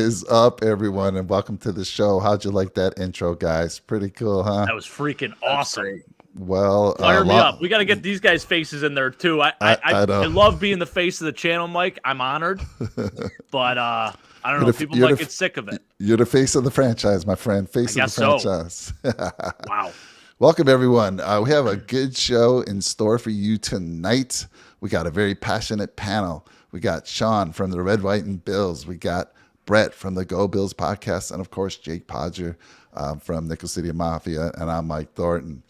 is up, everyone, and welcome to the show. How'd you like that intro, guys? Pretty cool, huh? That was freaking That's awesome. great. Well, Fire me up. We got to get these guys' faces in there too. I I know. love being the face of the channel, Mike. I'm honored, but I don't know. People might get sick of it. You're the face of the franchise, my friend. Face of the guess so. franchise. Wow. Welcome, everyone. We have a good show in store for you tonight. We got a very passionate panel. We got Shawn from the Red, White, and Bills. We got Brett from the Go Bills podcast. And, of course, Jake Podger from Nickel City Mafia. And I'm Mike Thornton.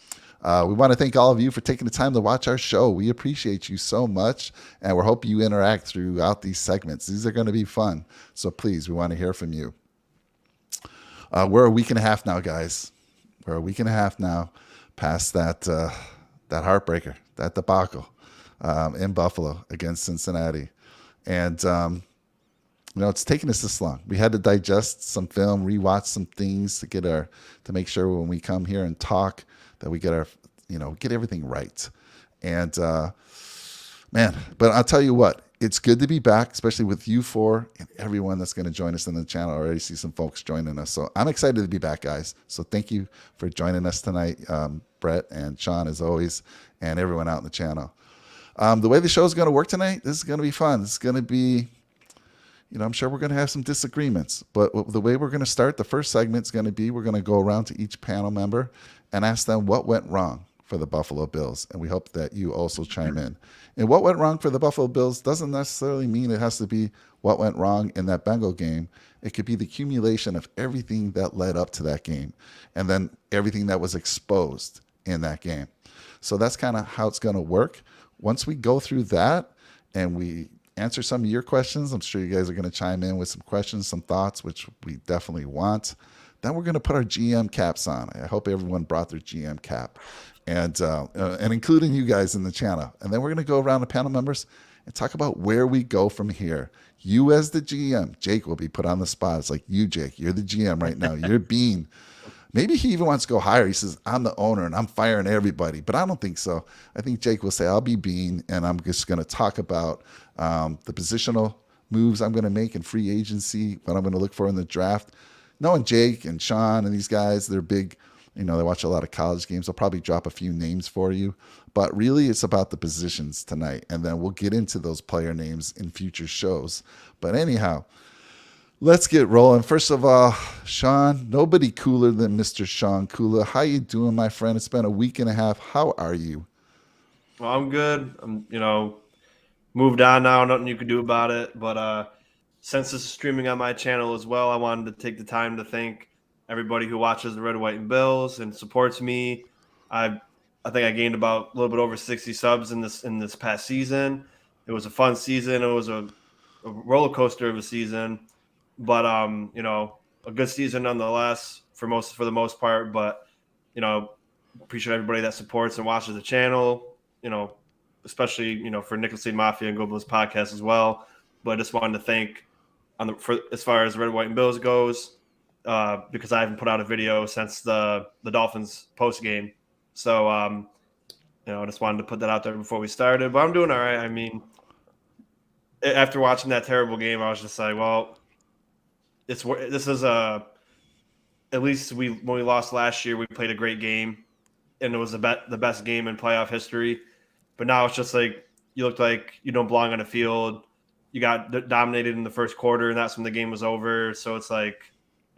We want to thank all of you for taking the time to watch our show. We appreciate you so much, and we hope you interact throughout these segments. These are going to be fun. So please, we want to hear from you. We're a week and a half now, guys. We're a week and a half now past that heartbreaker, that debacle in Buffalo against Cincinnati. And, it's taken us this long. We had to digest some film, rewatch some things to make sure when we come here and talk that we get get everything right. And, but I'll tell you what, it's good to be back, especially with you four and everyone that's going to join us in the channel. I already see some folks joining us. So I'm excited to be back, guys. So thank you for joining us tonight, Brett and Shawn, as always, and everyone out in the channel. The way the show is going to work tonight, this is going to be fun. This is going to be, I'm sure we're going to have some disagreements. But the way we're going to start, the first segment is going to be, we're going to go around to each panel member and ask them what went wrong for the Buffalo Bills. And we hope that you also chime in. And what went wrong for the Buffalo Bills doesn't necessarily mean it has to be what went wrong in that Bengal game. It could be the accumulation of everything that led up to that game and then everything that was exposed in that game. So that's kind of how it's going to work. Once we go through that and we answer some of your questions, I'm sure you guys are going to chime in with some questions, some thoughts, which we definitely want. Then we're going to put our GM caps on. I hope everyone brought their GM cap, and including you guys in the channel. And then we're going to go around the panel members and talk about where we go from here. You as the GM, Jake will be put on the spot. It's like, you, Jake, you're the GM right now. You're Bean. Maybe he even wants to go higher. He says, I'm the owner and I'm firing everybody. But I don't think so. I think Jake will say, I'll be Bean, and I'm just going to talk about the positional moves I'm going to make in free agency, what I'm going to look for in the draft. Knowing Jake and Shawn and these guys, they're big, they watch a lot of college games. They'll probably drop a few names for you. But really, it's about the positions tonight. And then we'll get into those player names in future shows. But anyhow, let's get rolling. First of all, Shawn, nobody cooler than Mr. Shawn Kula. How you doing, my friend? It's been a week and a half. How are you? Well, I'm good. I'm, moved on now. Nothing you can do about it. But since this is streaming on my channel as well, I wanted to take the time to thank everybody who watches the Red, White, and Bills and supports me. I think I gained about a little bit over 60 subs in this past season. It was a fun season. It was a roller coaster of a season. But a good season nonetheless for the most part. But appreciate everybody that supports and watches the channel. Especially for Nickel City Mafia and Go Bills podcast as well. But I just wanted to thank as far as Red, White, and Bills goes, because I haven't put out a video since the Dolphins post game. So I just wanted to put that out there before we started. But I'm doing all right. I mean, after watching that terrible game, I was just like, well. This is at least when we lost last year, we played a great game, and it was the best game in playoff history. But now it's just like you looked like you don't belong on the field. You got dominated in the first quarter, and that's when the game was over. So it's like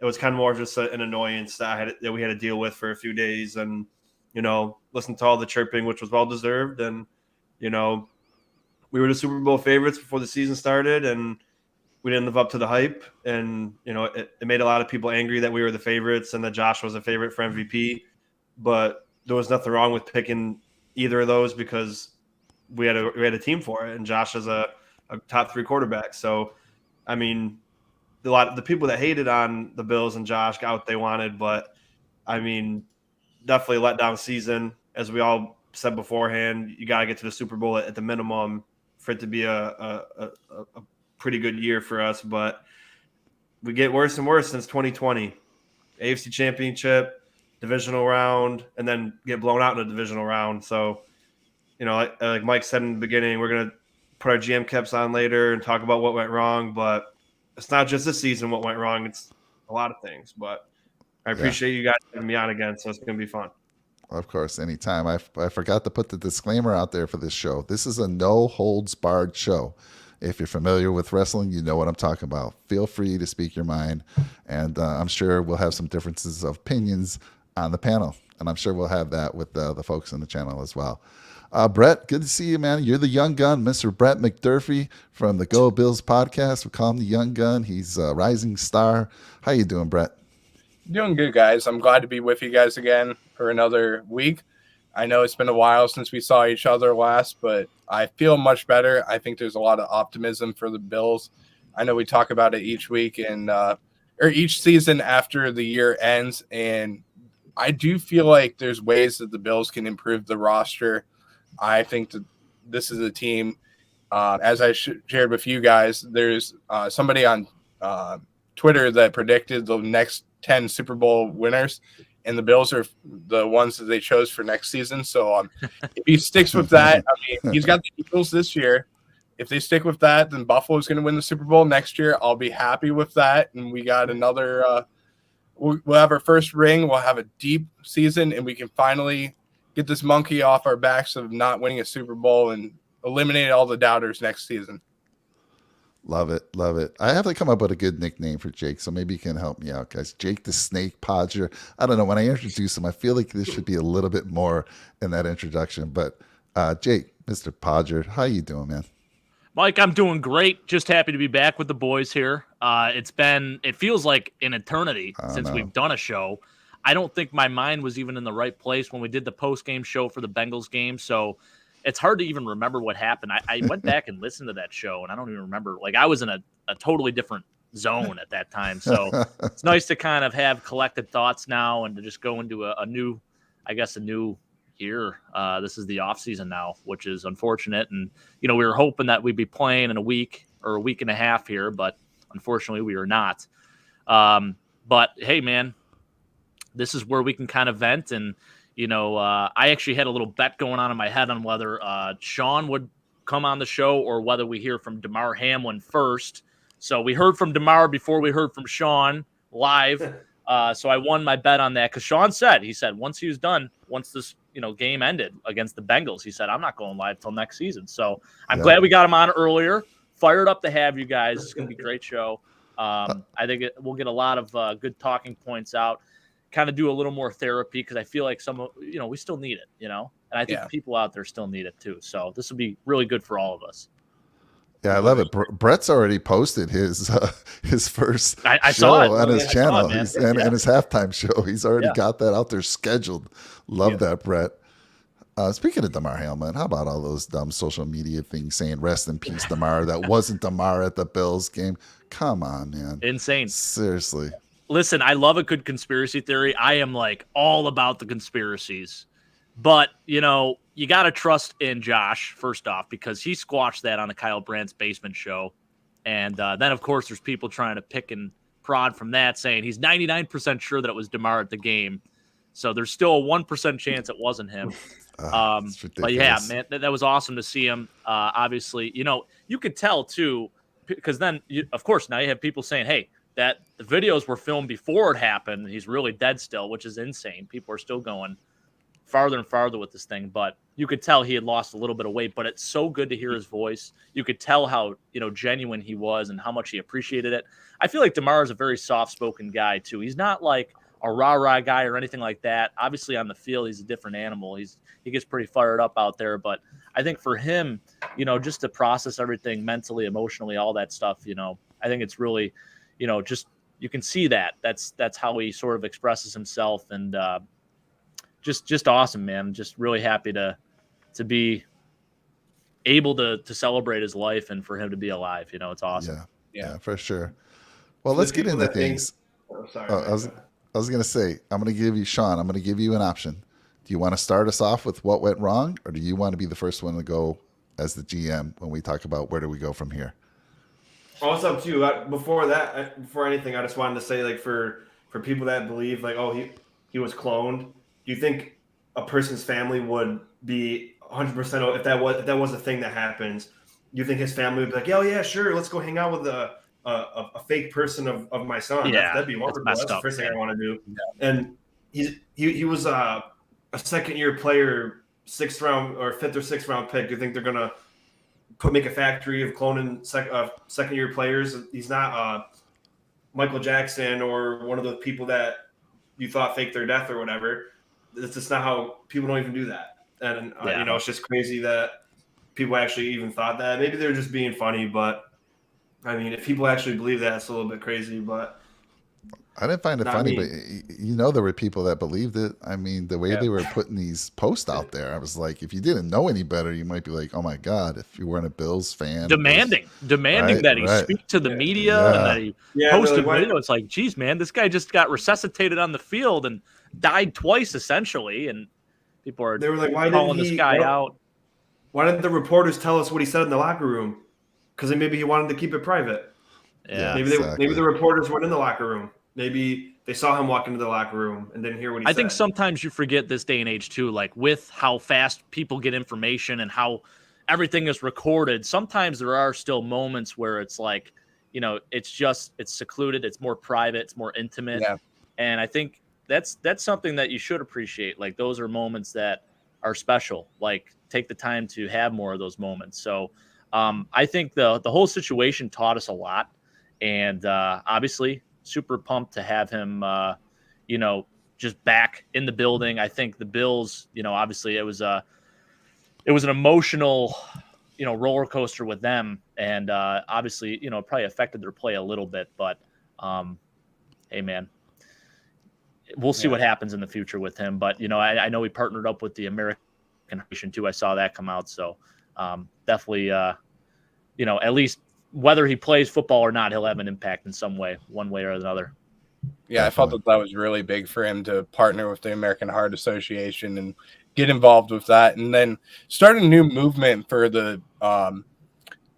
it was kind of more just an annoyance that we had to deal with for a few days, and listen to all the chirping, which was well deserved. And we were the Super Bowl favorites before the season started, and we didn't live up to the hype, and it made a lot of people angry that we were the favorites and that Josh was a favorite for MVP. But there was nothing wrong with picking either of those because we had a team for it, and Josh is a top 3 quarterback. So, I mean, the people that hated on the Bills and Josh got what they wanted, but I mean, definitely let down season. As we all said beforehand, you got to get to the Super Bowl at the minimum for it to be a pretty good year for us, but we get worse and worse since 2020. AFC Championship, divisional round, and then get blown out in the divisional round. So, like Mike said in the beginning, we're going to put our GM caps on later and talk about what went wrong, but it's not just this season what went wrong. It's a lot of things. But I appreciate you guys having me on again, so it's going to be fun. Of course, anytime. I forgot to put the disclaimer out there for this show. This is a no holds barred show. If you're familiar with wrestling, you know what I'm talking about. Feel free to speak your mind, and I'm sure we'll have some differences of opinions on the panel, and I'm sure we'll have that with the folks on the channel as well. Brett, good to see you, man. You're the young gun, Mr. Brett McDurphy from the Go Bills podcast. We call him the young gun. He's a rising star. How you doing, Brett? Doing good, guys. I'm glad to be with you guys again for another week. I know it's been a while since we saw each other last, but I feel much better. I think there's a lot of optimism for the Bills. I know we talk about it each week and or each season after the year ends, and I do feel like there's ways that the Bills can improve the roster. I think that this is a team, as I shared with you guys, there's somebody on Twitter that predicted the next 10 Super Bowl winners, and the Bills are the ones that they chose for next season. So if he sticks with that, I mean, he's got the Eagles this year. If they stick with that, then Buffalo's going to win the Super Bowl next year. I'll be happy with that. And we got another we'll have our first ring. We'll have a deep season, and we can finally get this monkey off our backs of not winning a Super Bowl and eliminate all the doubters next season. Love it. Love it. I have to come up with a good nickname for Jake, so maybe you can help me out, guys. Jake the Snake Podger. I don't know. When I introduce him, I feel like there should be a little bit more in that introduction. But Jake, Mr. Podger, how you doing, man? Mike, I'm doing great. Just happy to be back with the boys here. It feels like an eternity since we've done a show. I don't think my mind was even in the right place when we did the post-game show for the Bengals game. So it's hard to even remember what happened. I went back and listened to that show, and I don't even remember. Like, I was in a totally different zone at that time. So it's nice to kind of have collected thoughts now and to just go into a new year. This is the off season now, which is unfortunate. And, we were hoping that we'd be playing in a week or a week and a half here, but unfortunately we are not. But hey, man, this is where we can kind of vent. And, I actually had a little bet going on in my head on whether Shawn would come on the show or whether we hear from Damar Hamlin first. So we heard from Damar before we heard from Shawn live. So I won my bet on that because Shawn said, once he was done, once this game ended against the Bengals, he said, I'm not going live till next season. So I'm glad we got him on earlier. Fired up to have you guys. It's going to be a great show. I think we'll get a lot of good talking points out. Kind of do a little more therapy because I feel like we still need it, and I think people out there still need it too. So this will be really good for all of us. Yeah, I love it. Brett's already posted his first I show saw it. on his channel and his halftime show. He's already got that out there scheduled. Love that, Brett. Speaking of Damar Hamlin, how about all those dumb social media things saying rest in peace, Damar? That wasn't Damar at the Bills game. Come on, man. Insane. Seriously. Listen, I love a good conspiracy theory. I am like all about the conspiracies. But, you got to trust in Josh, first off, because he squashed that on the Kyle Brandt's Basement show. And then, of course, there's people trying to pick and prod from that, saying he's 99% sure that it was Damar at the game. So there's still a 1% chance it wasn't him. But, yeah, man, that was awesome to see him. Obviously, you could tell, too, because then, of course, now you have people saying, hey, that the videos were filmed before it happened. He's really dead still, which is insane. People are still going farther and farther with this thing, but you could tell he had lost a little bit of weight, but it's so good to hear his voice. You could tell how, genuine he was and how much he appreciated it. I feel like Damar is a very soft-spoken guy too. He's not like a rah-rah guy or anything like that. Obviously on the field, he's a different animal. He gets pretty fired up out there, but I think for him, just to process everything mentally, emotionally, all that stuff, I think it's really, just, you can see that that's how he sort of expresses himself. And, just awesome, man. Just really happy to be able to celebrate his life and for him to be alive. It's awesome. Yeah, for sure. Well, let's get into things. I was going to say, I'm going to give you, Shawn, I'm going to give you an option. Do you want to start us off with what went wrong, or do you want to be the first one to go as the GM when we talk about where do we go from here? Well, it's up to you. Before anything, I just wanted to say, like, for people that believe, like, oh, he was cloned, do you think a person's family would be 100% if that was a thing that happens? Do you think his family would be like, oh yeah, sure, let's go hang out with a fake person of my son. Yeah, That'd be wonderful. That's the first thing I want to do. Yeah. And he was a second-year player, 6th round or 5th or 6th round pick. Do you think they're gonna make a factory of cloning second-year players? He's not Michael Jackson or one of the people that you thought faked their death or whatever. It's just not how people don't even do that. And it's just crazy that people actually even thought that. Maybe they're just being funny, but I mean, if people actually believe that, it's a little bit crazy. But I didn't find it funny, but there were people that believed it. I mean, the way they were putting these posts out there, I was like, if you didn't know any better, you might be like, oh my God, if you weren't a Bills fan. Demanding that he speak to the media and that he posted video. It's like, geez, man, this guy just got resuscitated on the field and died twice, essentially. And people are calling this guy out. Why didn't the reporters tell us what he said in the locker room? Because maybe he wanted to keep it private. Yeah, maybe the reporters weren't in the locker room. Maybe they saw him walk into the locker room and didn't hear what he said. I think sometimes you forget this day and age too, like with how fast people get information and how everything is recorded. Sometimes there are still moments where it's like, it's secluded, it's more private, it's more intimate. Yeah. And I think that's something that you should appreciate. Like those are moments that are special. Like take the time to have more of those moments. So I think the whole situation taught us a lot, and obviously super pumped to have him, just back in the building. I think the Bills, obviously it was an emotional, roller coaster with them, and obviously, it probably affected their play a little bit. But hey, man, we'll see what happens in the future with him. But I know he partnered up with the American Nation too. I saw that come out, so definitely, at least whether he plays football or not, he'll have an impact in some way, one way or another. Yeah, I felt that was really big for him to partner with the American Heart Association and get involved with that, and then start a new movement for the.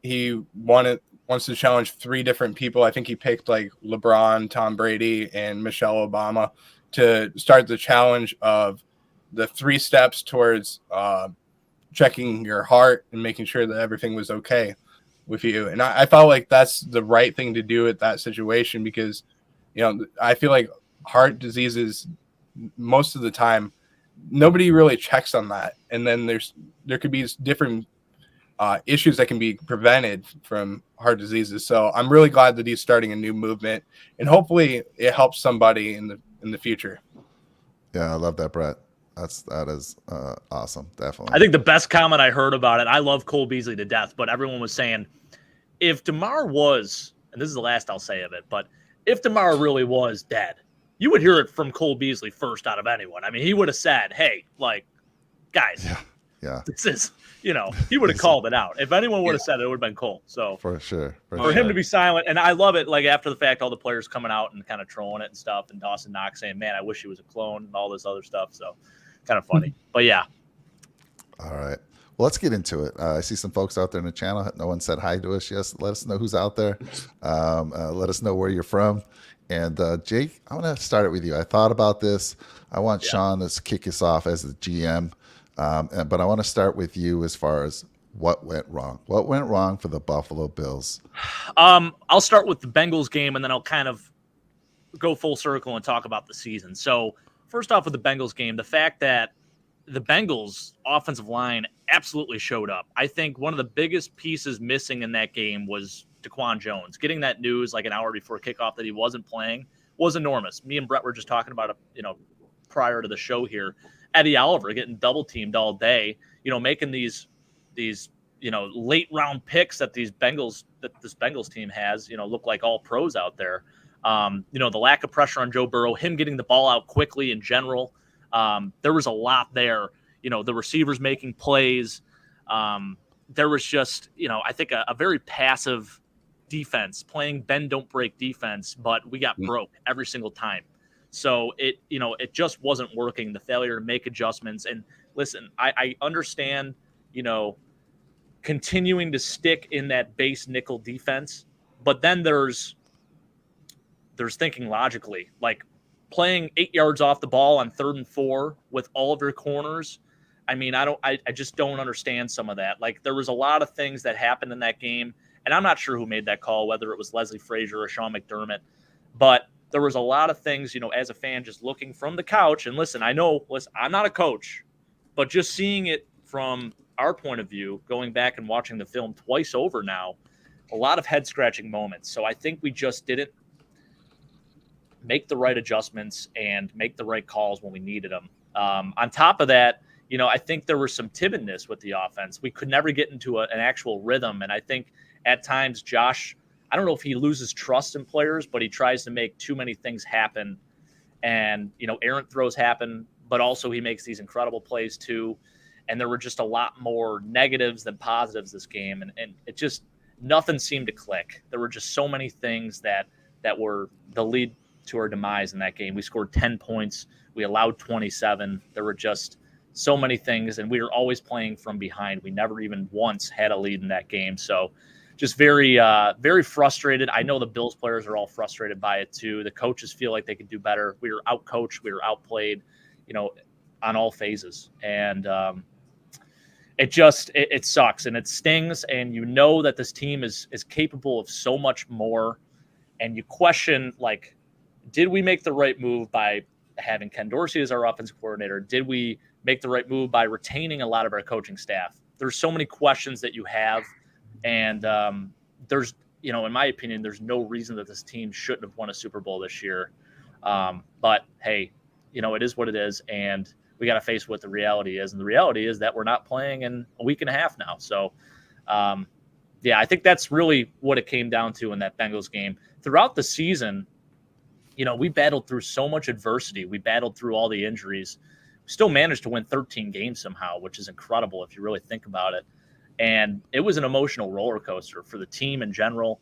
He wants to challenge 3 different people. I think he picked like LeBron, Tom Brady, and Michelle Obama to start the challenge of the 3 steps towards checking your heart and making sure that everything was okay with you. And I felt like that's the right thing to do at that situation because, I feel like heart diseases, most of the time, nobody really checks on that. And then there could be different issues that can be prevented from heart diseases. So I'm really glad that he's starting a new movement, and hopefully it helps somebody in the future. Yeah, I love that, Brett. That is awesome. Definitely. I think the best comment I heard about it, I love Cole Beasley to death, but everyone was saying if DeMar was, and this is the last I'll say of it, but if DeMar really was dead, you would hear it from Cole Beasley first out of anyone. I mean, he would have said, hey, like, guys, this is, he would have called it out. If anyone would have said it, it would have been Cole. So for sure. For him to be silent, and I love it, like after the fact, all the players coming out and kind of trolling it and stuff, and Dawson Knox saying, man, I wish he was a clone and all this other stuff. So kind of funny. But yeah. All right. Well, let's get into it. I see some folks out there in the channel. No one said hi to us. Yes, let us know who's out there. Let us know where you're from. And Jake, I'm going to start it with you. I thought about this. I want Shawn to kick us off as the GM. But I want to start with you as far as what went wrong. What went wrong for the Buffalo Bills? I'll start with the Bengals game, and then I'll kind of go full circle and talk about the season. So first off with the Bengals game, the fact that the Bengals offensive line absolutely showed up. I think one of the biggest pieces missing in that game was Daquan Jones. Getting that news like an hour before kickoff that he wasn't playing was enormous. Me and Brett were just talking about it, prior to the show here. Eddie Oliver getting double teamed all day, making these late round picks that this Bengals team has, look like all pros out there. The lack of pressure on Joe Burrow, him getting the ball out quickly in general. There was a lot there, the receivers making plays. There was just, I think a very passive defense playing bend, don't break defense, but we got broke every single time. So it just wasn't working, the failure to make adjustments. And listen, I understand, continuing to stick in that base nickel defense, but then there's thinking logically, like playing 8 yards off the ball on 3rd and 4 with all of your corners. I mean, I just don't understand some of that. Like there was a lot of things that happened in that game. and I'm not sure who made that call, whether it was Leslie Frazier or Sean McDermott, but there was a lot of things, as a fan, just looking from the couch. And listen, I'm not a coach, but just seeing it from our point of view, going back and watching the film twice over now, a lot of head scratching moments. So I think we just didn't make the right adjustments and make the right calls when we needed them. On top of that, I think there was some timidness with the offense. We could never get into an actual rhythm. And I think at times Josh, I don't know if he loses trust in players, but he tries to make too many things happen. And, errant throws happen, but also he makes these incredible plays too. And there were just a lot more negatives than positives this game. And it just, nothing seemed to click. There were just so many things that were the lead to our demise in that game. We scored 10 points. We allowed 27. There were just so many things, and we were always playing from behind. We never even once had a lead in that game. So just very, very frustrated. I know the Bills players are all frustrated by it too. The coaches feel like they could do better. We were outcoached. We were outplayed, on all phases. And it sucks and it stings. And that this team is capable of so much more. And you question, did we make the right move by having Ken Dorsey as our offensive coordinator? Did we make the right move by retaining a lot of our coaching staff? There's so many questions that you have. And there's, in my opinion, there's no reason that this team shouldn't have won a Super Bowl this year. But hey, it is what it is. And we got to face what the reality is. And the reality is that we're not playing in a week and a half now. So, I think that's really what it came down to in that Bengals game. Throughout the season, we battled through so much adversity. We battled through all the injuries. We still managed to win 13 games somehow, which is incredible if you really think about it. And it was an emotional roller coaster for the team in general.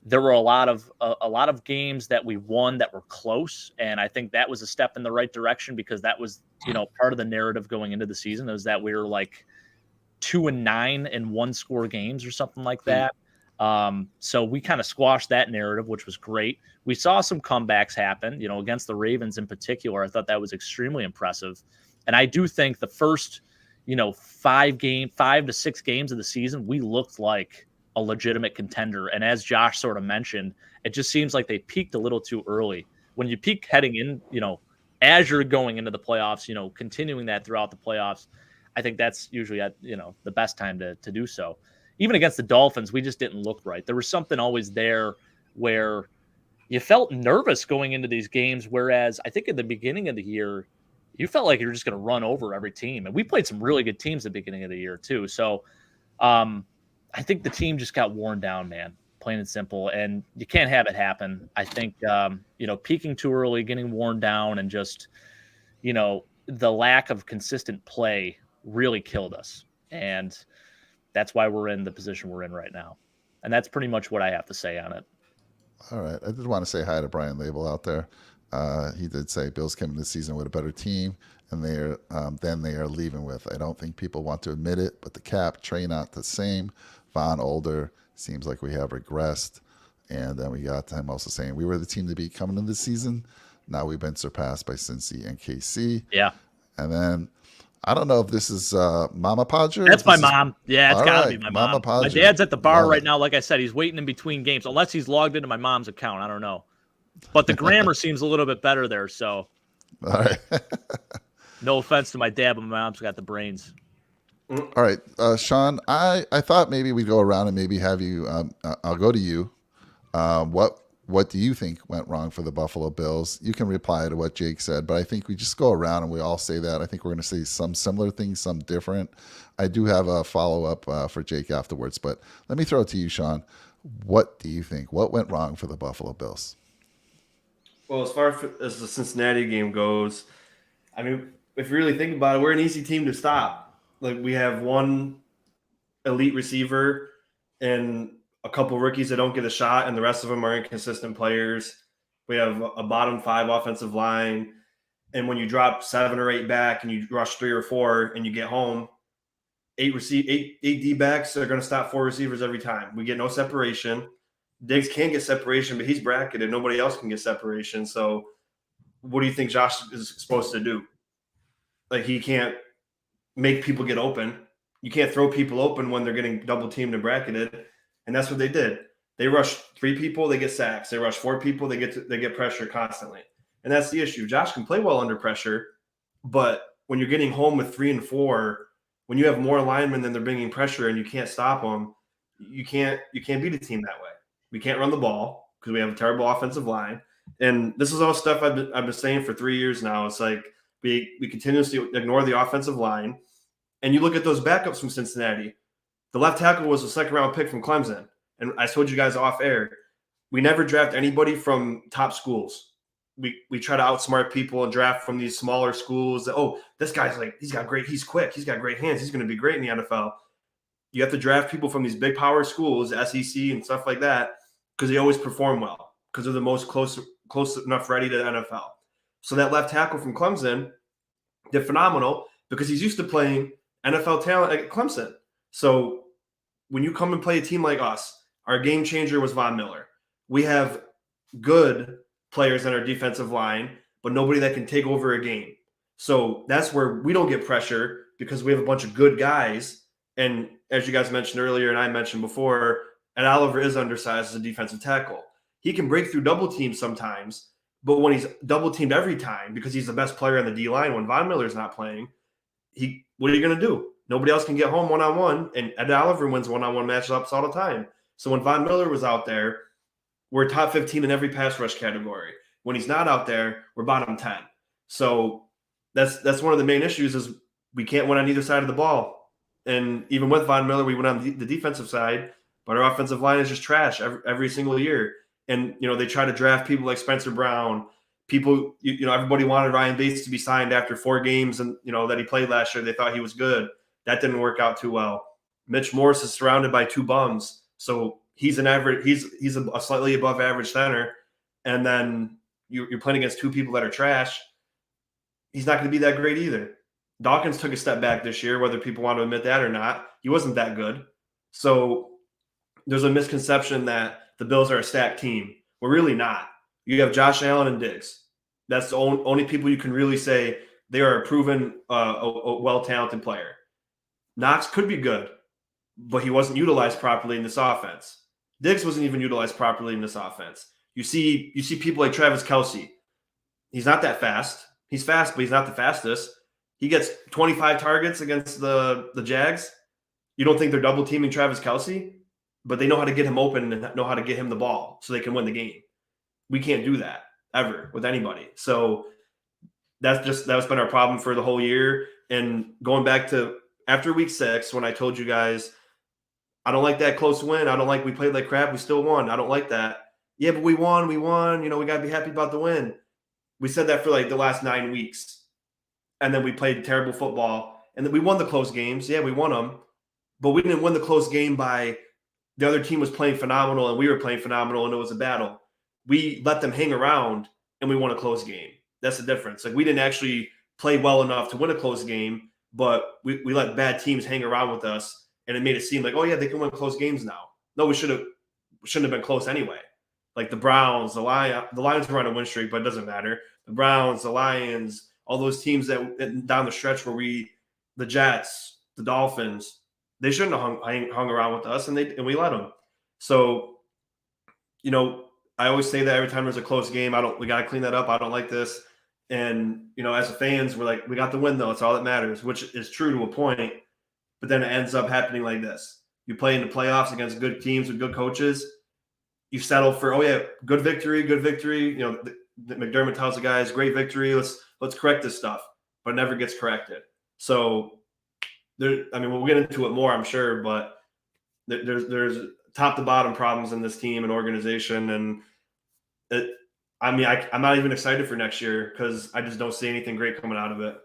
There were a lot of games that we won that were close, and I think that was a step in the right direction because that was part of the narrative going into the season is that we were 2-9 in one-score games or something like that. So we kind of squashed that narrative, which was great. We saw some comebacks happen, against the Ravens in particular. I thought that was extremely impressive. And I do think the first, 5 to 6 games of the season, we looked like a legitimate contender. And as Josh sort of mentioned, it just seems like they peaked a little too early. When you peak heading in, as you're going into the playoffs, continuing that throughout the playoffs, I think that's usually at, the best time to do so. Even against the Dolphins, we just didn't look right. There was something always there where you felt nervous going into these games, whereas I think at the beginning of the year, you felt like you were just going to run over every team. And we played some really good teams at the beginning of the year too. So I think the team just got worn down, man, plain and simple. And you can't have it happen. I think, peaking too early, getting worn down, and just, the lack of consistent play really killed us. And that's why we're in the position we're in right now. And that's pretty much what I have to say on it. All right. I did want to say hi to Brian Label out there. He did say Bills came into the season with a better team, and they are leaving with. I don't think people want to admit it, but the cap, Trey not the same. Von older, seems like we have regressed. And then we got him also saying we were the team to beat coming into the season. Now we've been surpassed by Cincy and KC. Yeah. And then I don't know if this is Mama Padre. That's my mom. Yeah, it's got to be my mom. Padre. My dad's at the bar right now. Like I said, he's waiting in between games, unless he's logged into my mom's account. I don't know. But the grammar seems a little bit better there. So, all right. No offense to my dad, but my mom's got the brains. All right, Shawn, I thought maybe we'd go around and maybe have you, I'll go to you. What do you think went wrong for the Buffalo Bills? You can reply to what Jake said, but I think we just go around and we all say that. I think we're going to say some similar things, some different. I do have a follow-up for Jake afterwards, but let me throw it to you, Shawn. What do you think? What went wrong for the Buffalo Bills? Well, as far as the Cincinnati game goes, I mean, if you really think about it, we're an easy team to stop. We have one elite receiver and a couple rookies that don't get a shot, and the rest of them are inconsistent players. We have a bottom 5 offensive line. And when you drop 7 or 8 back and you rush 3 or 4 and you get home, 8 D-backs are going to stop 4 receivers every time. We get no separation. Diggs can get separation, but he's bracketed. Nobody else can get separation. So what do you think Josh is supposed to do? He can't make people get open. you can't throw people open when they're getting double teamed and bracketed, and that's what they did. They rush 3 people, they get sacks. They rush 4 people, they get pressure constantly, and that's the issue. Josh can play well under pressure, but when you're getting home with 3 and 4, when you have more linemen than they're bringing pressure and you can't stop them, you can't beat a team that way. We can't run the ball because we have a terrible offensive line, and this is all stuff I've been saying for 3 years now. It's like we continuously ignore the offensive line. And you look at those backups from Cincinnati. The left tackle was a second-round pick from Clemson. And I told you guys off air, we never draft anybody from top schools. We try to outsmart people and draft from these smaller schools. That, oh, this guy's like, he's quick, he's got great hands, he's going to be great in the NFL. You have to draft people from these big power schools, SEC and stuff like that, because they always perform well, because they're the most close enough ready to the NFL. So that left tackle from Clemson did phenomenal because he's used to playing NFL talent at Clemson. So when you come and play a team like us, our game changer was Von Miller. We have good players on our defensive line, but nobody that can take over a game. So that's where we don't get pressure because we have a bunch of good guys. And as you guys mentioned earlier, and I mentioned before, Ed Oliver is undersized as a defensive tackle. He can break through double teams sometimes, but when he's double teamed every time because he's the best player on the D line, when Von Miller's not playing, what are you going to do? Nobody else can get home one-on-one, and Ed Oliver wins one-on-one matchups all the time. So when Von Miller was out there, we're top 15 in every pass rush category. When he's not out there, we're bottom 10. So that's one of the main issues is we can't win on either side of the ball. And even with Von Miller, we went on the defensive side, but our offensive line is just trash every single year. And, they try to draft people like Spencer Brown. People, everybody wanted Ryan Bates to be signed after 4 games and, that he played last year. They thought he was good. That didn't work out too well. Mitch Morse is surrounded by 2 bums. So he's an average, he's a slightly above average center. And then you're playing against 2 people that are trash. He's not going to be that great either. Dawkins took a step back this year, whether people want to admit that or not. He wasn't that good. So there's a misconception that the Bills are a stacked team. We're really not. You have Josh Allen and Diggs. That's the only people you can really say they are a proven, a well-talented player. Knox could be good, but he wasn't utilized properly in this offense. Diggs wasn't even utilized properly in this offense. You see people like Travis Kelce. He's not that fast. He's fast, but he's not the fastest. He gets 25 targets against the Jags. You don't think they're double teaming Travis Kelce? But they know how to get him open and know how to get him the ball so they can win the game. We can't do that ever with anybody. So that's been our problem for the whole year. And going back to after week 6, when I told you guys, I don't like that close win. I don't like we played like crap. We still won. I don't like that. Yeah, but we won. We got to be happy about the win. We said that for like the last 9 weeks. And then we played terrible football. And then we won the close games. Yeah, we won them. But we didn't win the close game by the other team was playing phenomenal and we were playing phenomenal and it was a battle. We let them hang around and we won a close game. That's the difference. Like we didn't actually play well enough to win a close game, but we let bad teams hang around with us and it made it seem like, oh yeah, they can win close games now. No, we shouldn't have been close anyway. Like the Browns, the Lions were on a win streak, but it doesn't matter. The Browns, the Lions, all those teams that down the stretch where the Jets, the Dolphins, they shouldn't have hung around with us, and we let them. So, I always say that every time there's a close game, we got to clean that up. I don't like this. And, as fans, we're like, we got the win though. It's all that matters, which is true to a point. But then it ends up happening like this. You play in the playoffs against good teams with good coaches. You settle for, oh yeah, good victory. McDermott tells the guys, great victory. Let's correct this stuff, but it never gets corrected. So, we'll get into it more, I'm sure, but there's top to bottom problems in this team and organization, and I'm not even excited for next year because I just don't see anything great coming out of it.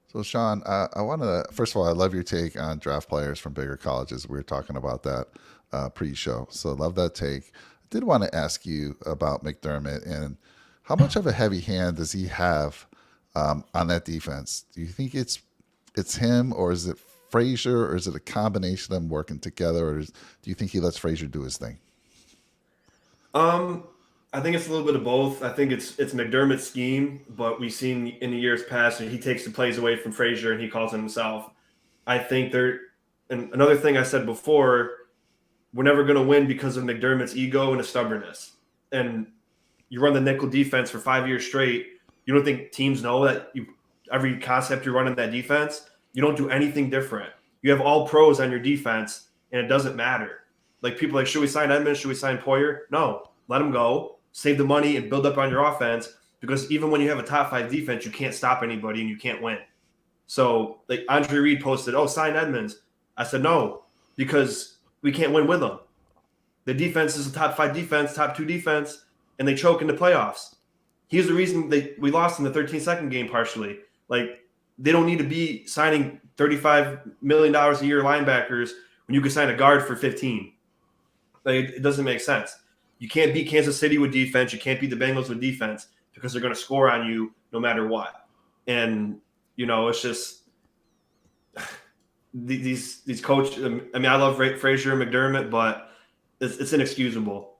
So, Shawn, I want to first of all, I love your take on draft players from bigger colleges. We were talking about that pre-show, so love that take. I did want to ask you about McDermott and how much of a heavy hand does he have on that defense? Do you think it's him, or is it Frazier, or is it a combination of them working together, or do you think he lets Frazier do his thing? I think it's a little bit of both. I think it's McDermott's scheme, but we've seen in the years past he takes the plays away from Frazier and he calls it himself. I think and another thing I said before, we're never going to win because of McDermott's ego and his stubbornness. And you run the nickel defense for 5 years straight. You don't think teams know that every concept you run in that defense, you don't do anything different. You have all pros on your defense, and it doesn't matter. Like people should we sign Edmonds? Should we sign Poyer? No, let him go. Save the money and build up on your offense, because even when you have a top 5 defense, you can't stop anybody and you can't win. So like Andre Reed posted, "Oh, sign Edmonds." I said no, because we can't win with them. The defense is a top 5 defense, top 2 defense, and they choke in the playoffs. He's the reason we lost in the 13-second game partially. Like they don't need to be signing $35 million a year linebackers when you can sign a guard for 15. Like it doesn't make sense. You can't beat Kansas City with defense. You can't beat the Bengals with defense because they're going to score on you no matter what. And, it's just these coaches. I mean, I love Frazier and McDermott, but it's inexcusable.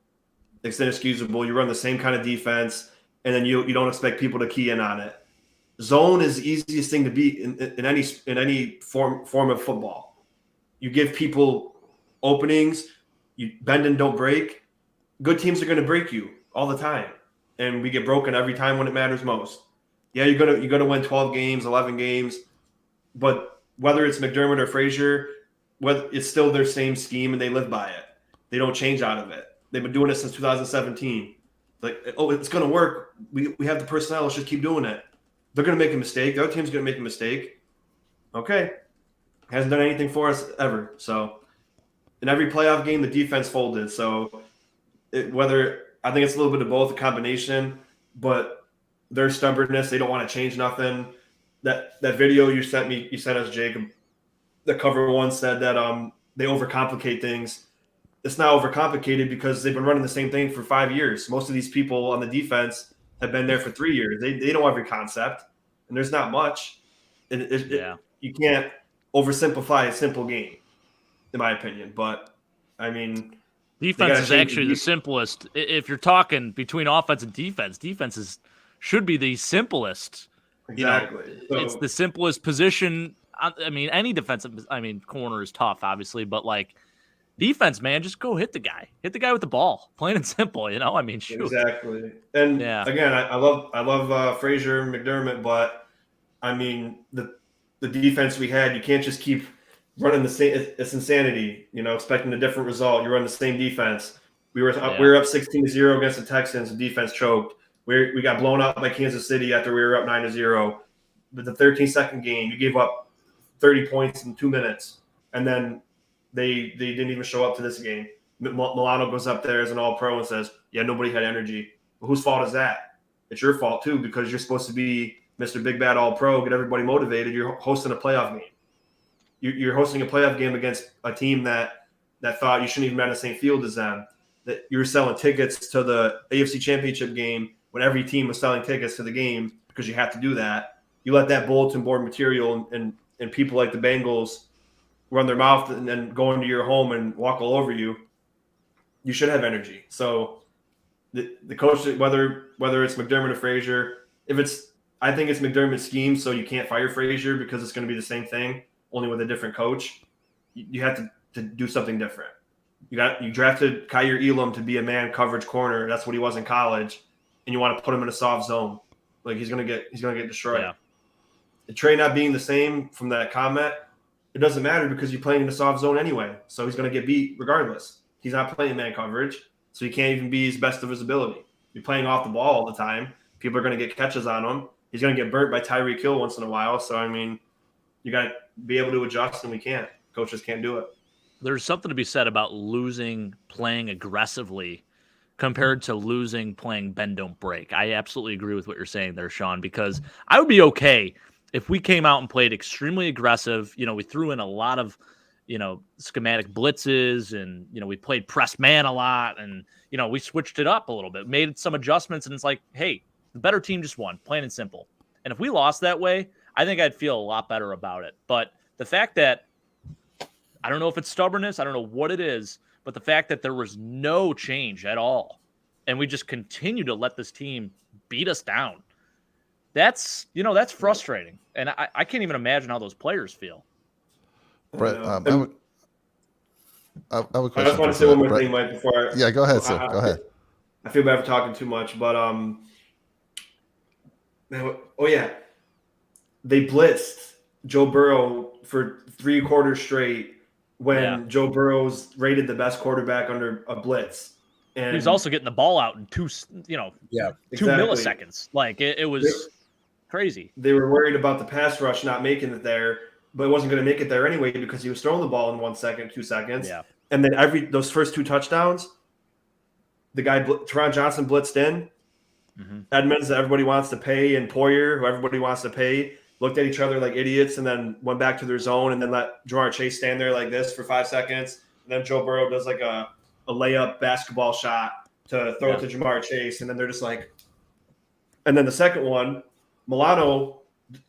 It's inexcusable. You run the same kind of defense, and then you don't expect people to key in on it. Zone is the easiest thing to beat in any form of football. You give people openings. You bend and don't break. Good teams are going to break you all the time, and we get broken every time when it matters most. Yeah, you're gonna win 12 games, 11 games, but whether it's McDermott or Frazier, it's still their same scheme, and they live by it. They don't change out of it. They've been doing it since 2017. Like, oh, it's going to work. We have the personnel. Let's just keep doing it. They're going to make a mistake. The other team's going to make a mistake. Okay. Hasn't done anything for us ever. So in every playoff game, the defense folded. So I think it's a little bit of both, a combination, but their stubbornness, they don't want to change nothing. That video you sent us, Jacob, the cover one said that they overcomplicate things. It's not overcomplicated because they've been running the same thing for 5 years. Most of these people on the defense have been there for 3 years. They know every concept, and there's not much. You can't oversimplify a simple game, in my opinion. But, I mean, defense is actually the simplest. If you're talking between offense and defense should be the simplest. Exactly. It's the simplest position. I mean, any defensive – corner is tough, obviously, but, like, defense, man, just go hit the guy. Hit the guy with the ball. Plain and simple, shoot. Exactly. And again, I love Frazier and McDermott, but I mean the defense we had, you can't just keep running the same. It's insanity, expecting a different result. You run the same defense. We were up 16-0 against the Texans. The defense choked. We got blown out by Kansas City after we were up 9-0. But the 13-second game, you gave up 30 points in 2 minutes, and then they didn't even show up to this game. Milano goes up there as an all-pro and says, yeah, nobody had energy. Well, whose fault is that? It's your fault, too, because you're supposed to be Mr. Big Bad All-Pro, get everybody motivated. You're hosting a playoff game. You're hosting a playoff game against a team that thought you shouldn't even be on the same field as them, that you were selling tickets to the AFC Championship game when every team was selling tickets to the game because you have to do that. You let that bulletin board material and people like the Bengals run their mouth and then go into your home and walk all over you. You should have energy. So the coach, whether it's McDermott or Frazier, I think it's McDermott's scheme, so you can't fire Frazier because it's going to be the same thing, only with a different coach. You have to do something different. You drafted Kyer Elam to be a man coverage corner. That's what he was in college, and you want to put him in a soft zone. Like he's gonna get destroyed. Yeah. The Trey not being the same from that comment, it doesn't matter because you're playing in the soft zone anyway. So he's going to get beat regardless. He's not playing man coverage, so he can't even be his best of his ability. You're playing off the ball all the time. People are going to get catches on him. He's going to get burnt by Tyreek Hill once in a while. So, I mean, you got to be able to adjust, and we can't. Coaches can't do it. There's something to be said about losing playing aggressively compared to losing playing bend, don't break. I absolutely agree with what you're saying there, Shawn, because I would be okay if we came out and played extremely aggressive. We threw in a lot of, schematic blitzes and, we played press man a lot and, we switched it up a little bit, made some adjustments. And it's like, hey, the better team just won, plain and simple. And if we lost that way, I think I'd feel a lot better about it. But the fact that, I don't know if it's stubbornness, I don't know what it is, but the fact that there was no change at all and we just continue to let this team beat us down. That's frustrating. And I can't even imagine how those players feel. Brett, I have a question. I just want to say one more thing, Mike, before Yeah, go ahead, sir. Go ahead. I feel bad for talking too much, but they blitzed Joe Burrow for 3 quarters straight when Joe Burrow's rated the best quarterback under a blitz. And he's also getting the ball out in 2 milliseconds. Like it was crazy. They were worried about the pass rush not making it there, but it wasn't going to make it there anyway because he was throwing the ball in 1 second, 2 seconds. Yeah. And then those first 2 touchdowns, the guy Teron Johnson blitzed in. Mm-hmm. Edmonds, that everybody wants to pay, and Poyer, who everybody wants to pay, looked at each other like idiots and then went back to their zone and then let Jamar Chase stand there like this for 5 seconds. And then Joe Burrow does like a layup basketball shot to throw it to Jamar Chase. And then they're just like – and then the second one, Milano,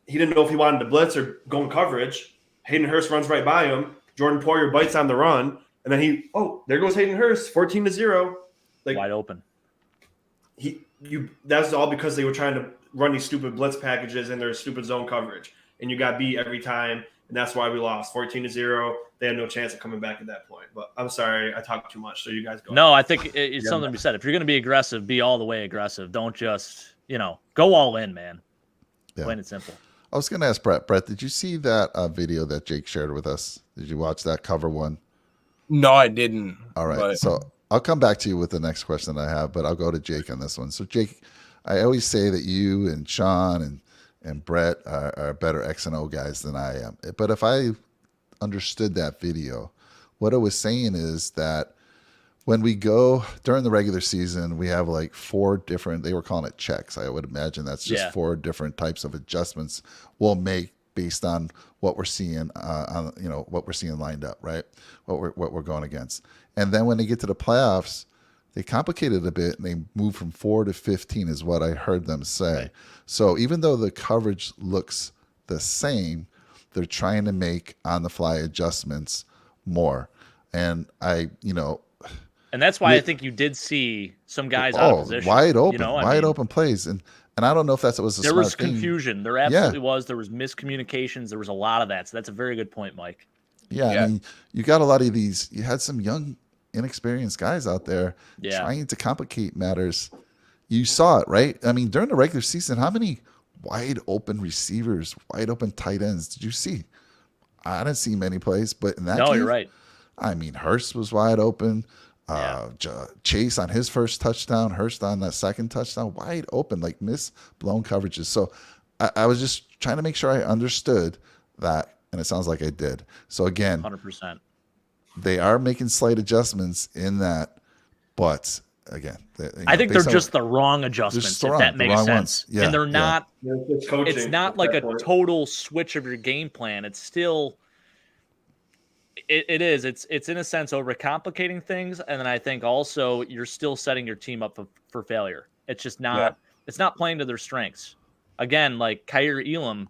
he didn't know if he wanted to blitz or go in coverage. Hayden Hurst runs right by him. Jordan Poyer bites on the run. And then there goes Hayden Hurst, 14-0. Like, wide open. That's all because they were trying to run these stupid blitz packages in their stupid zone coverage. And you got beat every time. And that's why we lost 14-0. They had no chance of coming back at that point. But I'm sorry, I talked too much. So you guys go. No, I think it's something to be said. If you're going to be aggressive, be all the way aggressive. Don't just, go all in, man. Yeah. Plain and simple. I was going to ask Brett. Brett, did you see that video that Jake shared with us? Did you watch that cover one? No, I didn't. All right. So I'll come back to you with the next question I have, but I'll go to Jake on this one. So Jake, I always say that you and Shawn and Brett are better X and O guys than I am. But if I understood that video, what it was saying is that when we go during the regular season, we have like 4 different, they were calling it checks. I would imagine that's just 4 different types of adjustments we'll make based on what we're seeing what we're seeing lined up, right? What we're going against. And then when they get to the playoffs, they complicate it a bit and they move from 4 to 15 is what I heard them say. Right. So even though the coverage looks the same, they're trying to make on the fly adjustments more. And and that's why I think you did see some guys out of position. Wide open, open plays. And I don't know if was a there smart was confusion. thing. There absolutely was. There was miscommunications. There was a lot of that. So that's a very good point, Mike. Yeah. I mean, you got a lot of these. You had some young, inexperienced guys out there trying to complicate matters. You saw it, right? I mean, during the regular season, how many wide open receivers, wide open tight ends did you see? I didn't see many plays, but in that game, you're right. I mean, Hurst was wide open. Chase on his first touchdown, Hurst on that second touchdown, wide open, like missed blown coverages. So I was just trying to make sure I understood that, and it sounds like I did. So again, 100%. They are making slight adjustments in that, but again, I think they're just the wrong adjustments, if that makes sense. Yeah, and they're not. It's not like a total switch of your game plan. It's still. It is. It's in a sense overcomplicating things, and then I think also you're still setting your team up for failure. It's just not. Yeah. It's not playing to their strengths. Again, like Kyer Elam,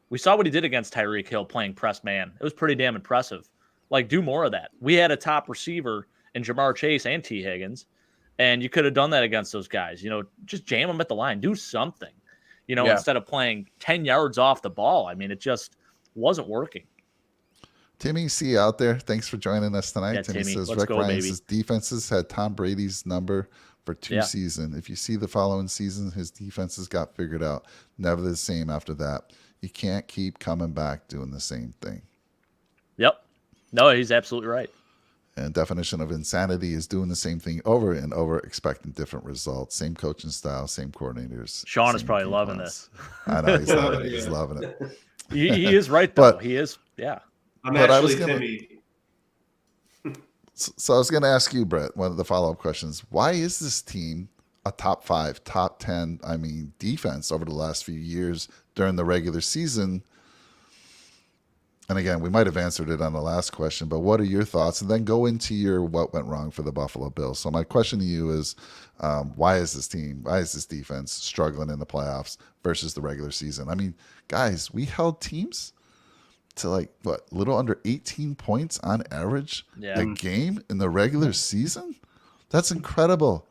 we saw what he did against Tyreek Hill playing press man. It was pretty damn impressive. Like, do more of that. We had a top receiver in Jamar Chase and T. Higgins, and you could have done that against those guys. Just jam them at the line. Do something. Instead of playing 10 yards off the ball. I mean, it just wasn't working. Timmy, see you out there. Thanks for joining us tonight. Yeah, Timmy says Let's Rick go, Ryan's defenses had Tom Brady's number for 2 seasons. If you see the following season, his defenses got figured out. Never the same after that. You can't keep coming back doing the same thing. Yep. No, he's absolutely right. And definition of insanity is doing the same thing over and over, expecting different results. Same coaching style, same coordinators. Shawn is probably loving this. I know he's loving it. He's loving it. He is right, though. He is. Yeah. Timmy. So I was going to ask you, Brett, one of the follow-up questions. Why is this team a top 5, top 10, defense over the last few years during the regular season? And again, we might have answered it on the last question, but what are your thoughts? And then go into what went wrong for the Buffalo Bills. So my question to you is, why is this defense struggling in the playoffs versus the regular season? I mean, guys, we held teams to a little under 18 points on average a game in the regular season. That's incredible.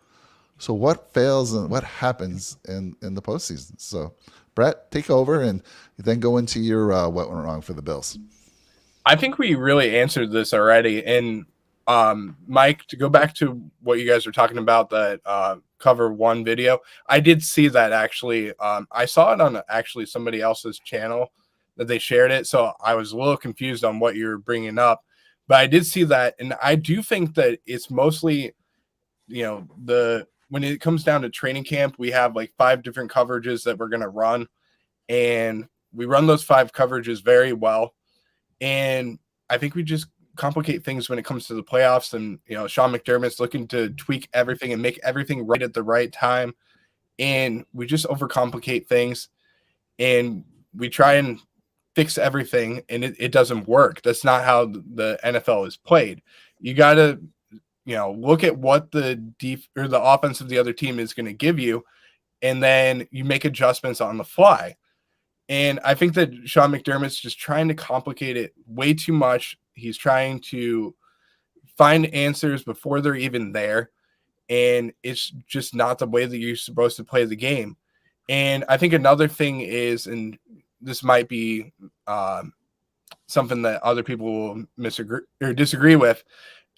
So what fails and what happens in the postseason? So, Brett, take over and then go into your what went wrong for the Bills. I think we really answered this already. And Mike, to go back to what you guys were talking about, that cover one video, I did see that actually. I saw it on actually somebody else's channel that they shared it. So I was a little confused on what you were bringing up. But I did see that. And I do think that it's mostly, when it comes down to training camp, we have like 5 different coverages that we're going to run. And we run those 5 coverages very well. And I think we just complicate things when it comes to the playoffs. And, Sean McDermott's looking to tweak everything and make everything right at the right time. And we just overcomplicate things. And we try and fix everything, and it doesn't work. That's not how the NFL is played. You got to, look at what the offense of the other team is going to give you, and then you make adjustments on the fly. And I think that Sean McDermott's just trying to complicate it way too much. He's trying to find answers before they're even there. And it's just not the way that you're supposed to play the game. And I think another thing is, and this might be something that other people will disagree with,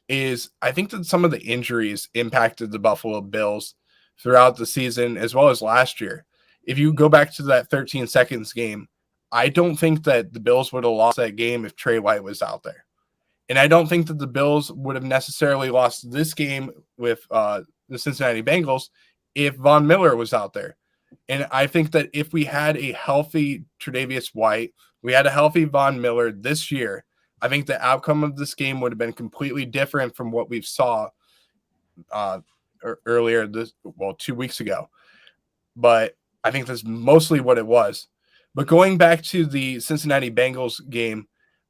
is I think that some of the injuries impacted the Buffalo Bills throughout the season as well as last year. If you go back to that 13 seconds game, I don't think that the Bills would have lost that game if Trey White was out there. And I don't think that the Bills would have necessarily lost this game with the Cincinnati Bengals if Von Miller was out there. And I think that if we had a healthy Tre'Davious White, we had a healthy Von Miller this year, I think the outcome of this game would have been completely different from what we saw earlier 2 weeks ago. But I think that's mostly what it was. But going back to the Cincinnati Bengals game,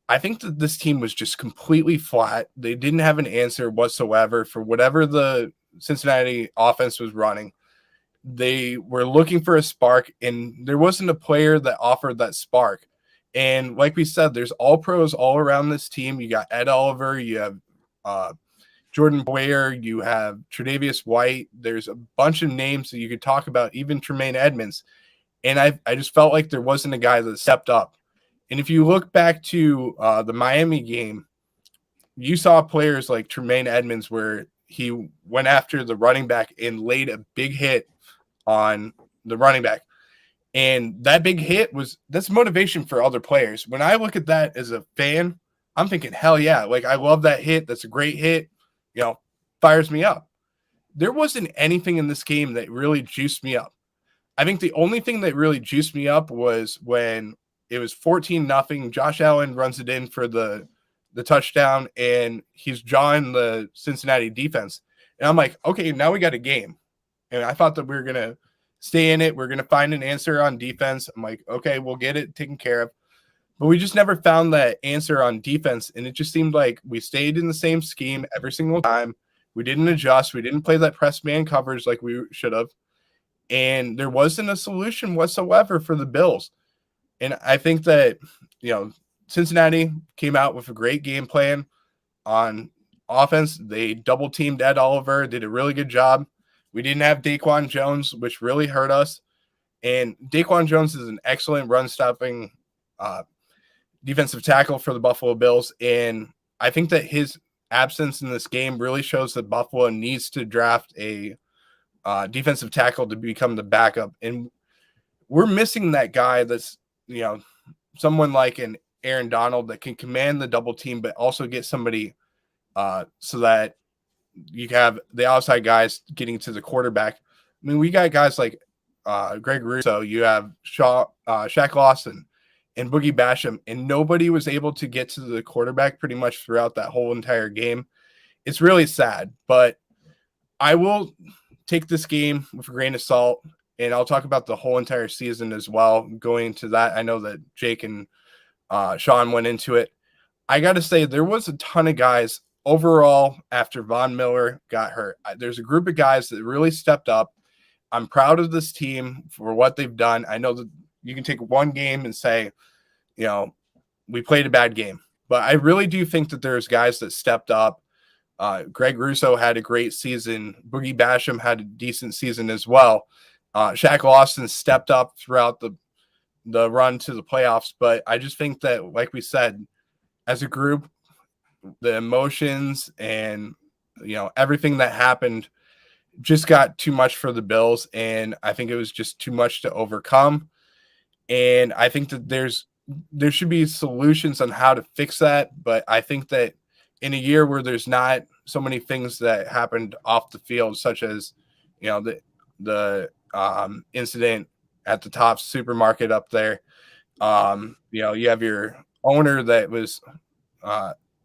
I think that this team was just completely flat. They didn't have an answer whatsoever for whatever the Cincinnati offense was running. They were looking for a spark, and there wasn't a player that offered that spark. And like we said, there's all pros all around this team. You got Ed Oliver, you have Jordan Boyer, you have Tre'Davious White. There's a bunch of names that you could talk about, even Tremaine Edmonds. And I just felt like there wasn't a guy that stepped up. And if you look back to the Miami game, you saw players like Tremaine Edmonds where he went after the running back and laid a big hit on the running back. And that big hit that's motivation for other players. When I look at that as a fan, I'm thinking, hell yeah, like I love that hit. That's a great hit, fires me up. There wasn't anything in this game that really juiced me up. I think the only thing that really juiced me up was when it was 14-0. Josh Allen runs it in for the touchdown, and he's jawing the Cincinnati defense. And I'm like, okay, now we got a game. And I thought that we were going to stay in it. We're going to find an answer on defense. I'm like, okay, we'll get it taken care of. But we just never found that answer on defense. And it just seemed like we stayed in the same scheme every single time. We didn't adjust. We didn't play that press man coverage like we should have. And there wasn't a solution whatsoever for the Bills. And I think that, Cincinnati came out with a great game plan on offense. They double teamed Ed Oliver, did a really good job. We didn't have Daquan Jones, which really hurt us. And Daquan Jones is an excellent run-stopping defensive tackle for the Buffalo Bills. And I think that his absence in this game really shows that Buffalo needs to draft a defensive tackle to become the backup. And we're missing that guy that's, someone like an Aaron Donald that can command the double team, but also get somebody so that you have the outside guys getting to the quarterback. I mean, we got guys like Greg Russo, you have Shaq Lawson and Boogie Basham, and nobody was able to get to the quarterback pretty much throughout that whole entire game. It's really sad, but I will take this game with a grain of salt, and I'll talk about the whole entire season as well. Going to that, I know that Jake and Shawn went into it. I got to say, there was a ton of guys overall after Von Miller got hurt. There's a group of guys that really stepped up. I'm proud of this team for what they've done. I know that you can take one game and say, we played a bad game, but I really do think that there's guys that stepped up Greg Russo had a great season. Boogie Basham had a decent season as well. Shaq Lawson stepped up throughout the run to the playoffs. But I just think that, like we said, as a group, the emotions and, everything that happened just got too much for the Bills. And I think it was just too much to overcome. And I think that there should be solutions on how to fix that. But I think that in a year where there's not so many things that happened off the field, such as, the incident at the Tops supermarket up there, you have your owner that was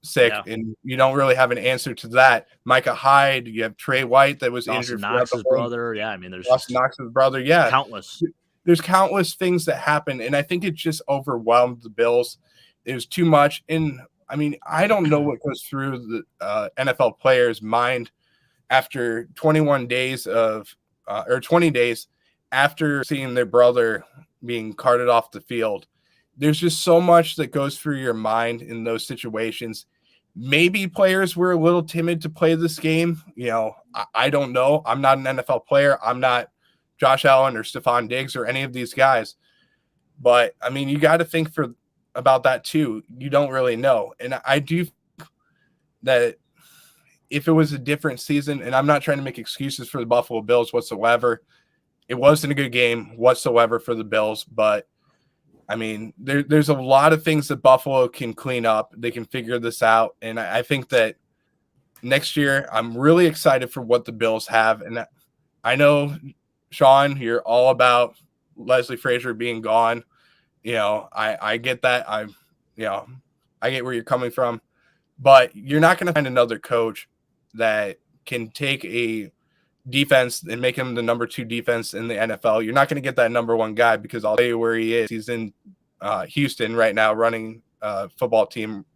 sick, and you don't really have an answer to that. Micah Hyde, you have Trey White that was Dawson injured. Knox's brother. Yeah, I mean, there's Dawson Knox's brother. Yeah, countless. There's countless things that happen, and I think it just overwhelmed the Bills. It was too much, and I mean, I don't know what goes through the NFL player's mind after 21 days or 20 days after seeing their brother being carted off the field. There's just so much that goes through your mind in those situations. Maybe players were a little timid to play this game. I don't know. I'm not an NFL player. I'm not Josh Allen or Stephon Diggs or any of these guys. But, I mean, you got to think about that too. You don't really know. And I do think that if it was a different season, and I'm not trying to make excuses for the Buffalo Bills whatsoever, it wasn't a good game whatsoever for the Bills. But, I mean, there's a lot of things that Buffalo can clean up. They can figure this out. And I think that next year, I'm really excited for what the Bills have. And I know, Shawn, you're all about Leslie Frazier being gone. I get that. I get where you're coming from. But you're not going to find another coach that can take a defense and make him the number 2 defense in the NFL. You're not going to get that number 1 guy, because I'll tell you where he is. He's in Houston right now running a football team.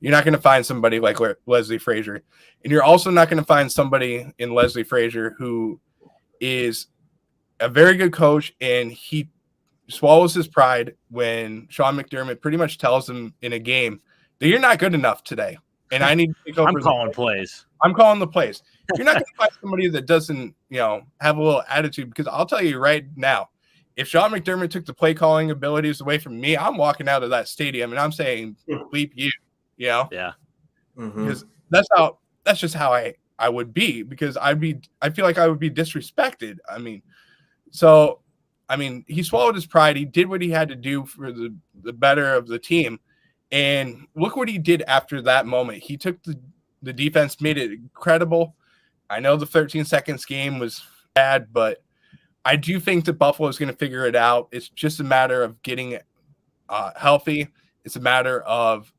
You're not going to find somebody like Leslie Frazier. And you're also not going to find somebody in Leslie Frazier who is a very good coach, and he swallows his pride when Sean McDermott pretty much tells him in a game that you're not good enough today, and I need to take over. I'm calling plays. I'm calling the plays. You're not going to find somebody that doesn't, have a little attitude, because I'll tell you right now, if Sean McDermott took the play calling abilities away from me, I'm walking out of that stadium and I'm saying, bleep you, Yeah. Because that's just how I would be, because I feel like I would be disrespected. He swallowed his pride. He did what he had to do for the better of the team. And look what he did after that moment. He took the defense, made it incredible. I know the 13 seconds game was bad, but I do think that Buffalo is going to figure it out. It's just a matter of getting healthy. It's a matter of,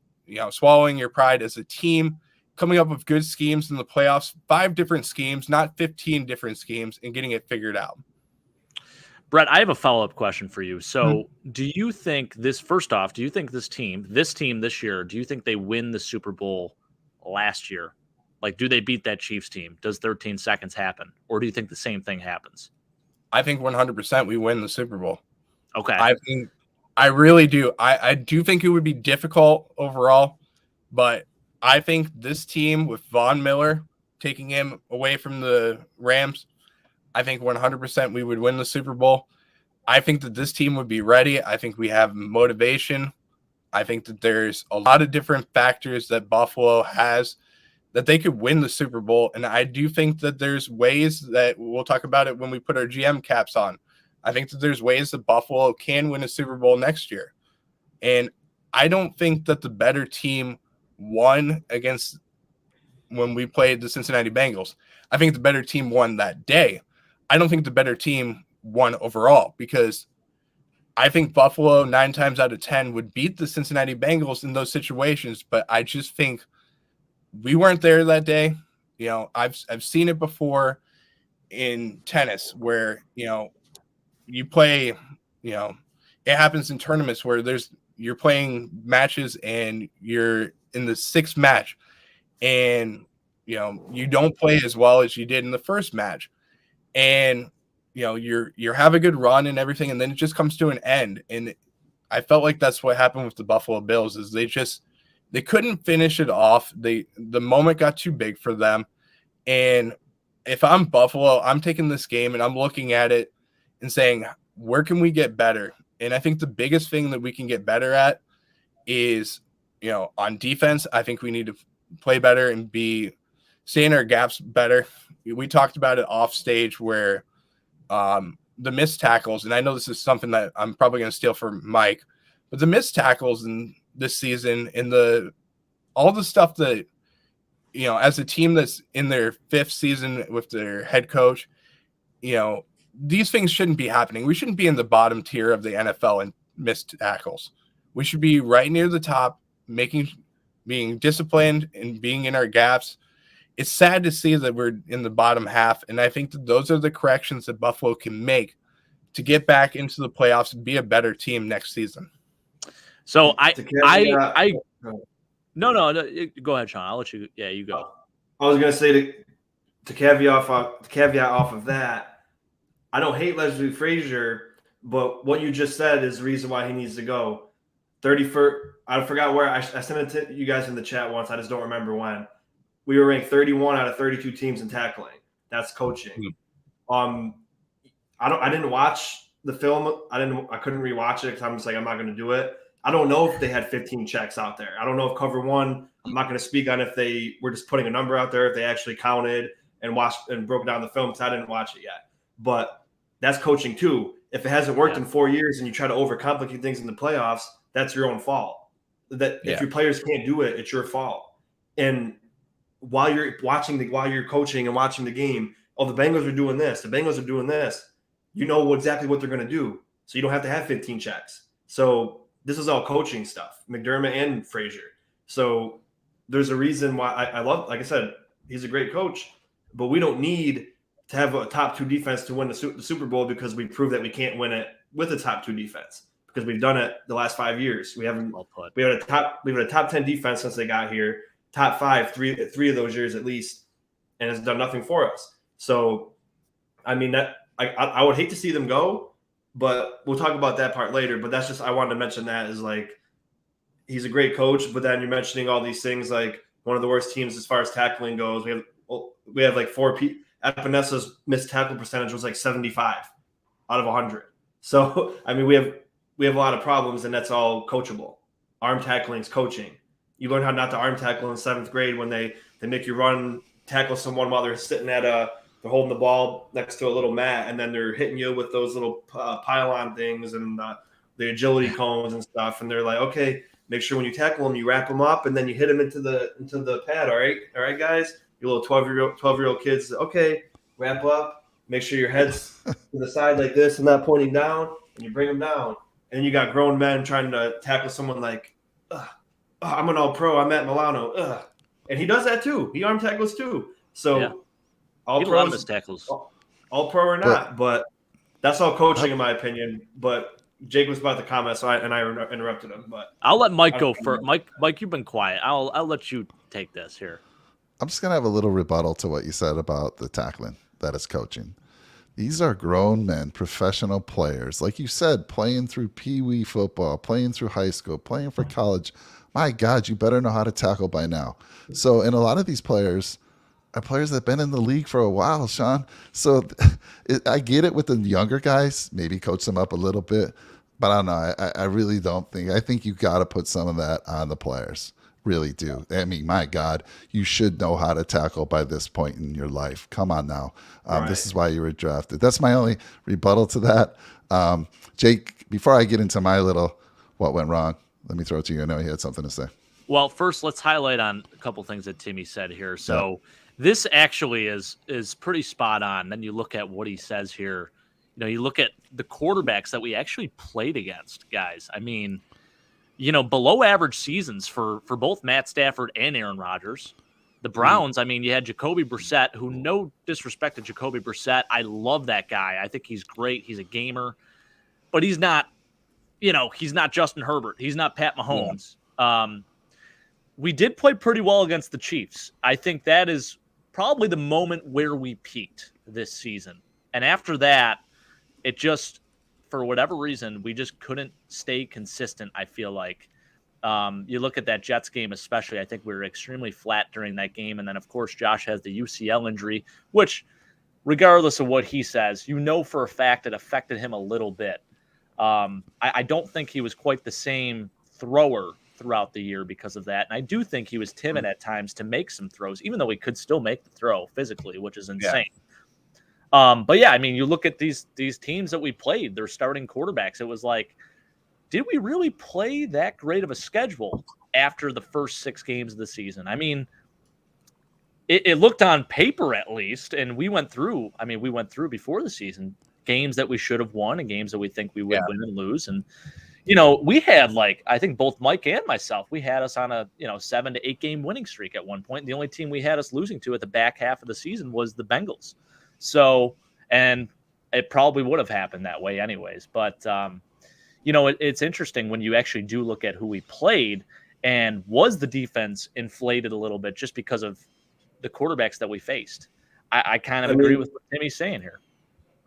swallowing your pride as a team, coming up with good schemes in the playoffs, 5 different schemes, not 15 different schemes, and getting it figured out. Brett, I have a follow-up question for you. So do you think this team this year, do you think they win the Super Bowl last year? Like, do they beat that Chiefs team? Does 13 seconds happen? Or do you think the same thing happens? I think 100% we win the Super Bowl. Okay. I really do. I do think it would be difficult overall, but I think this team with Von Miller taking him away from the Rams, I think 100% we would win the Super Bowl. I think that this team would be ready. I think we have motivation. I think that there's a lot of different factors that Buffalo has that they could win the Super Bowl. And I do think that there's ways that we'll talk about it when we put our GM caps on. I think that there's ways that Buffalo can win a Super Bowl next year. And I don't think that the better team won against when we played the Cincinnati Bengals. I think the better team won that day. I don't think the better team won overall, because I think Buffalo 9 times out of 10 would beat the Cincinnati Bengals in those situations. But I just think we weren't there that day. I've seen it before in tennis where, you play, it happens in tournaments where you're playing matches and you're in the 6th match and, you don't play as well as you did in the first match. And, you have a good run and everything, and then it just comes to an end. And I felt like that's what happened with the Buffalo Bills, is they just they couldn't finish it off. The moment got too big for them. And if I'm Buffalo, I'm taking this game and I'm looking at it and saying, where can we get better? And I think the biggest thing that we can get better at is, on defense, I think we need to play better and stay in our gaps better. We talked about it off stage where the missed tackles, and I know this is something that I'm probably going to steal from Mike, but the missed tackles in this season and all the stuff that, as a team that's in their 5th season with their head coach, these things shouldn't be happening. We shouldn't be in the bottom tier of the NFL in missed tackles. We should be right near the top, being disciplined and being in our gaps. It's sad to see that we're in the bottom half, and I think that those are the corrections that Buffalo can make to get back into the playoffs and be a better team next season. So no, go ahead, Shawn. I'll let you. Yeah, you go. I was going to say to caveat off of that, I don't hate Leslie Frazier, but what you just said is the reason why he needs to go. 31st, I forgot where I sent it to you guys in the chat once. I just don't remember when. We were ranked 31 out of 32 teams in tackling. That's coaching. I didn't watch the film. I couldn't rewatch it because I'm just like, I'm not going to do it. I don't know if they had 15 checks out there. I don't know if cover one. I'm not going to speak on if they were just putting a number out there, if they actually counted and watched and broke down the film because I didn't watch it yet. But that's coaching too. If it hasn't worked in 4 years and you try to overcomplicate things in the playoffs, that's your own fault. If your players can't do it, it's your fault. And while you're coaching and watching the game, the Bengals are doing this, the Bengals are doing this, you know exactly what they're going to do. So you don't have to have 15 checks. So this is all coaching stuff, McDermott and Frazier. So there's a reason why I love, like I said, he's a great coach, but we don't need to have a top 2 defense to win the Super Bowl because we proved that we can't win it with a top 2 defense because we've done it the last 5 years. We had a top 10 defense since they got here, top 5, three of those years at least, and it's done nothing for us. So, I mean, that I would hate to see them go, but we'll talk about that part later. But that's just, I wanted to mention that is like, he's a great coach, but then you're mentioning all these things like one of the worst teams as far as tackling goes. We have like 4 people. Epinessa's missed tackle percentage was like 75 out of 100. So, I mean, we have a lot of problems, and that's all coachable. Arm tackling is coaching. You learn how not to arm tackle in 7th grade when they make you tackle someone while they're sitting they're holding the ball next to a little mat, and then they're hitting you with those little pylon things and the agility cones and stuff. And they're like, okay, make sure when you tackle them, you wrap them up, and then you hit them into the pad. All right, guys. You little 12-year-old kids, okay, wrap up, make sure your head's to the side like this and not pointing down, and you bring them down. And then you got grown men trying to tackle someone like, I'm an all-pro, I'm Matt Milano, and he does that too. He arm tackles too. So all pros, tackles, all pro or not, but that's all coaching in my opinion. But Jake was about to comment, so I interrupted him. But I'll let Mike go first. Mike, you've been quiet. I'll let you take this here. I'm just going to have a little rebuttal to what you said about the tackling, that is coaching. These are grown men, professional players. Like you said, playing through Pee-wee football, playing through high school, playing for college. My God, you better know how to tackle by now. So, and a lot of these players are players that have been in the league for a while, Shawn. So I get it with the younger guys, maybe coach them up a little bit. But I don't know. I really don't think. I think you got to put some of that on the players. Really do. I mean, my God, you should know how to tackle by this point in your life. Come on now. Right. This is why you were drafted. That's my only rebuttal to that. Jake, before I get into my little what went wrong, let me throw it to you. I know you had something to say. Well, first, let's highlight on a couple things that Timmy said here. So this actually is pretty spot on. Then you look at what he says here. You look at the quarterbacks that we actually played against, guys. I mean, below average seasons for both Matt Stafford and Aaron Rodgers. The Browns, I mean, you had Jacoby Brissett, who, no disrespect to Jacoby Brissett, I love that guy. I think he's great. He's a gamer. But he's not, he's not Justin Herbert. He's not Pat Mahomes. Yeah. We did play pretty well against the Chiefs. I think that is probably the moment where we peaked this season. And after that, it just, for whatever reason, we just couldn't stay consistent, I feel like. You look at that Jets game, especially, I think we were extremely flat during that game. And then, of course, Josh has the UCL injury, which, regardless of what he says, you know for a fact it affected him a little bit. I don't think he was quite the same thrower throughout the year because of that. And I do think he was timid at times to make some throws, even though he could still make the throw physically, which is insane. But yeah, I mean, you look at these teams that we played, their starting quarterbacks. It was like, did we really play that great of a schedule after the first 6 games of the season? I mean, it looked on paper at least, and we went through before the season games that we should have won and games that we think we would win and lose. And, we had, like, I think both Mike and myself, we had us on a, 7 to 8 game winning streak at one point. And the only team we had us losing to at the back half of the season was the Bengals. So, and it probably would have happened that way anyways. But, it's interesting when you actually do look at who we played, and was the defense inflated a little bit just because of the quarterbacks that we faced. I kind of agree with what Timmy's saying here.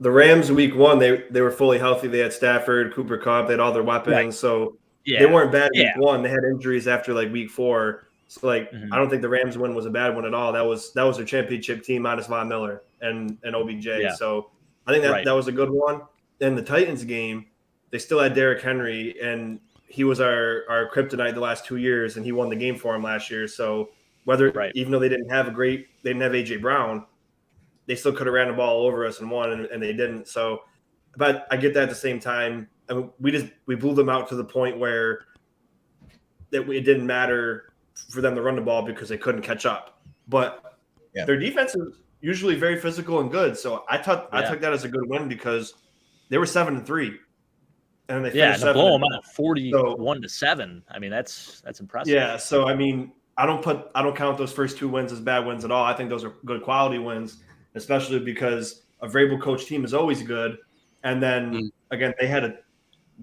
The Rams week 1, they were fully healthy. They had Stafford, Cooper Kupp, they had all their weapons. Right. So they weren't bad week 1. They had injuries after like week 4. So I don't think the Rams win was a bad one at all. That was their championship team minus Von Miller and OBJ. Yeah. So I think that was a good one. In the Titans game, they still had Derrick Henry, and he was our kryptonite the last 2 years, and he won the game for him last year. So even though they didn't have AJ Brown, they still could have ran the ball over us and won, and they didn't. So, but I get that at the same time. I mean, we blew them out to the point where it didn't matter for them to run the ball because they couldn't catch up. But their defense is usually very physical and good. So I took that as a good win because they were 7-3, and they finished to blow them out 41-7. I mean, that's impressive. Yeah. So I mean, I don't count those first 2 wins as bad wins at all. I think those are good quality wins, especially because a Vrabel coach team is always good. And then again, they had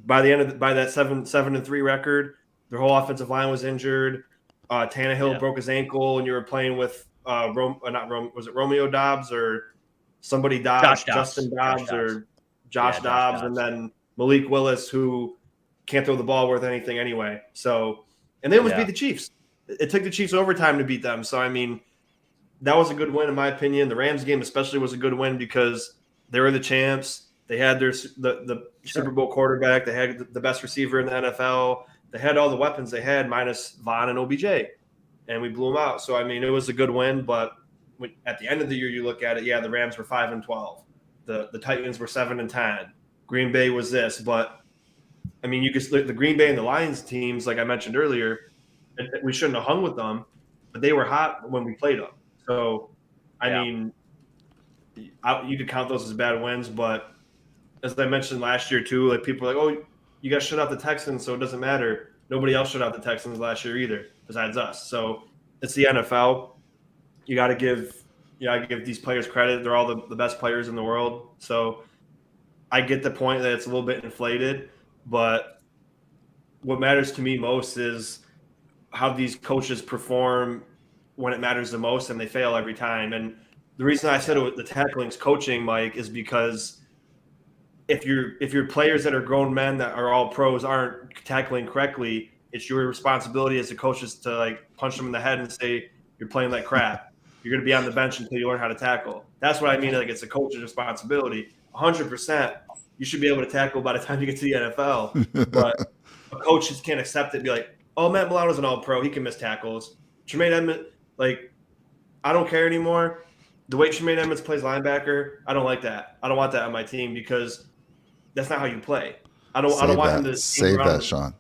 by that 7-3 record, their whole offensive line was injured. Tannehill broke his ankle, and you were playing with was it Romeo Dobbs or somebody Dobbs, Justin Dobbs or Josh Dobbs, and then Malik Willis, who can't throw the ball worth anything anyway. So, and they almost beat the Chiefs. It took the Chiefs overtime to beat them. So, I mean, that was a good win in my opinion. The Rams game especially was a good win because they were the champs. They had the Super Bowl quarterback. They had the best receiver in the NFL. They had all the weapons they had minus Von and OBJ, and we blew them out. So, I mean, it was a good win. But at the end of the year, you look at it, the Rams were 5-12. The Titans were 7-10. Green Bay was this. But, I mean, you could look the Green Bay and the Lions teams, like I mentioned earlier, we shouldn't have hung with them, but they were hot when we played them. So, I mean, you could count those as bad wins, but as I mentioned last year too, like people are like, oh, you guys shut out the Texans, so it doesn't matter. Nobody else shut out the Texans last year either, besides us. So it's the NFL. You got to give these players credit. They're all the best players in the world. So I get the point that it's a little bit inflated, but what matters to me most is how these coaches perform when it matters the most, and they fail every time. And the reason I said the tackling's coaching, Mike, is because if your players that are grown men that are all pros aren't tackling correctly, it's your responsibility as a coach is to like punch them in the head and say you're playing like crap. You're going to be on the bench until you learn how to tackle. That's what I mean. Like it's a coach's responsibility. 100%. You should be able to tackle by the time you get to the NFL. But a coach just can't accept it and be like, oh, Matt Milano's an all-pro. He can miss tackles. Tremaine Edmonds, like, I don't care anymore. The way Tremaine Edmonds plays linebacker, I don't like that. I don't want that on my team because that's not how you play. I don't want him to save that, Shawn.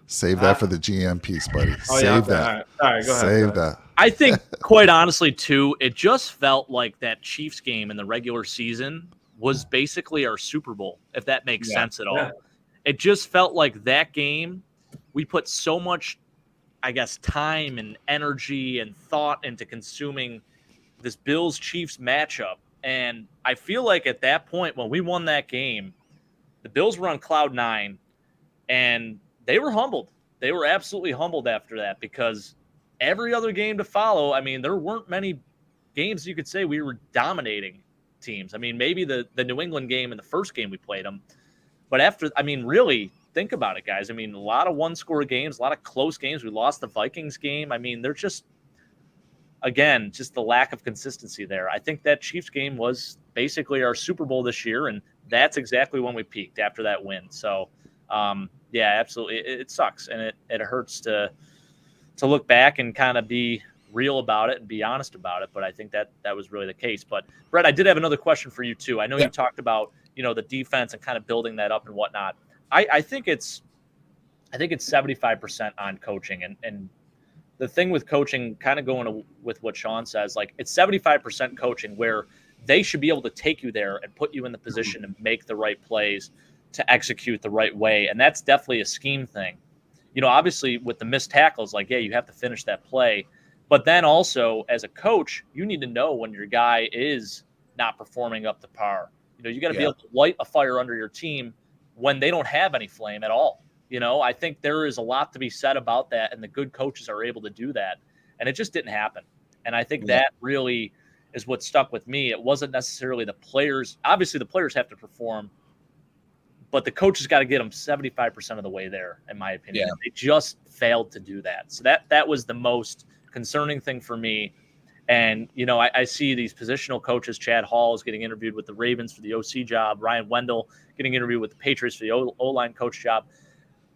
Save that for the GM piece, buddy. Save that. All right, go ahead. Save that. I think, quite honestly, too, it just felt like that Chiefs game in the regular season was basically our Super Bowl, if that makes sense at all. Yeah. It just felt like that game, we put so much, I guess, time and energy and thought into consuming this Bills-Chiefs matchup. And I feel like at that point, when we won that game, the Bills were on cloud 9, and they were humbled. They were absolutely humbled after that because every other game to follow, I mean, there weren't many games you could say we were dominating teams. I mean, maybe the New England game and the first game we played them. But after, I mean, really, think about it, guys. I mean, a lot of one-score games, a lot of close games. We lost the Vikings game. I mean, they're just, again, just the lack of consistency there. I think that Chiefs game was basically our Super Bowl this year, and that's exactly when we peaked after that win. So, yeah, absolutely. It sucks, and it hurts to look back and kind of be real about it and be honest about it. But I think that was really the case. But Brett, I did have another question for you too. I know you talked about, the defense and kind of building that up and whatnot. I think it's 75% on coaching, and the thing with coaching, kind of going with what Shawn says, like it's 75% coaching where they should be able to take you there and put you in the position to make the right plays, to execute the right way. And that's definitely a scheme thing. Obviously with the missed tackles, like, yeah, you have to finish that play. But then also as a coach, you need to know when your guy is not performing up to par. You got to be able to light a fire under your team when they don't have any flame at all. I think there is a lot to be said about that, and the good coaches are able to do that. And it just didn't happen. And I think that really is what stuck with me. It wasn't necessarily the players. Obviously, the players have to perform, but the coaches got to get them 75% of the way there, in my opinion. They just failed to do that. So that was the most concerning thing for me. And, I see these positional coaches. Chad Hall is getting interviewed with the Ravens for the OC job. Ryan Wendell getting interviewed with the Patriots for the O-line coach job.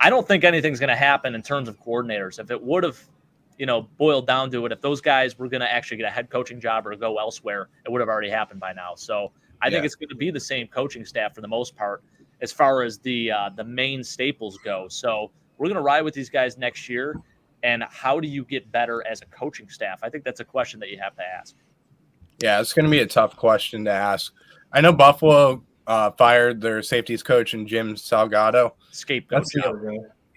I don't think anything's going to happen in terms of coordinators. If it would have, boiled down to it, if those guys were going to actually get a head coaching job or go elsewhere, it would have already happened by now. So I think it's going to be the same coaching staff for the most part as far as the main staples go. So we're going to ride with these guys next year. And how do you get better as a coaching staff? I think that's a question that you have to ask. Yeah, it's going to be a tough question to ask. I know Buffalo fired their safeties coach and Jim Salgado. Scapegoat job,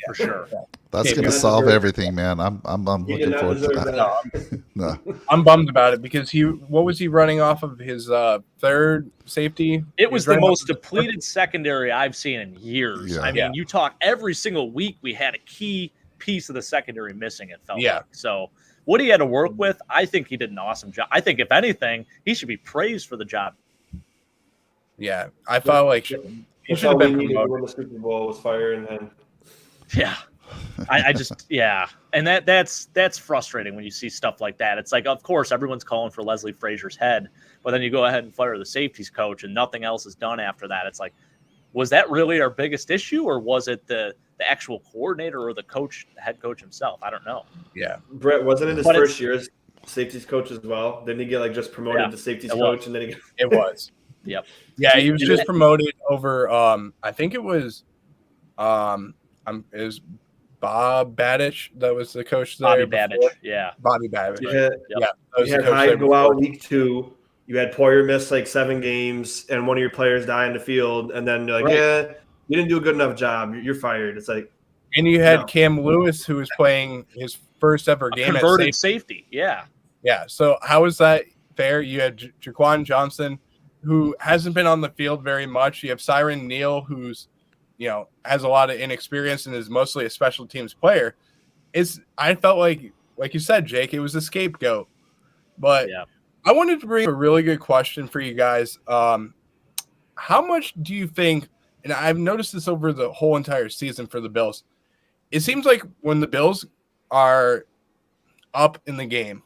for sure. That's going to solve everything, man. I'm looking forward to that. No. I'm bummed about it because what was he running off of his third safety? It was the most depleted secondary I've seen in years. I mean, you talk every single week we had a key piece of the secondary missing, it felt like. So what he had to work with, I think he did an awesome job. I think if anything, he should be praised for the job. Yeah, I felt like he should have been promoted when the Super Bowl was fired, and then I just and that's frustrating when you see stuff like that. It's like, of course, everyone's calling for Leslie Frazier's head, but then you go ahead and fire the safeties coach, and nothing else is done after that. It's like, was that really our biggest issue, or was it the actual coordinator or the coach, the head coach himself? I don't know. Yeah, Brett, wasn't it his first year as safeties coach as well? Didn't he get just promoted to safeties coach, and then it was. Yep. Yeah, he was just promoted over. I think it was, is Bob Badich that was the coach there. Bobby Babich, Bobby Babich. You had Hyde go out week 2. You had Poyer miss 7 games, and one of your players die in the field, and then you're like, you didn't do a good enough job. You're fired. It's like, and you had Cam Lewis, who was playing his first ever game converted at safety. Yeah. So how is that fair? You had Jaquan Johnson, who hasn't been on the field very much. You have Siren Neal, who's, has a lot of inexperience and is mostly a special teams player. I felt like you said, Jake, it was a scapegoat. But I wanted to bring a really good question for you guys. How much do you think, and I've noticed this over the whole entire season for the Bills, it seems like when the Bills are up in the game,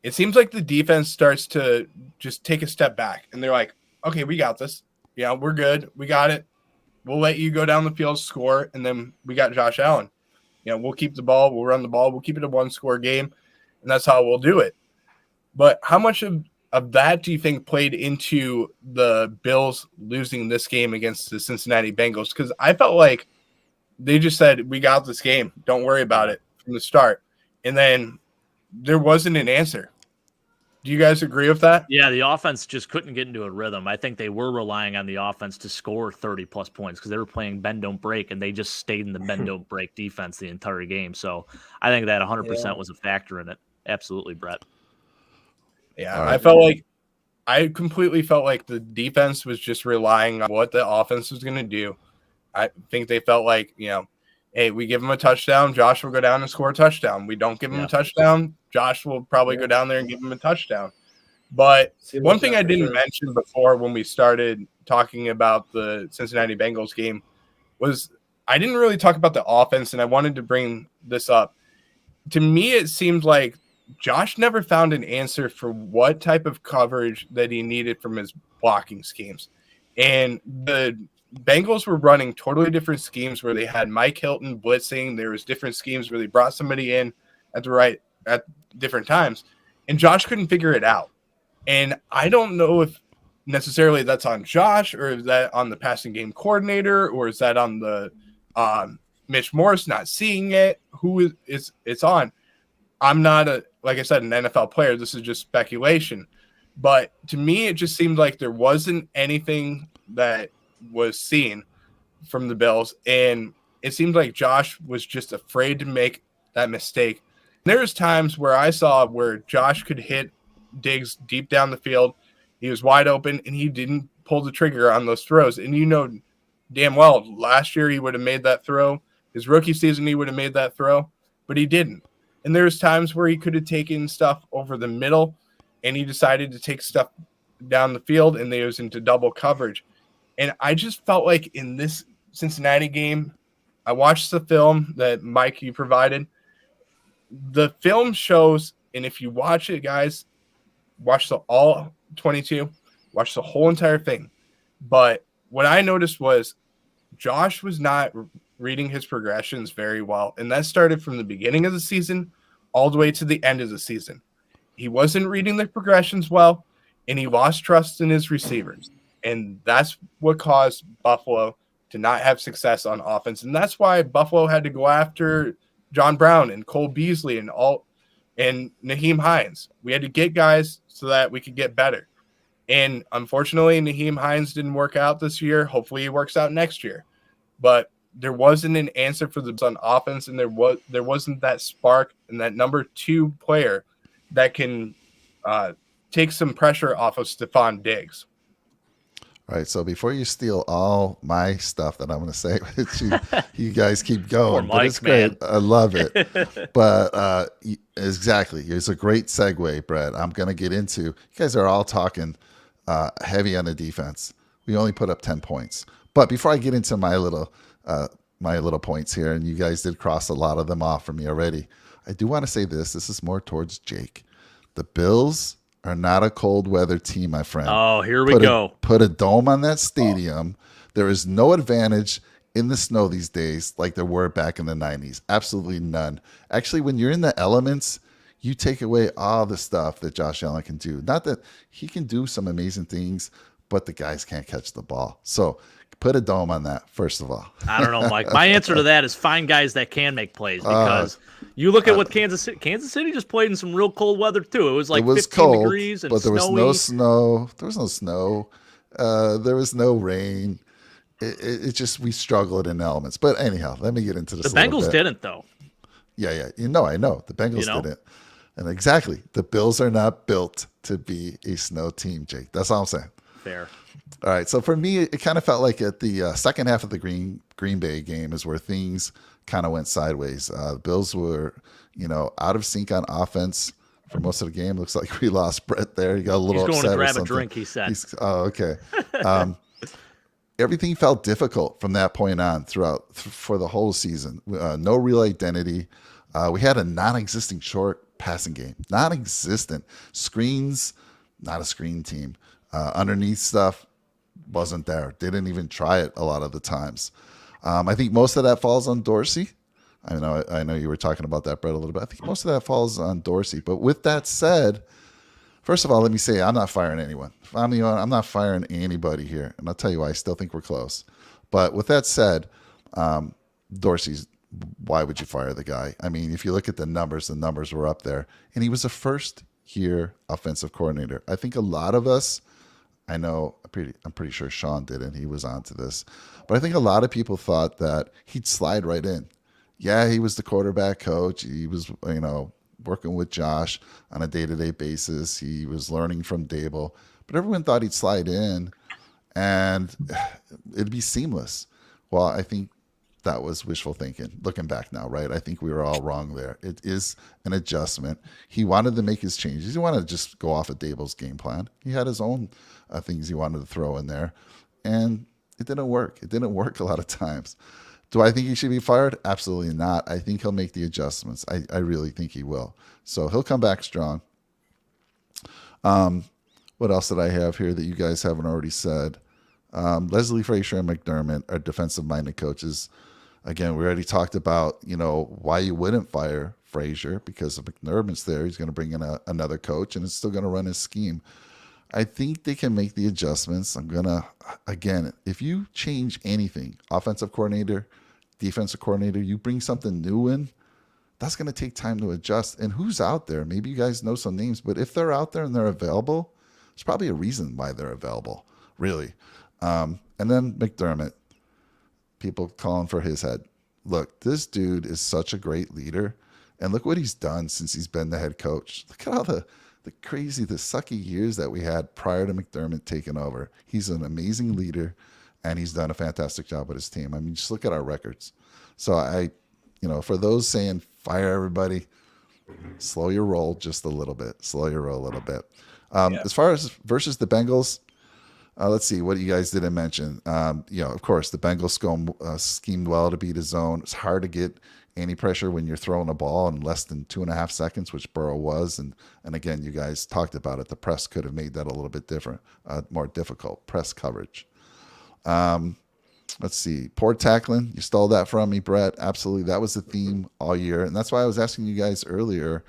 it seems like the defense starts to just take a step back, and they're like, okay, we got this. Yeah, we're good. We got it. We'll let you go down the field, score, and then we got Josh Allen. We'll keep the ball. We'll run the ball. We'll keep it a one-score game, and that's how we'll do it. But how much of that do you think played into the Bills losing this game against the Cincinnati Bengals? Because I felt like they just said, we got this game. Don't worry about it from the start. And then there wasn't an answer. Do you guys agree with that? Yeah, the offense just couldn't get into a rhythm. I think they were relying on the offense to score 30-plus points because they were playing bend, don't break, and they just stayed in the bend, don't break defense the entire game. So I think that 100% was a factor in it. Absolutely, Brett. Yeah, I completely felt like the defense was just relying on what the offense was going to do. I think they felt like, hey, we give him a touchdown, Josh will go down and score a touchdown. We don't give him a touchdown, Josh will probably go down there and give him a touchdown. But one thing I didn't mention before when we started talking about the Cincinnati Bengals game was I didn't really talk about the offense, and I wanted to bring this up. To me, it seemed like Josh never found an answer for what type of coverage that he needed from his blocking schemes. And the Bengals were running totally different schemes where they had Mike Hilton blitzing. There was different schemes where they brought somebody in at different times, and Josh couldn't figure it out. And I don't know if necessarily that's on Josh, or is that on the passing game coordinator, or is that on the Mitch Morris not seeing it? Who is it's on? I'm not like I said, an NFL player. This is just speculation. But to me, it just seemed like there wasn't anything that was seen from the Bills. And it seemed like Josh was just afraid to make that mistake. There's times where I saw where Josh could hit Diggs deep down the field. He was wide open, and he didn't pull the trigger on those throws. And you know damn well, last year he would have made that throw. His rookie season, he would have made that throw, but he didn't. And there's times where he could have taken stuff over the middle, and he decided to take stuff down the field, and they was into double coverage. And I just felt like in this Cincinnati game, I watched the film that Mike, you provided. The film shows, and if you watch it, guys, watch the all 22, watch the whole entire thing. But what I noticed was Josh was not reading his progressions very well. And that started from the beginning of the season all the way to the end of the season. He wasn't reading the progressions well, and he lost trust in his receivers. And that's what caused Buffalo to not have success on offense. And that's why Buffalo had to go after John Brown and Cole Beasley and Nyheim Hines. We had to get guys so that we could get better. And unfortunately, Nyheim Hines didn't work out this year. Hopefully he works out next year. But there wasn't an answer for the on offense, and there wasn't that spark and that number 2 player that can take some pressure off of Stephon Diggs. All right, so before you steal all my stuff that I'm going to say, you guys keep going. Mike, it's great. man. I love it. But exactly, it's a great segue, Brett. I'm going to get into. You guys are all talking heavy on the defense. We only put up 10 points. But before I get into my little points here, and you guys did cross a lot of them off for me already, I do want to say this. This is more towards Jake. The Bills are not a cold weather team, my friend. Oh, here we go. Put a dome on that stadium. There is no advantage in the snow these days like there were back in the 90s. Absolutely none. Actually, when you're in the elements, you take away all the stuff that Josh Allen can do. Not that he can do some amazing things, but the guys can't catch the ball. So put a dome on that, first of all. I don't know, Mike. My answer to that is find guys that can make plays, because you look at what Kansas City just played in some real cold weather too. It was like 15 cold, degrees and but there snowy. was no snow. There was no snow. There was no rain. It just, we struggled in elements. But anyhow, let me get into this. The Bengals didn't, though. Yeah. I know. The Bengals didn't. And exactly, the Bills are not built to be a snow team, Jake. That's all I'm saying. Fair. All right. So for me, it kind of felt like at the second half of the Green Bay game is where things kind of went sideways. The Bills were, out of sync on offense for most of the game. Looks like we lost Brett there. He got a little He's upset. going to grab or something. a drink, he said. Okay. Everything felt difficult from that point on for the whole season. No real identity. We had a non-existent short passing game. Non-existent. Screens, not a screen team. Underneath stuff wasn't there. Didn't even try it a lot of the times. I think most of that falls on Dorsey. I know you were talking about that, Brett, a little bit. I think most of that falls on Dorsey. But with that said, first of all, let me say I'm not firing anyone. I'm not firing anybody here. And I'll tell you why. I still think we're close. But with that said, Dorsey's, why would you fire the guy? I mean, if you look at the numbers were up there. And he was a first-year offensive coordinator. I think a lot of us, I'm pretty sure Shawn didn't. He was onto this. But I think a lot of people thought that he'd slide right in. Yeah, he was the quarterback coach. He was, working with Josh on a day-to-day basis. He was learning from Dable. But everyone thought he'd slide in and it'd be seamless. Well, I think that was wishful thinking. Looking back now, right? I think we were all wrong there. It is an adjustment. He wanted to make his changes. He wanted to just go off of Dable's game plan. He had his own things he wanted to throw in there. And it didn't work. It didn't work a lot of times. Do I think he should be fired? Absolutely not. I think he'll make the adjustments. I really think he will. So he'll come back strong. What else did I have here that you guys haven't already said? Leslie Frazier and McDermott are defensive-minded coaches. Again, we already talked about, why you wouldn't fire Frazier, because if McDermott's there, he's going to bring in another coach, and it's still going to run his scheme. I think they can make the adjustments. Again, if you change anything, offensive coordinator, defensive coordinator, you bring something new in, that's going to take time to adjust. And who's out there? Maybe you guys know some names, but if they're out there and they're available, there's probably a reason why they're available, really. And then McDermott, people calling for his head. Look, this dude is such a great leader, and look what he's done since he's been the head coach. Look at all the sucky years that we had prior to McDermott taking over. He's an amazing leader, and he's done a fantastic job with his team. I mean, just look at our records. So for those saying fire everybody, slow your roll just a little bit. As far as versus the Bengals, let's see what you guys didn't mention. Of course, the Bengals schemed well to beat his zone. It's hard to get any pressure when you're throwing a ball in less than 2.5 seconds, which Burrow was. And again, you guys talked about it. The press could have made that a little bit different, more difficult press coverage. Let's see. Poor tackling. You stole that from me, Brett. Absolutely. That was the theme all year. And that's why I was asking you guys earlier,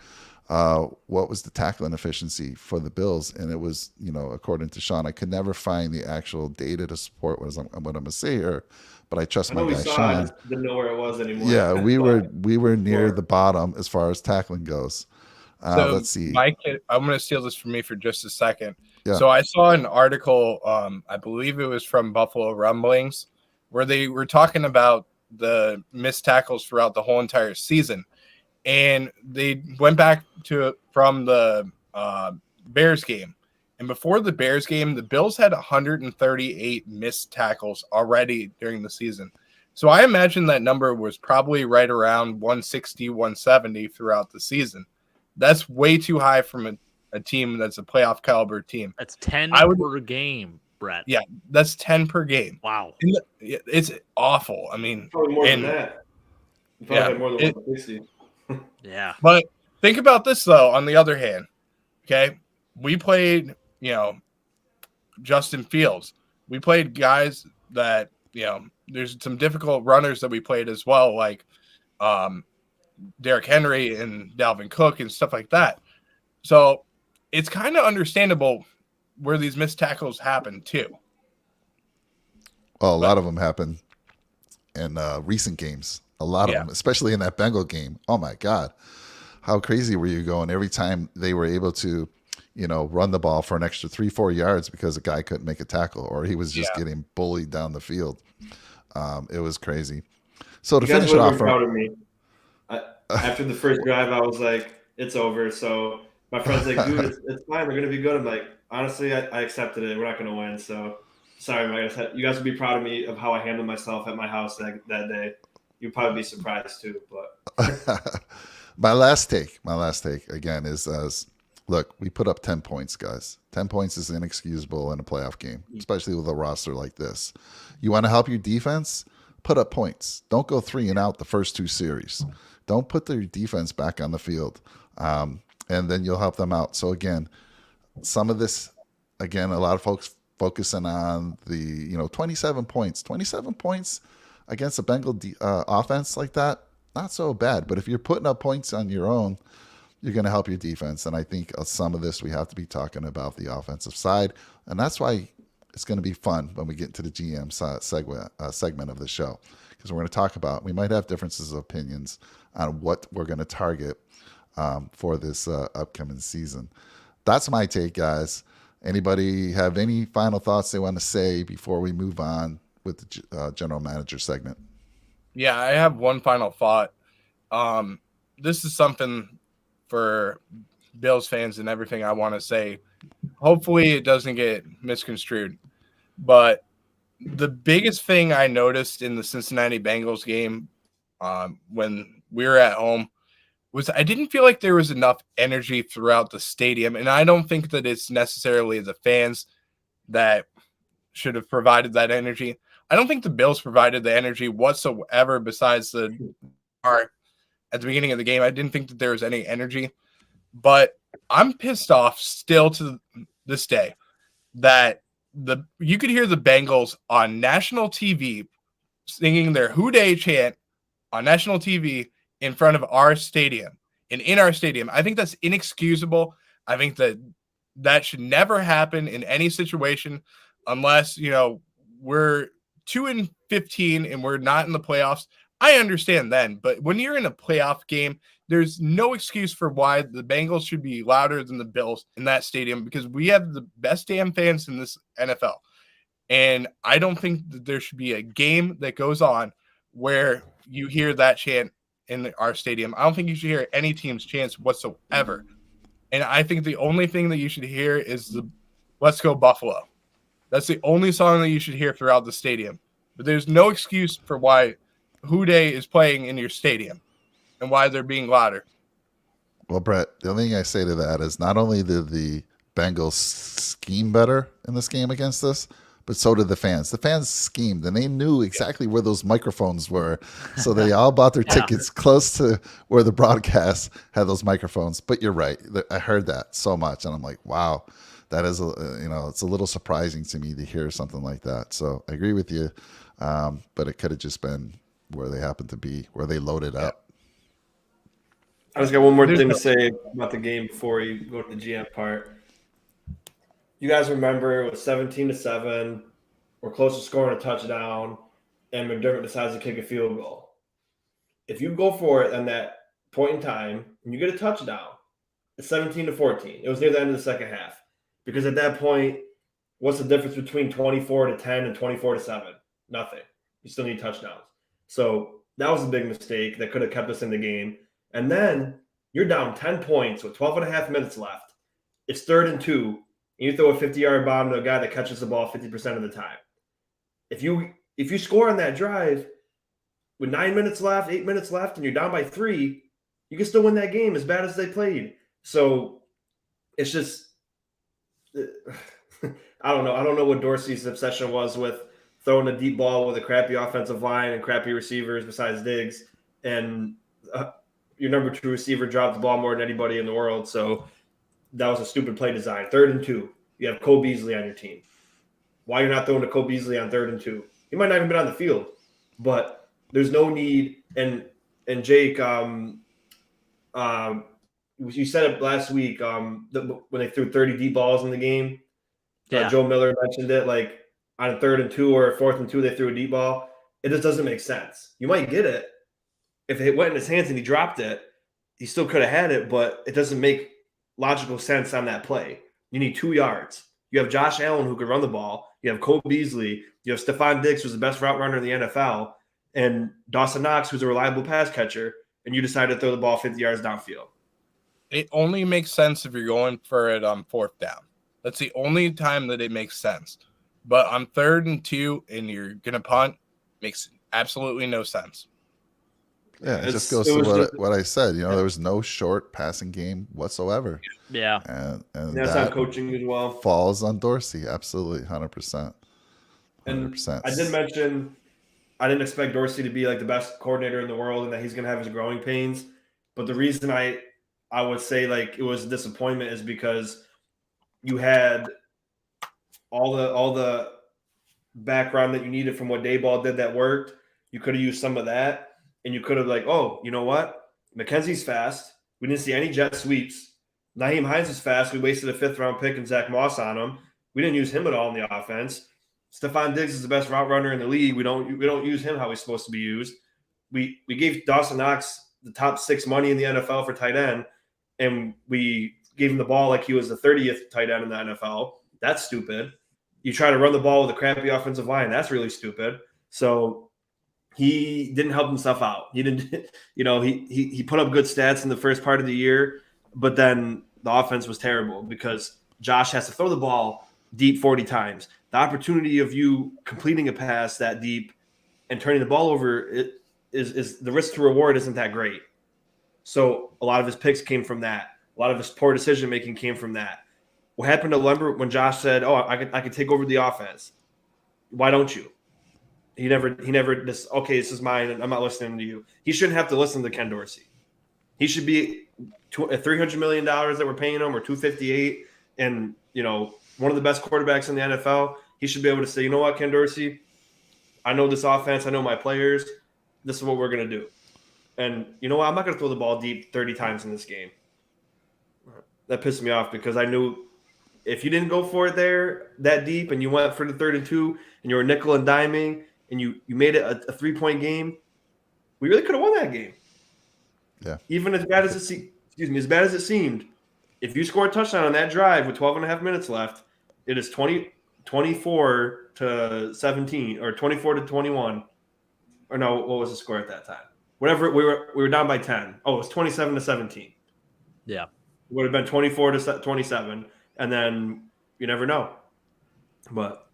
what was the tackling efficiency for the Bills? And it was, according to Shawn, I could never find the actual data to support what I'm going to say here, but I trust my guy Shawn. I just didn't know where it was anymore. Yeah, we were near the bottom as far as tackling goes. Let's see. Mike, I'm going to steal this from me for just a second. Yeah. So I saw an article, I believe it was from Buffalo Rumblings, where they were talking about the missed tackles throughout the whole entire season. And they went back from the Bears game. And before the Bears game, the Bills had 138 missed tackles already during the season. So I imagine that number was probably right around 160, 170 throughout the season. That's way too high from a team that's a playoff caliber team. That's 10 per game, Brett. Yeah, that's 10 per game. Wow. It's awful. I mean, probably more than that. Probably more than 160. Yeah. But think about this, though, on the other hand. Okay. We played, Justin Fields. We played guys that, there's some difficult runners that we played as well, like Derrick Henry and Dalvin Cook and stuff like that. So it's kind of understandable where these missed tackles happen, too. Well, a lot of them happen in recent games. A lot of them, especially in that Bengal game. Oh, my God. How crazy were you going every time they were able to, run the ball for an extra 3-4 yards because a guy couldn't make a tackle or he was just getting bullied down the field. It was crazy. So to finish it off, proud of me. After the first drive, I was like, it's over. So my friend's like, dude, it's fine. We're going to be good. I'm like, honestly, I accepted it. We're not going to win. So sorry, you guys would be proud of me of how I handled myself at my house that day. You'd probably be surprised too, but my last take again is, look, we put up 10 points, guys. 10 points is inexcusable in a playoff game, especially with a roster like this. You want to help your defense? Put up points. Don't go 3 and out the first 2 series. Don't put their defense back on the field, and then you'll help them out. So again, some of this, a lot of folks focusing on the 27 points. 27 points against a Bengal offense like that, not so bad. But if you're putting up points on your own, you're going to help your defense. And I think some of this we have to be talking about the offensive side. And that's why it's going to be fun when we get into the GM segment of the show. Because we're going to talk about, we might have differences of opinions on what we're going to target for this upcoming season. That's my take, guys. Anybody have any final thoughts they want to say before we move on with the general manager segment? Yeah, I have one final thought. This is something for Bills fans and everything I want to say. Hopefully it doesn't get misconstrued. But the biggest thing I noticed in the Cincinnati Bengals game when we were at home was I didn't feel like there was enough energy throughout the stadium. And I don't think that it's necessarily the fans that should have provided that energy. I don't think the Bills provided the energy whatsoever besides the art at the beginning of the game. I didn't think that there was any energy, but I'm pissed off still to this day that you could hear the Bengals on national TV singing their Who Dey chant on national TV in front of our stadium and in our stadium. I think that's inexcusable. I think that should never happen in any situation unless, we're 2-15 and we're not in the playoffs. I understand then, but when you're in a playoff game, there's no excuse for why the Bengals should be louder than the Bills in that stadium because we have the best damn fans in this NFL. And I don't think that there should be a game that goes on where you hear that chant in our stadium. I don't think you should hear any team's chants whatsoever. And I think the only thing that you should hear is the Let's Go Buffalo. That's the only song that you should hear throughout the stadium. But there's no excuse for why Who Dey is playing in your stadium and why they're being louder. Well, Brett, the only thing I say to that is not only did the Bengals scheme better in this game against us, but so did the fans. The fans schemed, and they knew exactly where those microphones were. So they all bought their tickets close to where the broadcast had those microphones. But you're right. I heard that so much, and I'm like, wow, that is, it's a little surprising to me to hear something like that. So I agree with you, but it could have just been where they happened to be, where they loaded up. I just got one more thing to say about the game before you go to the GM part. You guys remember it was 17-7. We're close to scoring a touchdown, and McDermott decides to kick a field goal. If you go for it on that point in time and you get a touchdown, it's 17-14. It was near the end of the second half. Because at that point, what's the difference between 24-10 and 24-7? Nothing. You still need touchdowns. So that was a big mistake that could have kept us in the game. And then you're down 10 points with 12 and a half minutes left. It's 3rd and 2, and you throw a 50-yard bomb to a guy that catches the ball 50% of the time. If you score on that drive with 9 minutes left, 8 minutes left, and you're down by 3, you can still win that game as bad as they played. So it's just I don't know. I don't know what Dorsey's obsession was with throwing a deep ball with a crappy offensive line and crappy receivers besides Diggs. And your number 2 receiver dropped the ball more than anybody in the world. So that was a stupid play design. 3rd and 2. You have Cole Beasley on your team. Why you're not throwing to Cole Beasley on 3rd and 2? He might not even been on the field, but there's no need. And Jake, you said it last week when they threw 30 deep balls in the game. Joe Miller mentioned it, like on a 3rd and 2 or a 4th and 2, they threw a deep ball. It just doesn't make sense. You might get it. If it went in his hands and he dropped it, he still could have had it, but it doesn't make logical sense on that play. You need 2 yards. You have Josh Allen who could run the ball. You have Cole Beasley. You have Stephon Diggs, who's the best route runner in the NFL, and Dawson Knox, who's a reliable pass catcher, and you decide to throw the ball 50 yards downfield. It only makes sense if you're going for it on 4th down. That's the only time that it makes sense. But on 3rd and 2 and you're going to punt, makes absolutely no sense. Yeah, it just goes to what I said. There was no short passing game whatsoever. Yeah. And that's that on coaching as well. Falls on Dorsey. Absolutely. 100%. 100%. And I did mention I didn't expect Dorsey to be like the best coordinator in the world and that he's going to have his growing pains. But the reason I would say like it was a disappointment is because you had all the background that you needed from what Dayball did that worked. You could have used some of that. And you could have like, oh, you know what? McKenzie's fast. We didn't see any jet sweeps. Nyheim Hines is fast. We wasted a 5th-round pick and Zach Moss on him. We didn't use him at all in the offense. Stephon Diggs is the best route runner in the league. We don't use him how he's supposed to be used. We gave Dawson Knox the top 6 money in the NFL for tight end, and we gave him the ball like he was the 30th tight end in the NFL. That's stupid. You try to run the ball with a crappy offensive line. That's really stupid. So he didn't help himself out. He didn't, he put up good stats in the first part of the year, but then the offense was terrible because Josh has to throw the ball deep 40 times. The opportunity of you completing a pass that deep and turning the ball over is the risk to reward isn't that great. So a lot of his picks came from that. A lot of his poor decision making came from that. What happened to Lembert when Josh said, "Oh, I could take over the offense"? Why don't you? He never this. Okay, this is mine, and I'm not listening to you. He shouldn't have to listen to Ken Dorsey. He should be $300 million that we're paying him, or 258, and one of the best quarterbacks in the NFL. He should be able to say, you know what, Ken Dorsey, I know this offense, I know my players. This is what we're gonna do. And you know what? I'm not gonna throw the ball deep 30 times in this game. That pissed me off because I knew if you didn't go for it there that deep and you went for the 3rd and 2 and you were nickel and diming and you made it a 3-point game, we really could have won that game. Yeah. Even as bad as it seemed, if you score a touchdown on that drive with 12 and a half minutes left, it is 24 to 17 or 24 to 21. Or no, what was the score at that time? Whatever, we were down by 10. Oh, it was 27 to 17. Yeah. It would have been 24 to 27, and then you never know. But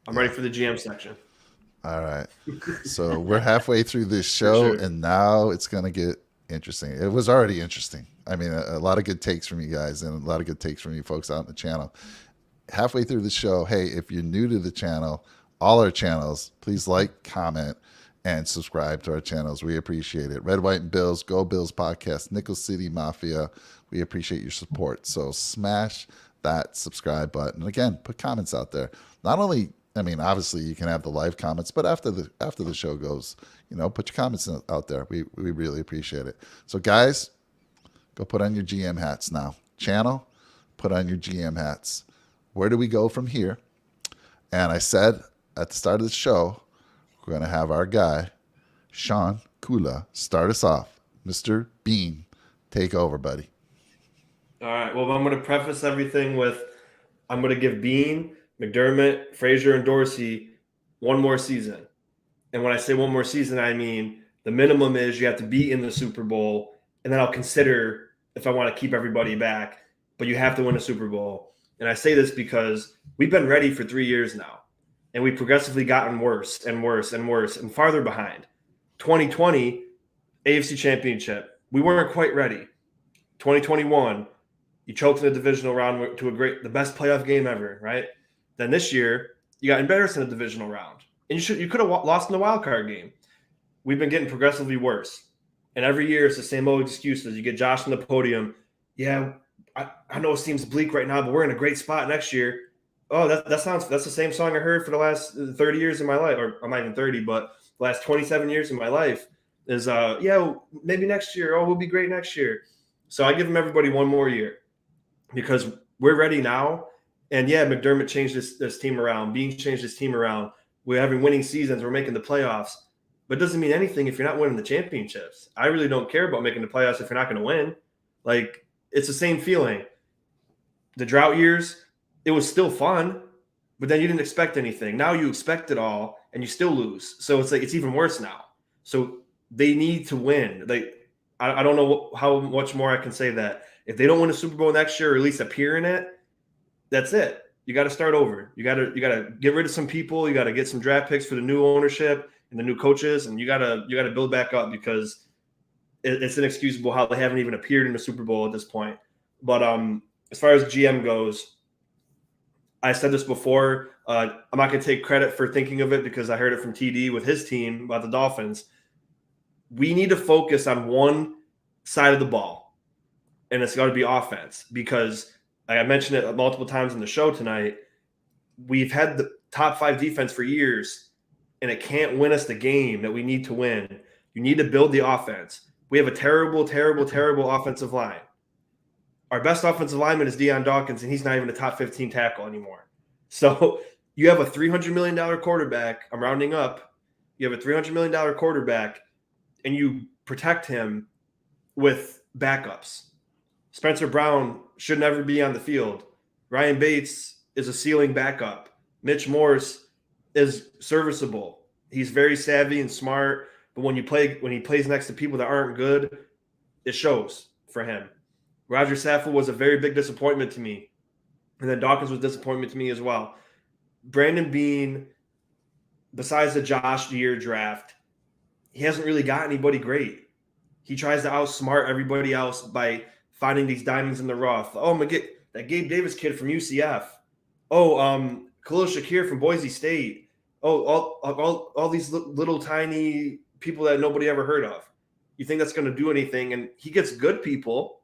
I'm ready for the GM section. All right. So we're halfway through this show, and now it's going to get interesting. It was already interesting. I mean, a lot of good takes from you guys and a lot of good takes from you folks out in the channel. Halfway through the show, hey, if you're new to the channel, all our channels, please like, comment, and subscribe to our channels. We appreciate it. Red, White, and Bills, Go Bills Podcast, Nickel City Mafia. We appreciate your support. So smash that subscribe button. And again, put comments out there. Not only, I mean, obviously you can have the live comments, but after the show goes, put your comments out there. We really appreciate it. So guys, go put on your GM hats now. Channel, put on your GM hats. Where do we go from here? And I said at the start of the show, we're going to have our guy, Shawn Kula, start us off. Mr. Bean, take over, buddy. All right. Well, I'm going to preface everything with I'm going to give Bean, McDermott, Frazier, and Dorsey one more season. And when I say one more season, I mean the minimum is you have to be in the Super Bowl, and then I'll consider if I want to keep everybody back. But you have to win a Super Bowl. And I say this because we've been ready for 3 years now. And we've progressively gotten worse and worse and worse and farther behind. 2020, AFC Championship. We weren't quite ready. 2021, you choked in the divisional round to the best playoff game ever, right? Then this year, you got embarrassed in the divisional round. And you could have lost in the wild card game. We've been getting progressively worse. And every year, it's the same old excuses. You get Josh on the podium. Yeah, I know it seems bleak right now, but we're in a great spot next year. Oh, that's the same song I heard for the last 30 years of my life, or I'm not even 30, but the last 27 years of my life is, maybe next year. Oh, we'll be great next year. So I give everybody one more year because we're ready now. And yeah, McDermott changed this team around. Bean changed his team around. We're having winning seasons. We're making the playoffs. But it doesn't mean anything if you're not winning the championships. I really don't care about making the playoffs if you're not going to win. Like, it's the same feeling. The drought years, it was still fun, but then you didn't expect anything. Now you expect it all, and you still lose. So it's like it's even worse now. So they need to win. I don't know how much more I can say that. If they don't win a Super Bowl next year, or at least appear in it, that's it. You got to start over. You got to get rid of some people. You got to get some draft picks for the new ownership and the new coaches, and you got to build back up because it's inexcusable how they haven't even appeared in the Super Bowl at this point. But as far as GM goes, I said this before. I'm not going to take credit for thinking of it because I heard it from TD with his team about the Dolphins. We need to focus on one side of the ball, and it's got to be offense because like I mentioned it multiple times in the show tonight. We've had the top 5 defense for years, and it can't win us the game that we need to win. You need to build the offense. We have a terrible, terrible, terrible offensive line. Our best offensive lineman is Deion Dawkins, and he's not even a top 15 tackle anymore. So you have a $300 million quarterback. I'm rounding up. You have a $300 million quarterback, and you protect him with backups. Spencer Brown should never be on the field. Ryan Bates is a ceiling backup. Mitch Morse is serviceable. He's very savvy and smart, but when he plays next to people that aren't good, it shows for him. Roger Saffold was a very big disappointment to me. And then Dawkins was a disappointment to me as well. Brandon Beane, besides the Josh Deere draft, he hasn't really got anybody great. He tries to outsmart everybody else by finding these diamonds in the rough. Oh, that Gabe Davis kid from UCF. Oh, Khalil Shakir from Boise State. all these little tiny people that nobody ever heard of. You think that's going to do anything? And he gets good people,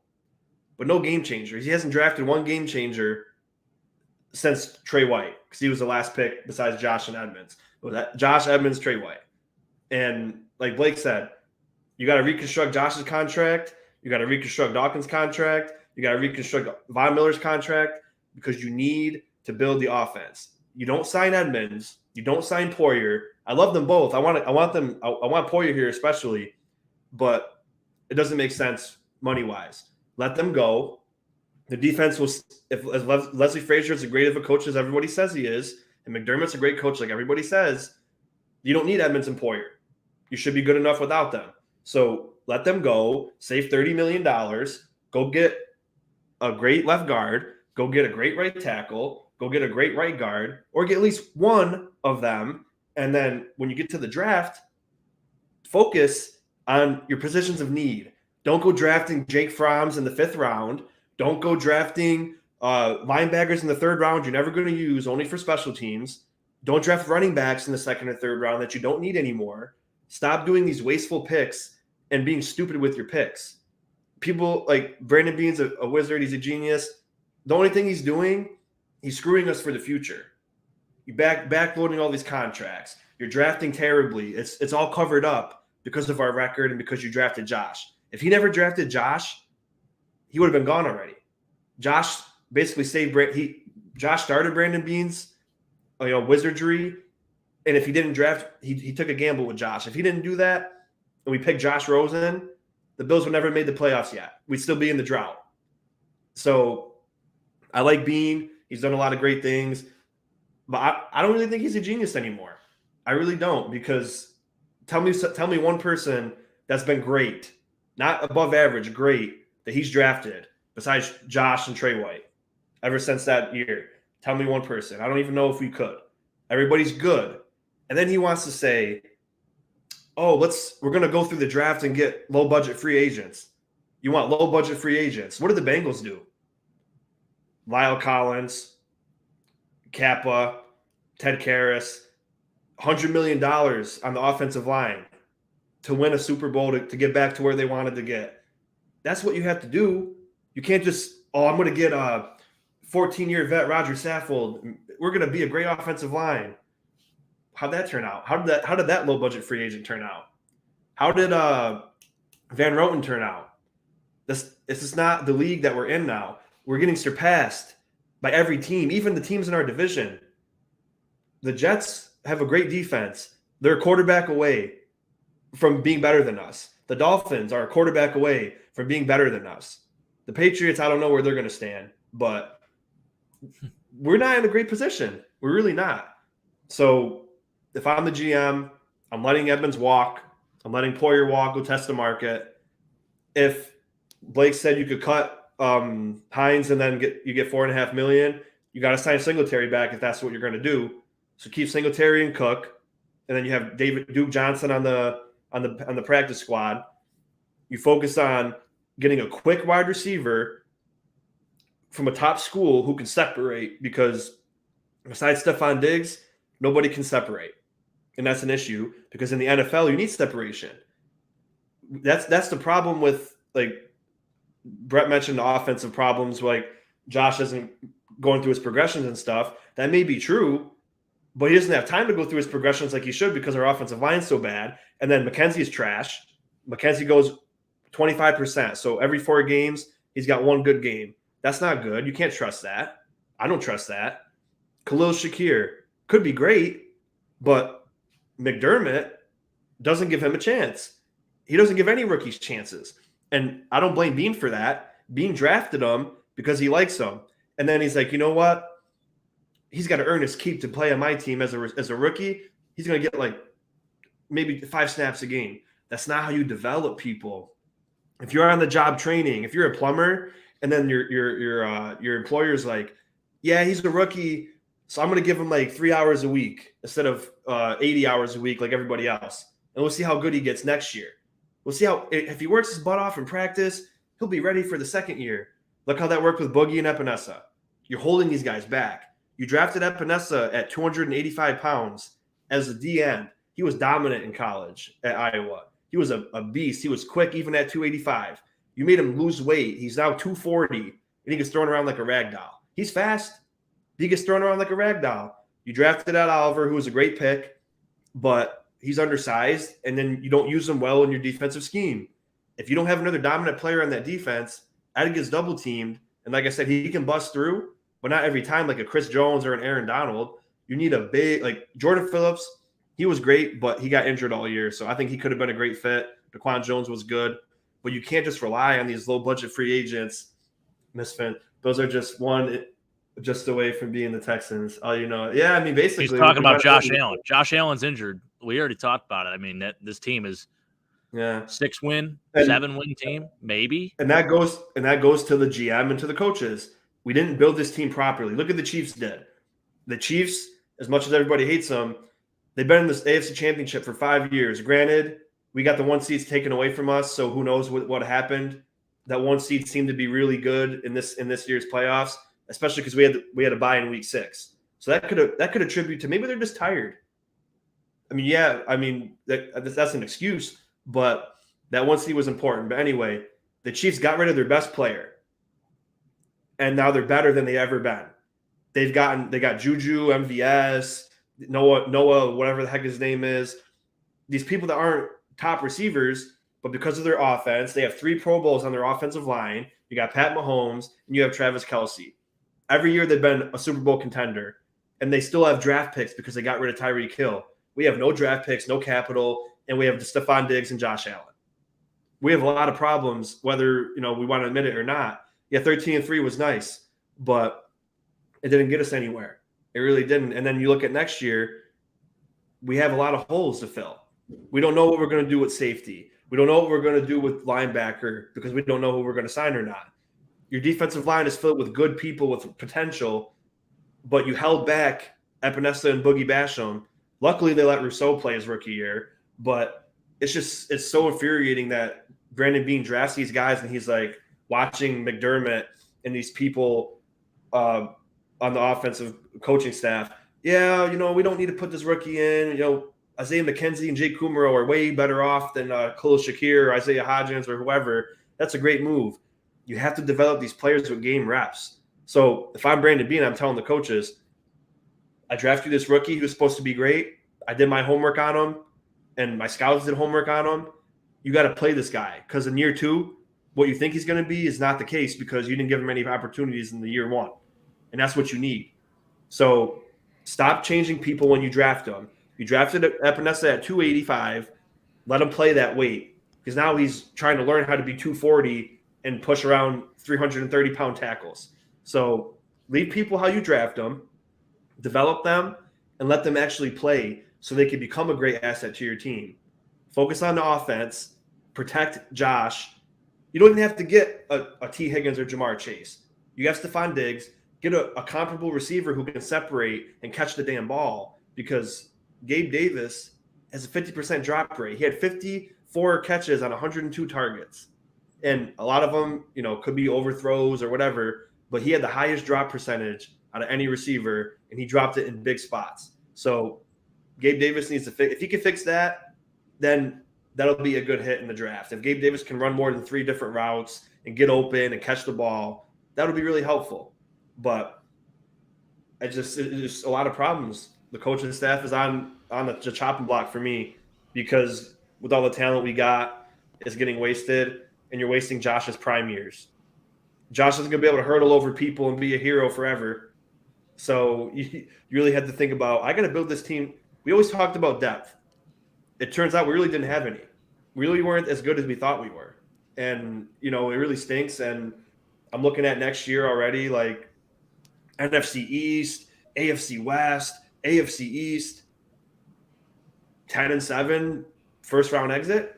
but no game changers. He hasn't drafted one game changer since Trey White, because he was the last pick besides Josh and Edmonds. Josh, Edmonds, Trey White. And like Blake said, you got to reconstruct Josh's contract. You got to reconstruct Dawkins' contract. You got to reconstruct Von Miller's contract, because you need to build the offense. You don't sign Edmonds. You don't sign Poyer. I love them both. I want Poyer here especially, but it doesn't make sense money-wise. Let them go. The defense will – if Leslie Frazier is as great of a coach as everybody says he is, and McDermott's a great coach like everybody says, you don't need Edmonds and Poyer. You should be good enough without them. So let them go. Save $30 million. Go get a great left guard. Go get a great right tackle. Go get a great right guard, or get at least one of them. And then when you get to the draft, focus on your positions of need. Don't go drafting Jake Fromm's in the 5th round. Don't go drafting linebackers in the 3rd round you're never going to use, only for special teams. Don't draft running backs in the 2nd or 3rd round that you don't need anymore. Stop doing these wasteful picks and being stupid with your picks. People like Brandon Beane's a wizard. He's a genius. The only thing he's doing, he's screwing us for the future. You're backloading all these contracts. You're drafting terribly. It's all covered up because of our record and because you drafted Josh. If he never drafted Josh, he would have been gone already. Josh basically saved Josh started Brandon Beane's wizardry, and if he didn't draft, he took a gamble with Josh. If he didn't do that, and we picked Josh Rosen, the Bills would never have made the playoffs yet. We'd still be in the drought. So I like Beane. He's done a lot of great things, but I don't really think he's a genius anymore. I really don't, because tell me one person that's been great, not above average, great, that he's drafted besides Josh and Trey White ever since that year. Tell me one person. I don't even know if we could. Everybody's good. And then he wants to say, oh, we're going to go through the draft and get low-budget free agents. You want low-budget free agents. What did the Bengals do? Lyle Collins, Kappa, Ted Karras, $100 million on the offensive line to win a Super Bowl, to get back to where they wanted to get. That's what you have to do. You can't just, I'm going to get a 14-year vet, Roger Saffold. We're going to be a great offensive line. How'd that turn out? How did that low-budget free agent turn out? How did Van Roten turn out? This is not the league that we're in now. We're getting surpassed by every team, even the teams in our division. The Jets have a great defense. They're a quarterback away from being better than us. The Dolphins are a quarterback away from being better than us. The Patriots, I don't know where they're going to stand, but we're not in a great position. We're really not. So if I'm the GM, I'm letting Edmonds walk. I'm letting Poyer walk, go test the market. If Blake said you could cut Hines and then you get $4.5 million, you got to sign Singletary back if that's what you're going to do. So keep Singletary and Cook, and then you have Duke Johnson on the practice squad. You focus on getting a quick wide receiver from a top school who can separate, because besides Stephon Diggs, nobody can separate. And that's an issue, because in the NFL, you need separation. That's the problem with, like, Brett mentioned the offensive problems, like Josh isn't going through his progressions and stuff. That may be true, but he doesn't have time to go through his progressions like he should, because our offensive line's so bad. And then McKenzie's trash. McKenzie goes 25%. So every 4 games, he's got one good game. That's not good. You can't trust that. I don't trust that. Khalil Shakir could be great, but McDermott doesn't give him a chance. He doesn't give any rookies chances. And I don't blame Beane for that. Beane drafted him because he likes him. And then he's like, you know what? He's got to earn his keep to play on my team as a rookie. He's going to get like maybe 5 snaps a game. That's not how you develop people. If you're on the job training, if you're a plumber, and then your employer's like, yeah, he's a rookie, so I'm going to give him like 3 hours a week instead of 80 hours a week like everybody else. And we'll see how good he gets next year. We'll see how, if he works his butt off in practice, he'll be ready for the second year. Look how that worked with Boogie and Epinesa. You're holding these guys back. You drafted Epinesa at 285 pounds, as a DN, he was dominant in college at Iowa. He was a beast. He was quick even at 285. You made him lose weight. He's now 240, and he gets thrown around like a rag doll. He's fast. He gets thrown around like a rag doll. You drafted Ed Oliver, who was a great pick, but he's undersized, and then you don't use him well in your defensive scheme. If you don't have another dominant player on that defense, Ed gets double teamed, and like I said, he can bust through, but not every time like a Chris Jones or an Aaron Donald. You need a big, like Jordan Phillips. He was great, but he got injured all year, so I think he could have been a great fit. Daquan Jones was good, but you can't just rely on these low-budget free agents, Misfit. Those are just away from being the Texans. Oh, yeah. I mean, basically, he's talking about Josh Allen. Josh Allen's injured. We already talked about it. I mean, this team is 6-win, 7-win team, maybe. And that goes to the GM and to the coaches. We didn't build this team properly. Look at the Chiefs did. The Chiefs, as much as everybody hates them, they've been in this AFC Championship for 5 years. Granted, we got the 1 seeds taken away from us, so who knows what happened. That 1 seed seemed to be really good in this year's playoffs, especially because we had a bye in week 6. So that could attribute to maybe they're just tired. I mean, that's an excuse, but that 1 seed was important. But anyway, the Chiefs got rid of their best player, and now they're better than they ever been. They got Juju, MVS, Noah, whatever the heck his name is. These people that aren't top receivers, but because of their offense, they have 3 Pro Bowls on their offensive line. You got Pat Mahomes, and you have Travis Kelce. Every year they've been a Super Bowl contender, and they still have draft picks because they got rid of Tyreek Hill. We have no draft picks, no capital, and we have Stephon Diggs and Josh Allen. We have a lot of problems, whether we want to admit it or not. Yeah, 13-3 was nice, but it didn't get us anywhere. It really didn't. And then you look at next year, we have a lot of holes to fill. We don't know what we're going to do with safety. We don't know what we're going to do with linebacker because we don't know who we're going to sign or not. Your defensive line is filled with good people with potential, but you held back Epinesa and Boogie Basham. Luckily, they let Rousseau play his rookie year, but it's so infuriating that Brandon Beane drafts these guys and he's like watching McDermott and these people on the offensive coaching staff. Yeah, we don't need to put this rookie in. Isaiah McKenzie and Jake Kumaro are way better off than Khalil Shakir or Isaiah Hodgins or whoever. That's a great move. You have to develop these players with game reps. So if I'm Brandon Beane, I'm telling the coaches, I drafted this rookie who's supposed to be great. I did my homework on him, and my scouts did homework on him. You got to play this guy because in year 2, what you think he's going to be is not the case because you didn't give him any opportunities in the year 1, and that's what you need. So stop changing people when you draft them. You drafted Epinesa at 285, let him play that weight because now he's trying to learn how to be 240 and push around 330-pound tackles. So leave people how you draft them, develop them, and let them actually play so they can become a great asset to your team. Focus on the offense, protect Josh. You don't even have to get a T. Higgins or Jamar Chase. You have Stephon Diggs. Get a comparable receiver who can separate and catch the damn ball because Gabe Davis has a 50% drop rate. He had 54 catches on 102 targets. And a lot of them, could be overthrows or whatever, but he had the highest drop percentage out of any receiver, and he dropped it in big spots. So Gabe Davis needs to fix – if he can fix that, then that'll be a good hit in the draft. If Gabe Davis can run more than 3 different routes and get open and catch the ball, that'll be really helpful. But it's just a lot of problems. The coaching staff is on the chopping block for me because with all the talent we got, it's getting wasted, and you're wasting Josh's prime years. Josh isn't going to be able to hurdle over people and be a hero forever. So you really had to think about, I got to build this team. We always talked about depth. It turns out we really didn't have any. We really weren't as good as we thought we were. And, it really stinks. And I'm looking at next year already, like NFC East, AFC West, AFC East, 10-7, first round exit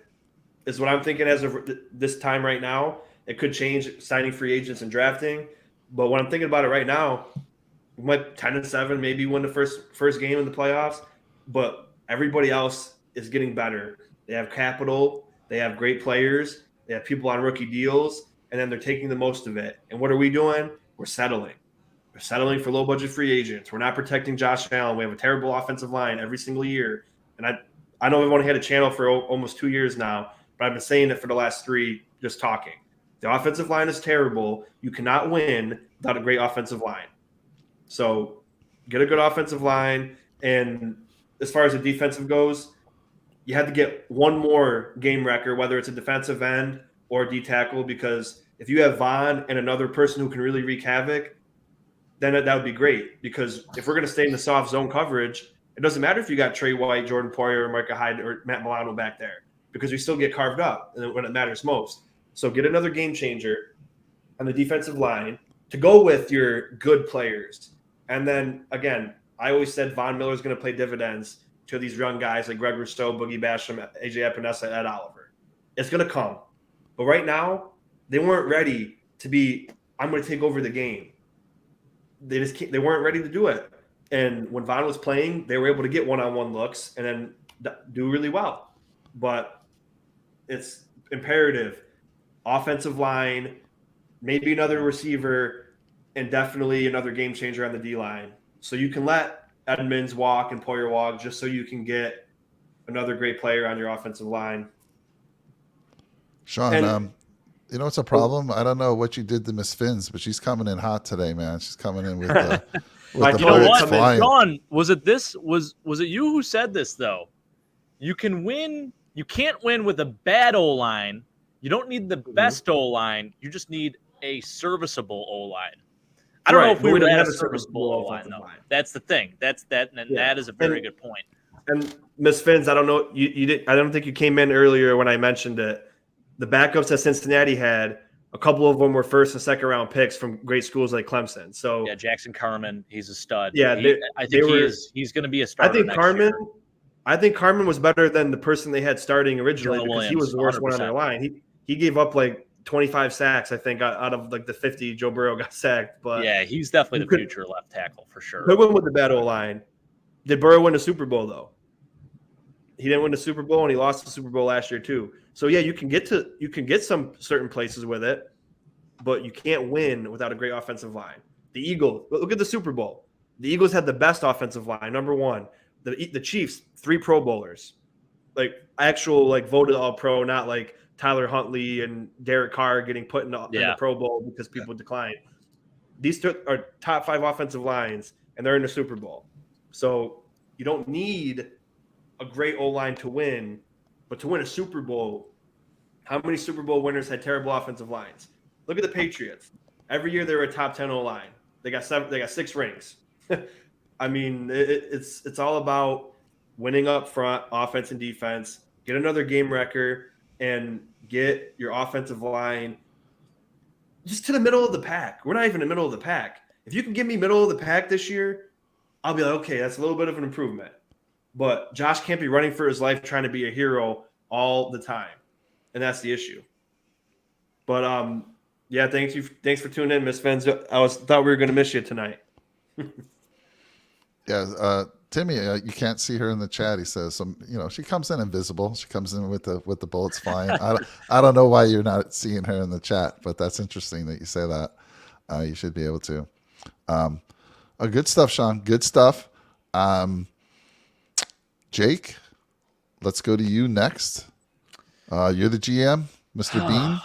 is what I'm thinking as of this time right now. It could change signing free agents and drafting. But when I'm thinking about it right now, we might 10-7, maybe win the first game in the playoffs. But everybody else is getting better. They have capital. They have great players. They have people on rookie deals. And then they're taking the most of it. And what are we doing? We're settling. We're settling for low budget free agents. We're not protecting Josh Allen. We have a terrible offensive line every single year. And I know we've only had a channel for almost 2 years now, but I've been saying it for the last 3, just talking. The offensive line is terrible. You cannot win without a great offensive line. So get a good offensive line. And as far as the defensive goes, you have to get one more game wrecker, whether it's a defensive end or a D tackle, because if you have Vaughn and another person who can really wreak havoc, then that would be great. Because if we're going to stay in the soft zone coverage, it doesn't matter if you got Trey White, Jordan Poyer, or Micah Hyde, or Matt Milano back there, because we still get carved up when it matters most. So get another game changer on the defensive line to go with your good players. And then, again, I always said Von Miller is going to play dividends to these young guys like Greg Rousseau, Boogie Basham, AJ Epinesa, Ed Oliver. It's going to come. But right now, they weren't ready to be, I'm going to take over the game. They weren't ready to do it. And when Von was playing, they were able to get one-on-one looks and then do really well. But it's imperative. Offensive line, maybe another receiver, and definitely another game changer on the D-line. So you can let Edmonds walk and Poyer walk just so you can get another great player on your offensive line. Shawn, you know what's a problem? I don't know what you did to Miss Finns, but she's coming in hot today, man. She's coming in with the you know what, Shawn, was it you who said this though? You can win. You can't win with a bad O-line. You don't need the best O-line. You just need a serviceable O-line. I don't know if we would have a serviceable O-line though. That's the thing. That is a very good point. And Miss Finns, I don't know. You did. I don't think you came in earlier when I mentioned it. The backups that Cincinnati had, a couple of them were first and second round picks from great schools like Clemson. So yeah, Jackson Carman, he's a stud. Yeah, I think he's going to be a starter. I think Carman was better than the person they had starting originally because he was the worst 100%. One on their line. He gave up like 25 sacks, I think, out of like the 50 Joe Burrow got sacked. But yeah, he's definitely the future left tackle for sure. Good one with the bad O-line. Did Burrow win the Super Bowl though? He didn't win the Super Bowl, and he lost the Super Bowl last year too. So yeah, you can get some certain places with it, but you can't win without a great offensive line. The Eagles, look at the Super Bowl. The Eagles had the best offensive line, number one. The Chiefs, 3 Pro Bowlers, like actual like voted All Pro, not like Tyler Huntley and Derek Carr getting put in the Pro Bowl because people declined. These are top 5 offensive lines, and they're in the Super Bowl. So you don't need a great O-line to win, but to win a Super Bowl, how many Super Bowl winners had terrible offensive lines? Look at the Patriots. Every year they were a top 10 O-line. They got 6 rings. I mean, it's all about winning up front, offense and defense. Get another game wrecker and get your offensive line just to the middle of the pack. We're not even in the middle of the pack. If you can give me middle of the pack this year, I'll be like, okay, that's a little bit of an improvement. But Josh can't be running for his life trying to be a hero all the time. And that's the issue. But yeah, thanks for tuning in, Miss Finns. Thought we were gonna miss you tonight. Yeah, Timmy, you can't see her in the chat. He says, she comes in invisible. She comes in with the bullets flying. I don't know why you're not seeing her in the chat, but that's interesting that you say that. You should be able to. Good stuff, Shawn. Good stuff. Jake, let's go to you next. You're the GM, Mr. Bean.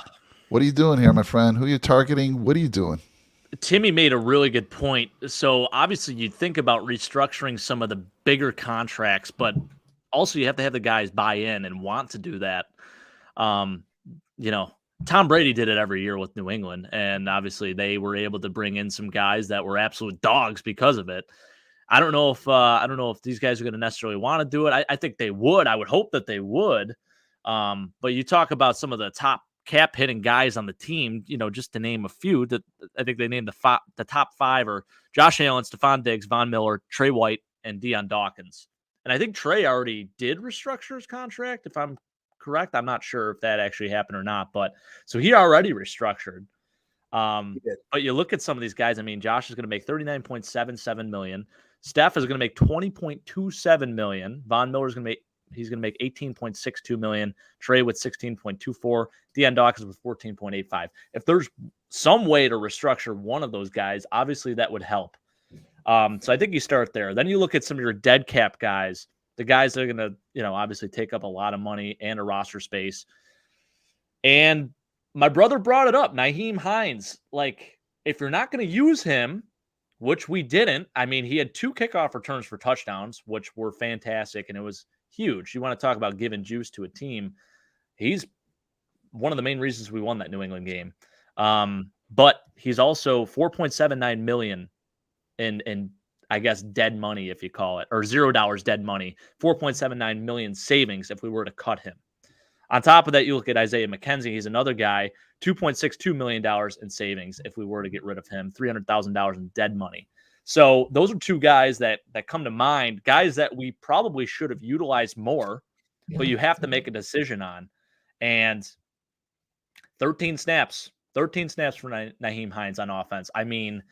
What are you doing here, my friend? Who are you targeting? What are you doing? Timmy made a really good point. So obviously you'd think about restructuring some of the bigger contracts, but also you have to have the guys buy in and want to do that. Tom Brady did it every year with New England, and obviously they were able to bring in some guys that were absolute dogs because of it. I don't know if these guys are going to necessarily want to do it. I think they would. I would hope that they would. But you talk about some of the top cap hitting guys on the team, just to name a few. That I think they named the top 5 are Josh Allen, Stephon Diggs, Von Miller, Trey White, and Deion Dawkins. And I think Trey already did restructure his contract, if I'm correct. I'm not sure if that actually happened or not, but so he already restructured. But you look at some of these guys. I mean, Josh is going to make $39.77 million. Steph is going to make $20.27 million. Von Miller is going to make he's going to make $18.62 million. Trey with $16.24. Deion Dawkins with $14.85. If there's some way to restructure one of those guys, obviously that would help. So I think you start there. Then you look at some of your dead cap guys, the guys that are going to, obviously take up a lot of money and a roster space. And my brother brought it up, Nyheim Hines. Like, if you're not going to use him, which we didn't. I mean, he had 2 kickoff returns for touchdowns, which were fantastic, and it was huge. You want to talk about giving juice to a team. He's one of the main reasons we won that New England game. But he's also $4.79 million in I guess dead money, if you call it, or $0 dead money, $4.79 million savings if we were to cut him. On top of that, you look at Isaiah McKenzie. He's another guy, $2.62 million in savings if we were to get rid of him, $300,000 in dead money. So those are 2 guys that come to mind, guys that we probably should have utilized more, but you have to make a decision on. And 13 snaps for Nyheim Hines on offense. I mean,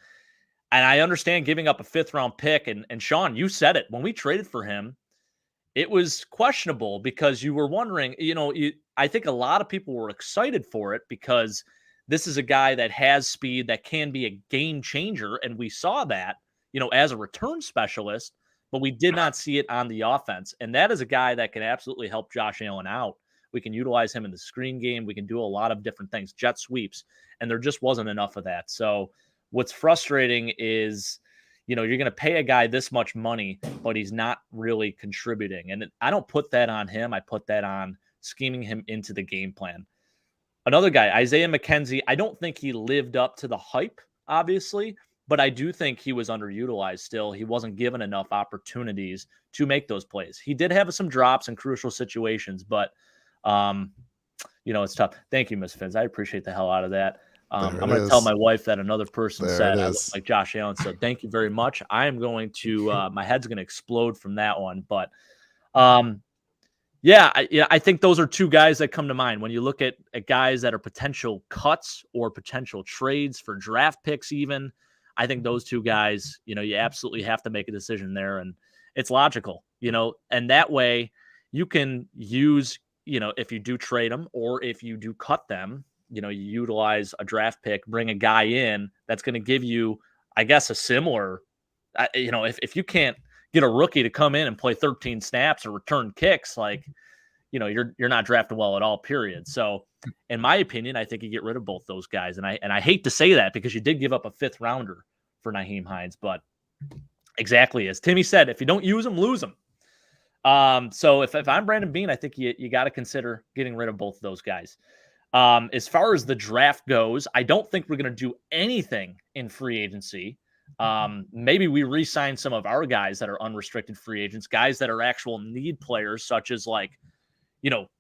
and I understand giving up a 5th-round pick. And Shawn, you said it. When we traded for him, it was questionable because you were wondering, I think a lot of people were excited for it because this is a guy that has speed that can be a game changer. And we saw that, as a return specialist, but we did not see it on the offense. And that is a guy that can absolutely help Josh Allen out. We can utilize him in the screen game. We can do a lot of different things, jet sweeps, and there just wasn't enough of that. So what's frustrating is, you're going to pay a guy this much money, but he's not really contributing. And I don't put that on him. I put that on scheming him into the game plan. Another guy, Isaiah McKenzie, I don't think he lived up to the hype, obviously, but I do think he was underutilized still. He wasn't given enough opportunities to make those plays. He did have some drops in crucial situations, but, it's tough. Thank you, Ms. Fins. I appreciate the hell out of that. I'm going to tell my wife that another person said I look like Josh Allen. So thank you very much. I am going to my head's going to explode from that one. But I think those are 2 guys that come to mind when you look at guys that are potential cuts or potential trades for draft picks. Even I think those 2 guys, you absolutely have to make a decision there, and it's logical, and that way you can use, if you do trade them or if you do cut them. You utilize a draft pick, bring a guy in that's going to give you, I guess, a similar, if you can't get a rookie to come in and play 13 snaps or return kicks, like, you're not drafting well at all, period. So in my opinion, I think you get rid of both those guys. And I hate to say that because you did give up a 5th rounder for Nyheim Hines, but exactly as Timmy said, if you don't use them, lose them. So if I'm Brandon Beane, I think you got to consider getting rid of both of those guys. As far as the draft goes, I don't think we're going to do anything in free agency. Maybe we re-sign some of our guys that are unrestricted free agents, guys that are actual need players, such as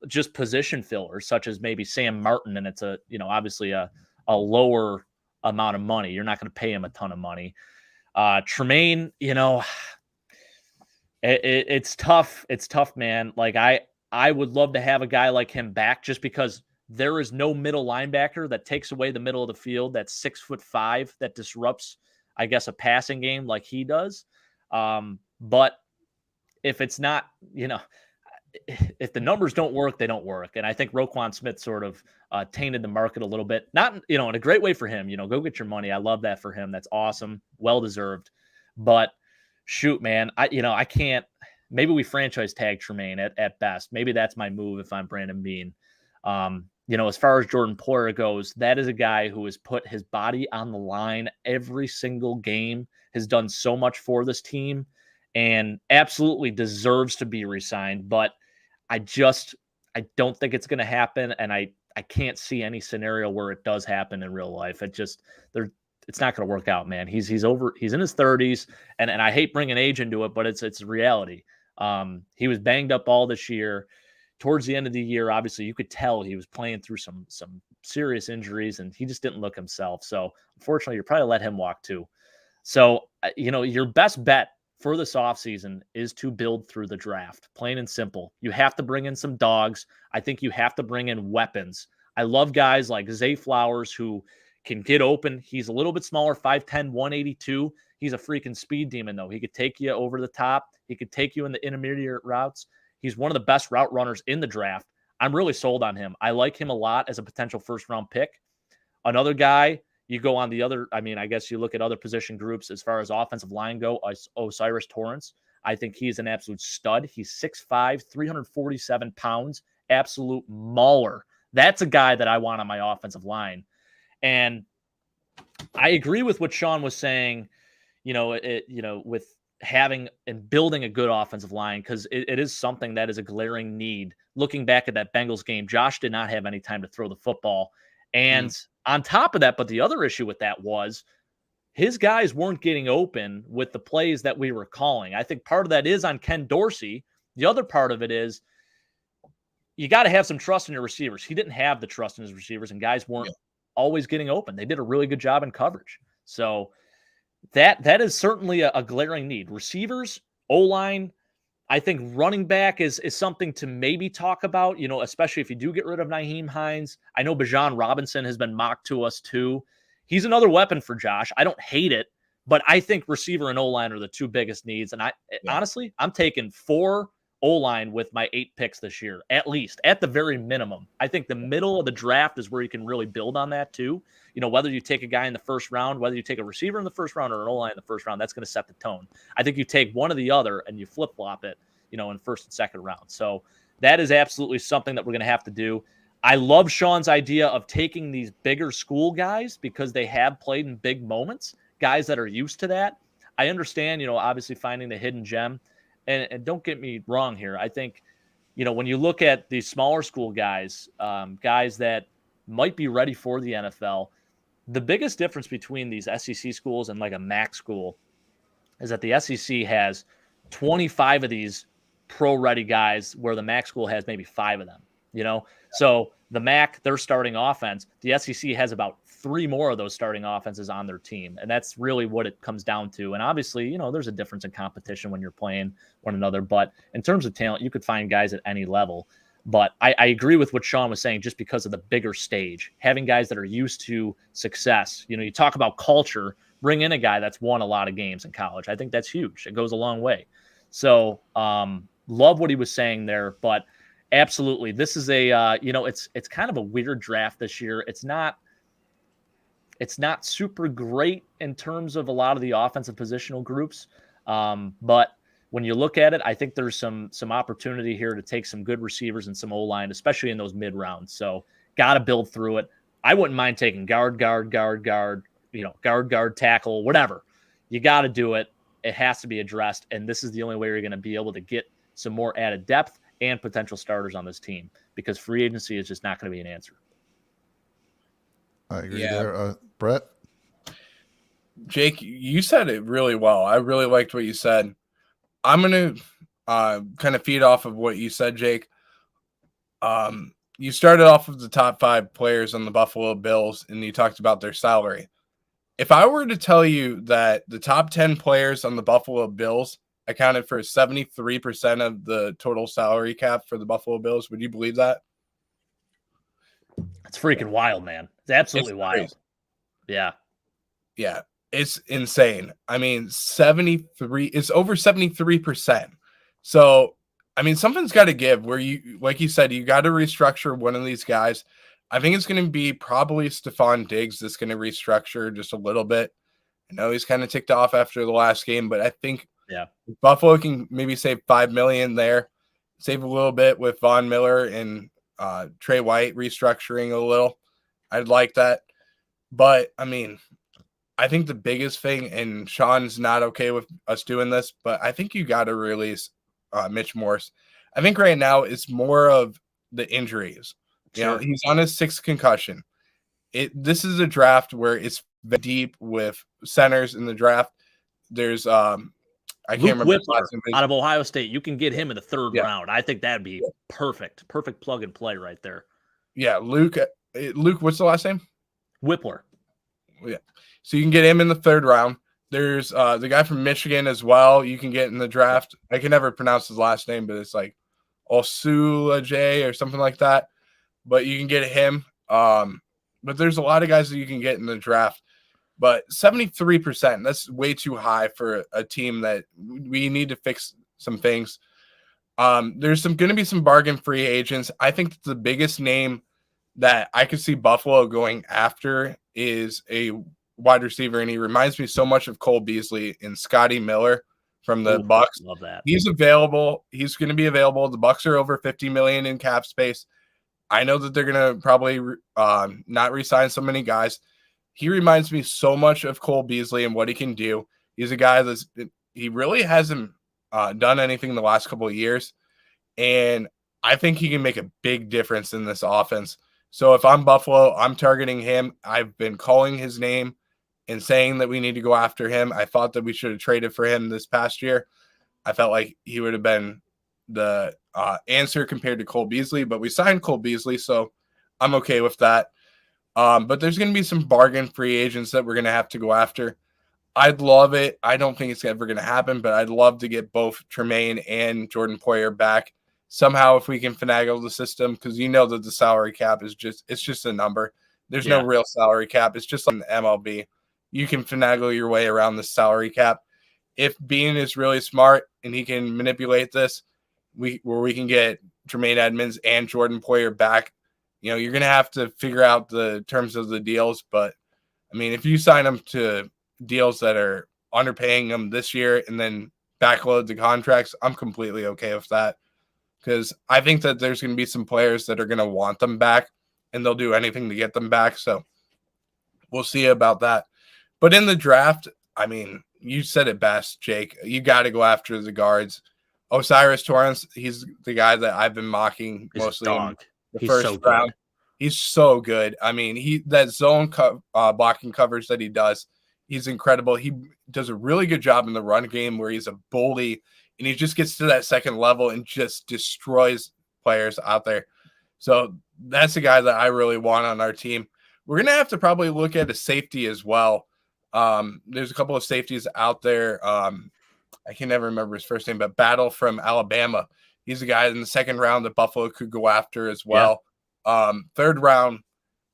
just position fillers, such as maybe Sam Martin. And it's obviously a lower amount of money. You're not going to pay him a ton of money. Tremaine, it's tough. It's tough, man. Like I would love to have a guy like him back just because there is no middle linebacker that takes away the middle of the field. That's 6'5" that disrupts, I guess, a passing game like he does. But if it's not, if the numbers don't work, they don't work. And I think Roquan Smith sort of tainted the market a little bit. Not, in a great way for him. Go get your money. I love that for him. That's awesome. Well deserved. But shoot, man, I can't. Maybe we franchise tag Tremaine at best. Maybe that's my move if I'm Brandon Beane. As far as Jordan Poyer goes, that is a guy who has put his body on the line every single game, has done so much for this team, and absolutely deserves to be re-signed. But I don't think it's going to happen, and I can't see any scenario where it does happen in real life. It's not going to work out, man. He's in his 30s, and I hate bringing age into it, but it's reality. He was banged up all this year. Towards the end of the year, obviously, you could tell he was playing through some serious injuries, and he just didn't look himself. So, unfortunately, you'll probably let him walk too. So, your best bet for this offseason is to build through the draft, plain and simple. You have to bring in some dogs. I think you have to bring in weapons. I love guys like Zay Flowers who can get open. He's a little bit smaller, 5'10", 182. He's a freaking speed demon, though. He could take you over the top. He could take you in the intermediate routes. He's one of the best route runners in the draft. I'm really sold on him. I like him a lot as a potential first-round pick. Another guy, you go on the other, I mean, I guess you look at other position groups as far as offensive line go, Osiris Torrance. I think he's an absolute stud. He's 6'5", 347 pounds, absolute mauler. That's a guy that I want on my offensive line. And I agree with what Shawn was saying, with having and building a good offensive line, because it is something that is a glaring need. Looking back at that Bengals game, Josh did not have any time to throw the football. And on top of that, but the other issue with that was his guys weren't getting open with the plays that we were calling. I think part of that is on Ken Dorsey. The other part of it is you got to have some trust in your receivers. He didn't have the trust in his receivers, and guys weren't always getting open. They did a really good job in coverage. So that is certainly a glaring need. Receivers, O-line, I think running back is something to maybe talk about, especially if you do get rid of Nyheim Hines. I know Bijan Robinson has been mocked to us too. He's another weapon for Josh. I don't hate it, but I think receiver and O-line are the two biggest needs. And honestly, I'm taking 4 O-line with my 8 picks this year, at least, at the very minimum. I think the middle of the draft is where you can really build on that too. Whether you take a guy in the first round, whether you take a receiver in the first round or an O-line in the first round, that's going to set the tone. I think you take one or the other and you flip-flop it, in first and second round. So that is absolutely something that we're going to have to do. I love Shawn's idea of taking these bigger school guys because they have played in big moments, guys that are used to that. I understand, obviously finding the hidden gem. And don't get me wrong here. I think, when you look at these smaller school guys, guys that might be ready for the NFL, the biggest difference between these SEC schools and like a MAC school is that the SEC has 25 of these pro-ready guys where the MAC school has maybe 5 of them, So the MAC, their starting offense, the SEC has about 3 more of those starting offenses on their team. And that's really what it comes down to. And obviously, there's a difference in competition when you're playing one another. But in terms of talent, you could find guys at any level. But I agree with what Shawn was saying, just because of the bigger stage, having guys that are used to success. You talk about culture, bring in a guy that's won a lot of games in college. I think that's huge. It goes a long way. So love what he was saying there, but absolutely, this is a it's kind of a weird draft this year. It's not super great in terms of a lot of the offensive positional groups, but when you look at it, I think there's some opportunity here to take some good receivers and some O-line, especially in those mid rounds. So got to build through it. I wouldn't mind taking guard, tackle, whatever. You got to do it. It has to be addressed, and this is the only way you're going to be able to get some more added depth and potential starters on this team, because free agency is just not going to be an answer. I agree there. Brett? Jake, you said it really well. I really liked what you said. I'm going to kind of feed off of what you said, Jake. You started off with the top 5 players on the Buffalo Bills, and you talked about their salary. If I were to tell you that the top 10 players on the Buffalo Bills accounted for 73% of the total salary cap for the Buffalo Bills, would you believe that? It's freaking wild, man. It's absolutely wild. Crazy. Yeah. Yeah. It's insane. I mean, it's over 73%. So, I mean, something's got to give where you, like you said, you got to restructure one of these guys. I think it's going to be probably Stephon Diggs that's going to restructure just a little bit. I know he's kind of ticked off after the last game, but I think Buffalo can maybe save $5 million there, save a little bit with Von Miller and Trey White restructuring a little. I'd like that. But, I mean, I think the biggest thing, and Shawn's not okay with us doing this, but I think you got to release Mitch Morse. I think right now it's more of the injuries. Sure. He's on his 6th concussion. This is a draft where it's deep with centers in the draft. There's I can't remember out of Ohio State. You can get him in the 3rd round. I think that'd be perfect plug and play right there. Yeah, Luke, what's the last name? Whippler. Yeah, so you can get him in the 3rd round. There's the guy from Michigan as well. You can get in the draft. I can never pronounce his last name, but it's like Osulaje or something like that. But you can get him. But there's a lot of guys that you can get in the draft. But 73%, that's way too high for a team that we need to fix some things. There's going to be some bargain free agents. I think the biggest name that I could see Buffalo going after is a wide receiver, and he reminds me so much of Cole Beasley and Scotty Miller from the Bucks. Love that. He's available. He's going to be available. The Bucks are over $50 million in cap space. I know that they're going to probably not re-sign so many guys. He reminds me so much of Cole Beasley and what he can do. He's a guy he really hasn't done anything in the last couple of years, and I think he can make a big difference in this offense. So if I'm Buffalo, I'm targeting him. I've been calling his name and saying that we need to go after him. I thought that we should have traded for him this past year. I felt like he would have been the answer compared to Cole Beasley, but we signed Cole Beasley, so I'm okay with that. But there's going to be some bargain free agents that we're going to have to go after. I'd love it. I don't think it's ever going to happen, but I'd love to get both Tremaine and Jordan Poyer back. Somehow, if we can finagle the system, because you know that the salary cap is just a number. There's no real salary cap. It's just like the MLB. You can finagle your way around the salary cap. If Bean is really smart and he can manipulate this, we can get Tremaine Edmonds and Jordan Poyer back. You're going to have to figure out the terms of the deals. But, I mean, if you sign them to deals that are underpaying them this year and then backload the contracts, I'm completely okay with that. Because I think that there's going to be some players that are going to want them back, and they'll do anything to get them back. So we'll see about that. But in the draft, I mean, you said it best, Jake. You got to go after the guards. Osiris Torrance, he's the guy that I've been mocking mostly in the first round. He's so good. I mean, that zone blocking coverage that he does, he's incredible. He does a really good job in the run game where he's a bully, and he just gets to that second level and just destroys players out there. So that's the guy that I really want on our team. We're going to have to probably look at a safety as well. There's a couple of safeties out there. I can never remember his first name, but Battle from Alabama. He's a guy in the second round that Buffalo could go after as well. Yeah. Third round,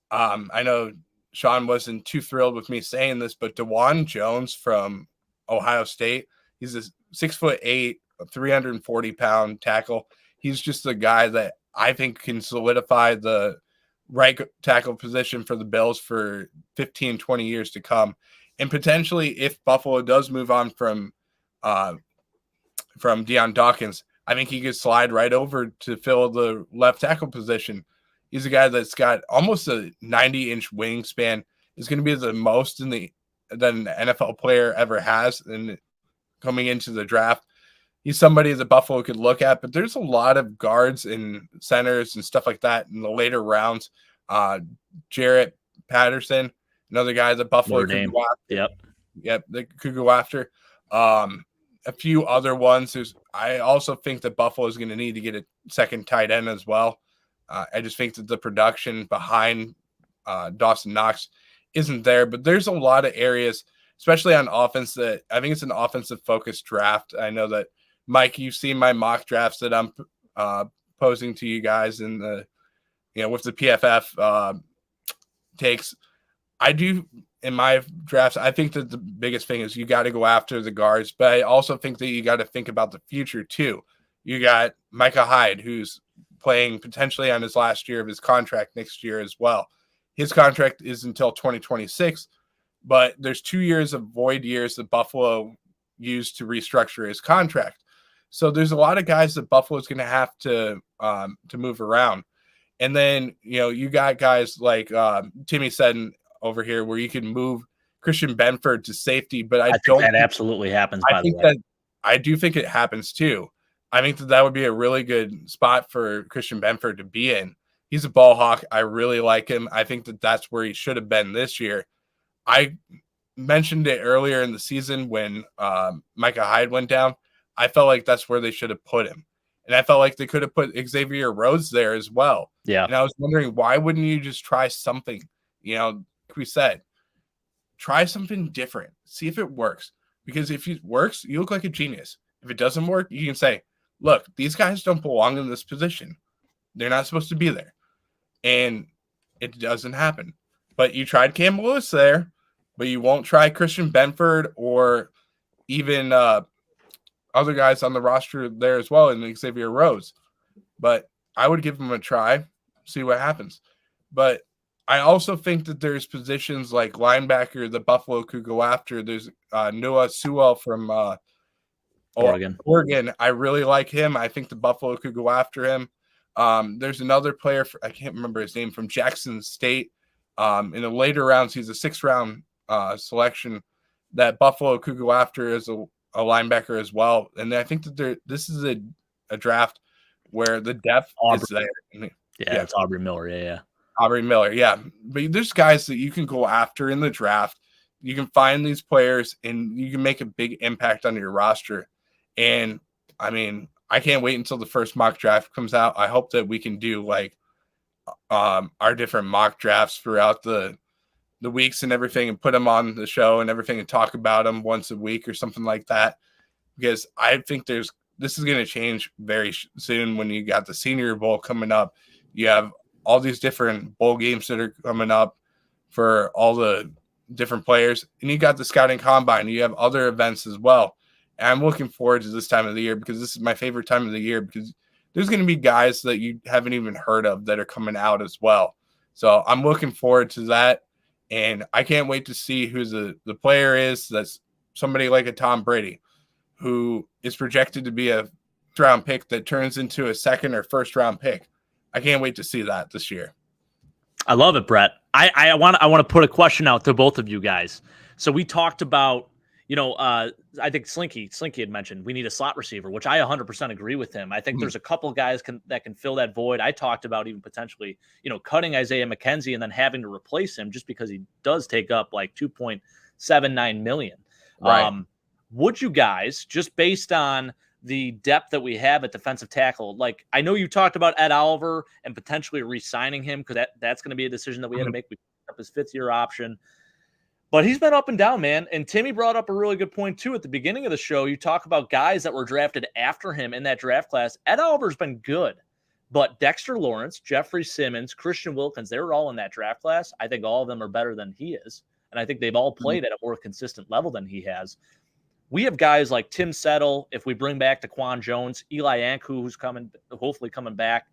I know Shawn wasn't too thrilled with me saying this, but DeJuan Jones from Ohio State, he's a 6'8", 340-pound tackle. He's just a guy that I think can solidify the right tackle position for the Bills for 15, 20 years to come. And potentially, if Buffalo does move on from Deion Dawkins, I think he could slide right over to fill the left tackle position. He's a guy that's got almost a 90-inch wingspan. Is going to be the most than an NFL player ever has. And coming into the draft, he's somebody that Buffalo could look at. But there's a lot of guards and centers and stuff like that in the later rounds. Jarrett Patterson, another guy that Buffalo could go after. Yep, they could go after. A few other ones. I also think that Buffalo is going to need to get a second tight end as well. I just think that the production behind Dawson Knox isn't there, but there's a lot of areas, especially on offense, that I think it's an offensive focused draft. I know that, Mike, you've seen my mock drafts that I'm posing to you guys in the, with the PFF takes. I do in my drafts. I think that the biggest thing is you got to go after the guards, but I also think that you got to think about the future too. You got Micah Hyde, who's playing potentially on his last year of his contract next year as well. His contract is until 2026, but there's 2 years of void years that Buffalo used to restructure his contract. So there's a lot of guys that Buffalo is going to have to move around. And then, you got guys like Timmy said over here where you can move Christian Benford to safety, but I don't think that absolutely happens, by the way. I do think it happens too. I think that would be a really good spot for Christian Benford to be in. He's a ball hawk. I really like him. I think that that's where he should have been this year. I mentioned it earlier in the season when Micah Hyde went down. I felt like that's where they should have put him. And I felt like they could have put Xavier Rhodes there as well. Yeah. And I was wondering, why wouldn't you just try something? Like we said, try something different. See if it works. Because if it works, you look like a genius. If it doesn't work, you can say, look, these guys don't belong in this position. They're not supposed to be there. And it doesn't happen. But you tried Cam Lewis there, but you won't try Christian Benford or even other guys on the roster there as well, and Xavier Rose. But I would give him a try, see what happens. But I also think that there's positions like linebacker that Buffalo could go after. There's Noah Sewell from Oregon. I really like him. I think the Buffalo could go after him. There's another player, I can't remember his name, from Jackson State. In the later rounds, he's a 6th-round selection that Buffalo could go after as a linebacker as well. And I think that this is a draft where the depth is there. Yeah, it's Aubrey Miller. Yeah. Aubrey Miller, yeah. But there's guys that you can go after in the draft. You can find these players, and you can make a big impact on your roster. And, I mean, I can't wait until the first mock draft comes out. I hope that we can do, like, our different mock drafts throughout the weeks and everything and put them on the show and everything and talk about them once a week or something like that. Because I think this is going to change very soon when you got the Senior Bowl coming up. You have all these different bowl games that are coming up for all the different players. And you got the scouting combine. You have other events as well. And I'm looking forward to this time of the year because this is my favorite time of the year because there's going to be guys that you haven't even heard of that are coming out as well. So I'm looking forward to that. And I can't wait to see who the player is. That's somebody like a Tom Brady, who is projected to be a round pick that turns into a 2nd or 1st-round pick. I can't wait to see that this year. I love it, Brett. I want to put a question out to both of you guys. So we talked about, I think Slinky had mentioned we need a slot receiver, which I 100% agree with him. I think there's a couple guys that can fill that void. I talked about even potentially, cutting Isaiah McKenzie and then having to replace him just because he does take up like $2.79 million. Right. Would you guys, just based on the depth that we have at defensive tackle, like I know you talked about Ed Oliver and potentially re-signing him because that's going to be a decision that we had to make. We picked up his 5th-year option. But he's been up and down, man. And Timmy brought up a really good point, too. At the beginning of the show, you talk about guys that were drafted after him in that draft class. Ed Oliver's been good. But Dexter Lawrence, Jeffrey Simmons, Christian Wilkins, they were all in that draft class. I think all of them are better than he is. And I think they've all played at a more consistent level than he has. We have guys like Tim Settle, if we bring back Daquan Jones, Eli Anku, who's hopefully coming back.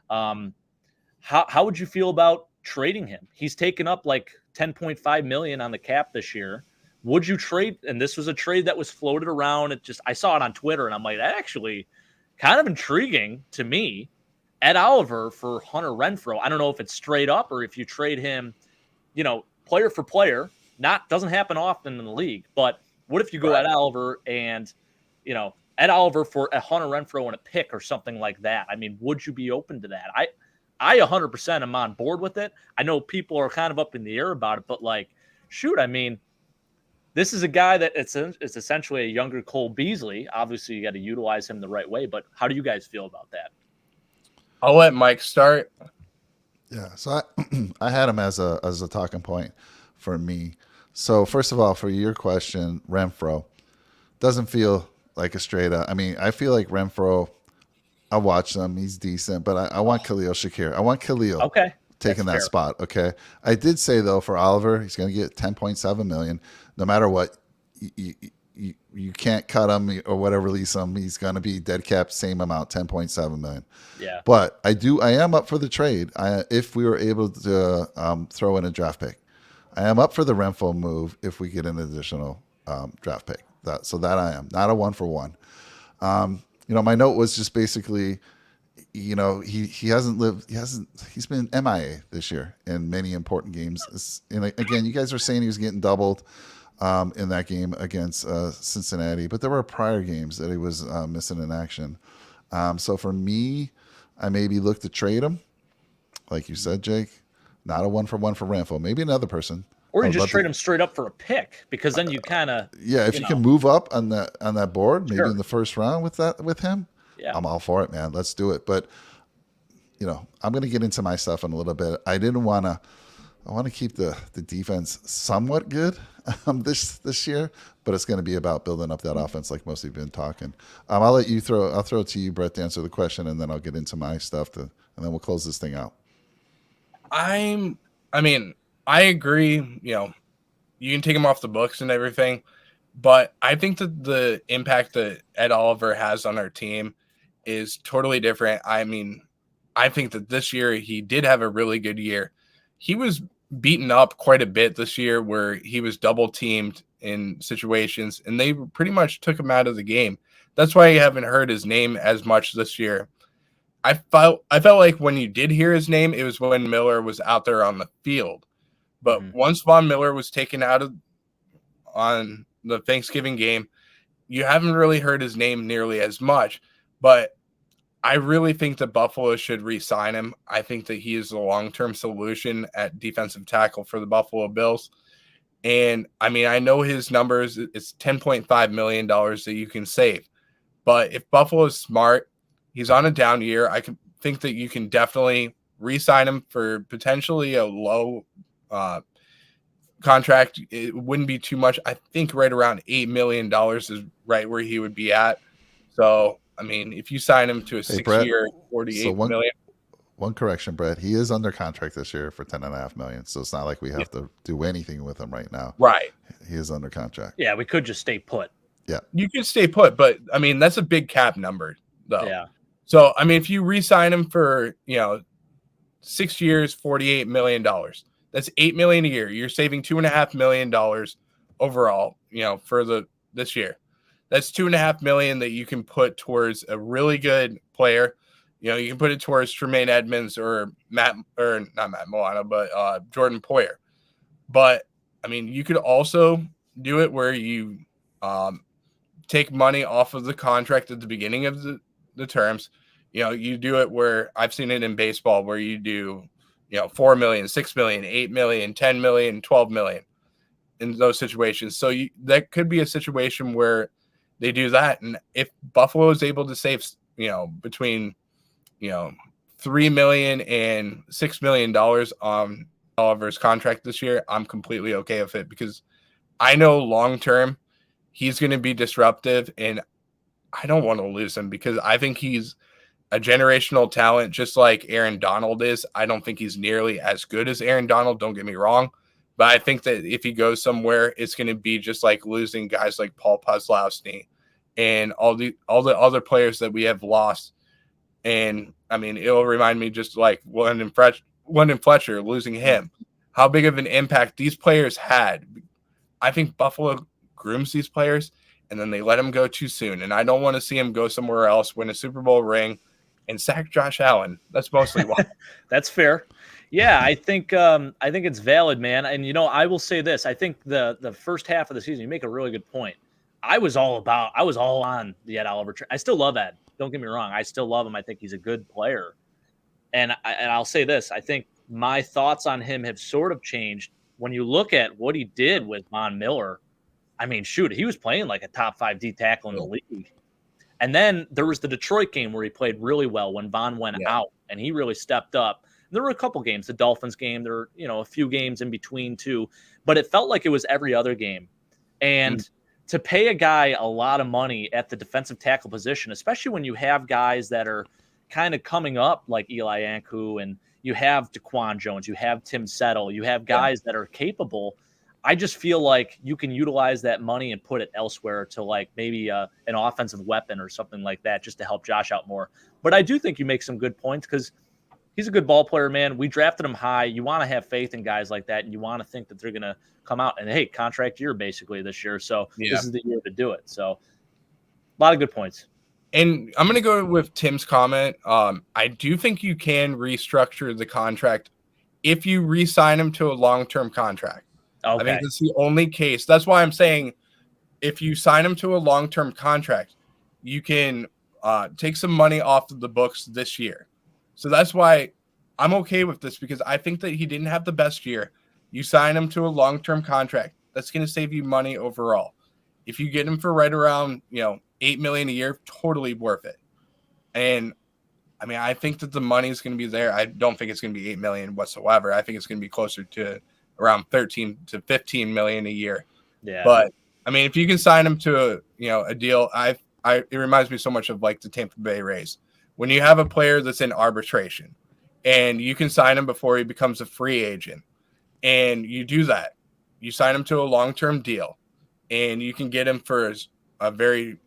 How would you feel about trading him? He's taken up like $10.5 million on the cap this year. Would you trade? And this was a trade that was floated around. I saw it on Twitter, and I'm like, that actually kind of intriguing to me. Ed Oliver for Hunter Renfrow. I don't know if it's straight up or if you trade him, player for player. Doesn't happen often in the league, but what if you go Ed Oliver and, Ed Oliver for a Hunter Renfrow and a pick or something like that? I mean, would you be open to that? I 100% am on board with it. I know people are kind of up in the air about it, but this is a guy that it's essentially a younger Cole Beasley. Obviously, you got to utilize him the right way, but how do you guys feel about that? I'll let Mike start. Yeah, so I had him as a talking point for me. So first of all, for your question, Renfrow doesn't feel like a straight up. I mean, I feel like Renfrow, I watch him. He's decent, but I want Khalil Shakir. I want Khalil taking that spot. Okay. I did say, though, for Oliver, he's going to get $10.7 million. No matter what, you can't cut him or whatever, release him. He's going to be dead cap, same amount, $10.7 million. Yeah. But I am up for the trade if we were able to throw in a draft pick. I am up for the Renfrow move if we get an additional draft pick. That I am. Not a 1-for-1. My note was just basically, he hasn't lived. He's been MIA this year in many important games. And again, you guys are saying he was getting doubled in that game against Cincinnati, but there were prior games that he was missing in action. So for me, I maybe look to trade him, like you said, Jake. Not a 1-for-1 for Renfrow. Maybe another person. Or you just trade him straight up for a pick, because then you kind of if you can move up on that board, maybe in the first round with him. Yeah. I'm all for it, man. Let's do it. But I'm going to get into my stuff in a little bit. I want to keep the defense somewhat good this year, but it's going to be about building up that offense, like most of you have been talking. I'll throw it to you, Brett, to answer the question, and then I'll get into my stuff and then we'll close this thing out. I agree. You can take him off the books and everything, But I think that the impact that Ed Oliver has on our team is totally different. I mean, I think that this year he did have a really good year. He was beaten up quite a bit this year where he was double teamed in situations and they pretty much took him out of the game. That's why you haven't heard his name as much this year. I felt like when you did hear his name, it was when Miller was out there on the field. But once Von Miller was taken out of on the Thanksgiving game, you haven't really heard his name nearly as much. But I really think that Buffalo should re-sign him. I think that he is the long-term solution at defensive tackle for the Buffalo Bills. And I mean, I know his numbers, it's $10.5 million that you can save. But if Buffalo is smart, he's on a down year. I can think that you can definitely re-sign him for potentially a low contract. It wouldn't be too much. I think right around $8 million is right where he would be at. So, I mean, if you sign him to a 6-year, $48 million. One correction, Brett. He is under contract this year for $10.5 million. So it's not like we have to do anything with him right now. Right. He is under contract. Yeah, we could just stay put. Yeah. You could stay put, but I mean, that's a big cap number, though. Yeah. So, I mean, if you re-sign him for, 6 years, $48 million, that's $8 million a year. You're saving $2.5 million overall, for this year. That's $2.5 million that you can put towards a really good player. You can put it towards Tremaine Edmonds or not Matt Milano, but Jordan Poyer. But I mean, you could also do it where you take money off of the contract at the beginning of the terms. You do it where I've seen it in baseball where you do, $4 million, $6 million, $8 million, $10 million, $12 million in those situations. So that could be a situation where they do that. And if Buffalo is able to save, between, $3 million and $6 million on Oliver's contract this year, I'm completely okay with it because I know long-term he's going to be disruptive and I don't want to lose him because I think he's a generational talent, just like Aaron Donald is. I don't think he's nearly as good as Aaron Donald. Don't get me wrong. But I think that if he goes somewhere, it's going to be just like losing guys like Paul Puslowski and all the other players that we have lost. And I mean, it'll remind me just like London Fletcher, losing him, how big of an impact these players had. I think Buffalo grooms these players and then they let them go too soon. And I don't want to see him go somewhere else, win a Super Bowl ring, and sack Josh Allen. That's mostly why. That's fair. Yeah, I think it's valid, man. And I will say this: I think the first half of the season, you make a really good point. I was all on the Ed Oliver train. I still love Ed. Don't get me wrong. I still love him. I think he's a good player. And I'll say this: I think my thoughts on him have sort of changed when you look at what he did with Von Miller. I mean, shoot, he was playing like a top 5 D tackle in the league. And then there was the Detroit game where he played really well when Von went out, and he really stepped up. There were a couple games, the Dolphins game, there were, a few games in between too, but it felt like it was every other game. And to pay a guy a lot of money at the defensive tackle position, especially when you have guys that are kind of coming up like Eli Ankou, and you have DeQuan Jones, you have Tim Settle, you have guys that are capable. I just feel like you can utilize that money and put it elsewhere to like maybe an offensive weapon or something like that just to help Josh out more. But I do think you make some good points because he's a good ball player, man. We drafted him high. You want to have faith in guys like that, and you want to think that they're going to come out. And, hey, contract year basically this year. So this is the year to do it. So a lot of good points. And I'm going to go with Tim's comment. I do think you can restructure the contract if you re-sign him to a long-term contract. Okay. I mean, that's the only case. That's why I'm saying if you sign him to a long-term contract, you can take some money off of the books this year. So that's why I'm okay with this because I think that he didn't have the best year. You sign him to a long-term contract. That's going to save you money overall. If you get him for right around, $8 million a year, totally worth it. And I mean, I think that the money is going to be there. I don't think it's going to be $8 million whatsoever. I think it's going to be closer to around 13 to 15 million a year. Yeah. But I mean, if you can sign him to a deal, it reminds me so much of like the Tampa Bay Rays. When you have a player that's in arbitration and you can sign him before he becomes a free agent and you do that, you sign him to a long-term deal and you can get him for a very,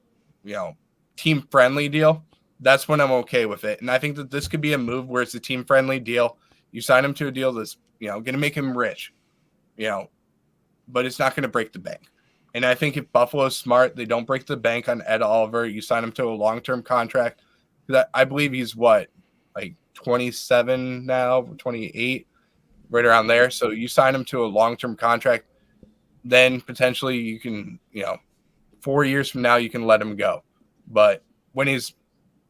team friendly deal, that's when I'm okay with it. And I think that this could be a move where it's a team friendly deal. You sign him to a deal that's, going to make him rich, but it's not going to break the bank. And I think if Buffalo's smart, they don't break the bank on Ed Oliver. You sign him to a long-term contract. I believe he's 27 now, 28, right around there. So you sign him to a long-term contract, then potentially you can, 4 years from now, you can let him go. But when he's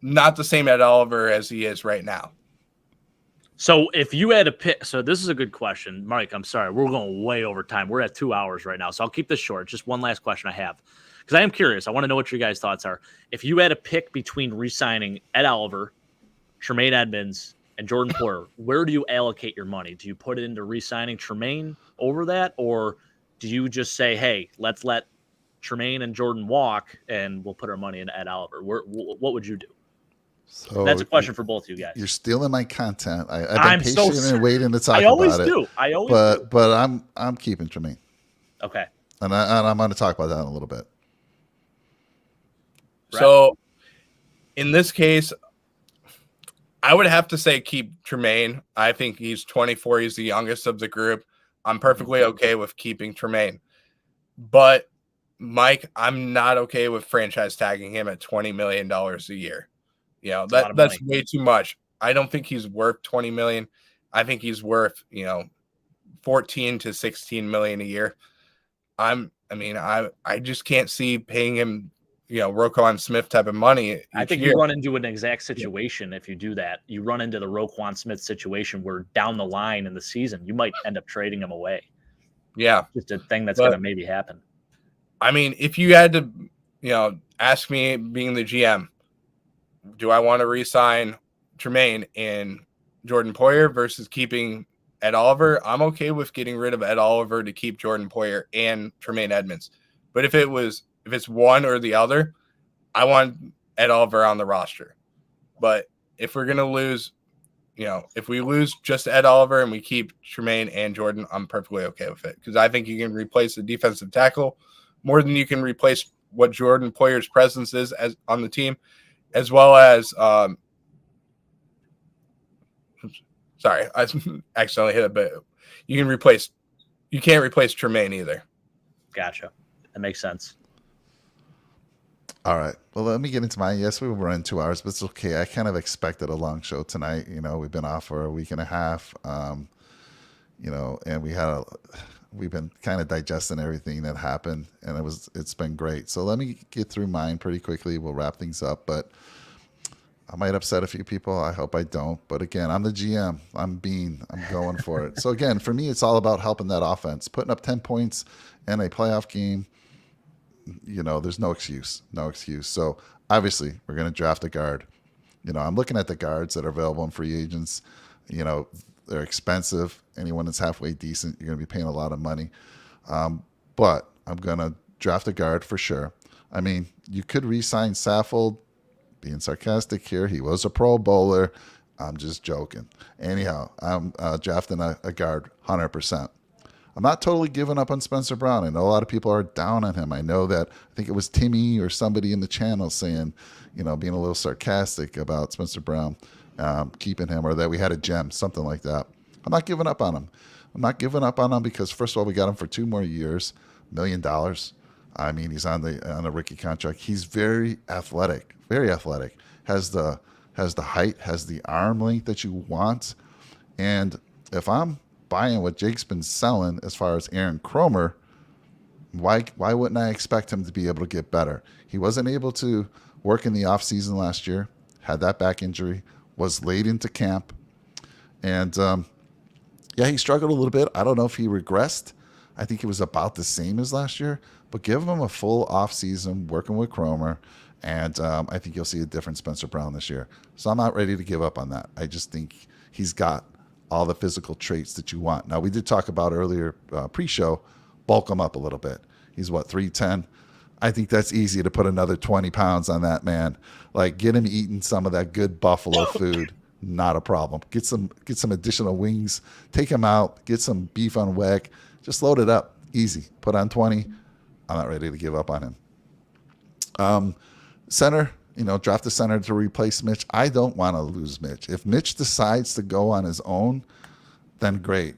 not the same Ed Oliver as he is right now. So if you had a pick, so this is a good question, Mike. I'm sorry, we're going way over time. We're at 2 hours right now, so I'll keep this short. Just one last question I have, because I am curious. I want to know what your guys' thoughts are. If you had a pick between re-signing Ed Oliver, Tremaine Edmonds, and Jordan Poyer, where do you allocate your money? Do you put it into re-signing Tremaine over that, or do you just say, "Hey, let's let Tremaine and Jordan walk, and we'll put our money in Ed Oliver"? What would you do? So that's a question for both of you guys. You're stealing my content. I've been patient and waiting to talk I always about do. it. I always do. But I'm keeping Tremaine. Okay. And I'm going to talk about that in a little bit. So in this case, I would have to say keep Tremaine. I think he's 24. He's the youngest of the group. I'm perfectly okay with keeping Tremaine. But Mike, I'm not okay with franchise tagging him at $20 million a year. That's way too much. I don't think he's worth $20 million. I think he's worth, 14 to 16 million a year. I just can't see paying him, Roquan Smith type of money. I think you run into an exact situation if you do that. You run into the Roquan Smith situation where down the line in the season, you might end up trading him away. Yeah. Just a thing that's going to maybe happen. I mean, if you had to, ask me being the GM, do I want to re-sign Tremaine and Jordan Poyer versus keeping Ed Oliver? I'm okay with getting rid of Ed Oliver to keep Jordan Poyer and Tremaine Edmonds. But if it's one or the other, I want Ed Oliver on the roster. But if we're going to lose, if we lose just Ed Oliver and we keep Tremaine and Jordan, I'm perfectly okay with it. Because I think you can replace the defensive tackle more than you can replace what Jordan Poyer's presence is on the team. As well as, sorry, I accidentally hit it, but you can't replace Tremaine either. Gotcha. That makes sense. All right. Well, let me get into mine. Yes, we will run 2 hours, but it's okay. I kind of expected a long show tonight. We've been off for a week and a half, and we've been kind of digesting everything that happened, and it's been great. So let me get through mine pretty quickly. We'll wrap things up, but I might upset a few people. I hope I don't. But again, I'm the GM. I'm going for it. So again, for me, it's all about helping that offense. Putting up 10 points in a playoff game, there's no excuse. No excuse. So obviously, we're going to draft a guard. I'm looking at the guards that are available in free agents. They're expensive. Anyone that's halfway decent, you're going to be paying a lot of money. But I'm going to draft a guard for sure. I mean, you could re-sign Saffold. Being sarcastic here, he was a Pro Bowler. I'm just joking. Anyhow, I'm drafting a guard 100%. I'm not totally giving up on Spencer Brown. I know a lot of people are down on him. I know that, I think it was Timmy or somebody in the channel saying, being a little sarcastic about Spencer Brown, keeping him, or that we had a gem, something like that. I'm not giving up on him. I'm not giving up on him because, first of all, we got him for 2 more years, $1 million. I mean, he's on a rookie contract. He's very athletic, has the height, has the arm length that you want. And if I'm buying what Jake's been selling as far as Aaron Cromer, why wouldn't I expect him to be able to get better? He wasn't able to work in the offseason last year, had that back injury, was late into camp. And, he struggled a little bit. I don't know if he regressed. I think he was about the same as last year. But give him a full offseason working with Cromer, and I think you'll see a different Spencer Brown this year. So I'm not ready to give up on that. I just think he's got all the physical traits that you want. Now, we did talk about earlier pre-show, bulk him up a little bit. He's 310? I think that's easy to put another 20 pounds on that man. Like, get him eating some of that good buffalo food. Not a problem. Get some additional wings. Take him out. Get some beef on weck. Just load it up. Easy. Put on 20. I'm not ready to give up on him. Center, draft a center to replace Mitch. I don't want to lose Mitch. If Mitch decides to go on his own, then great.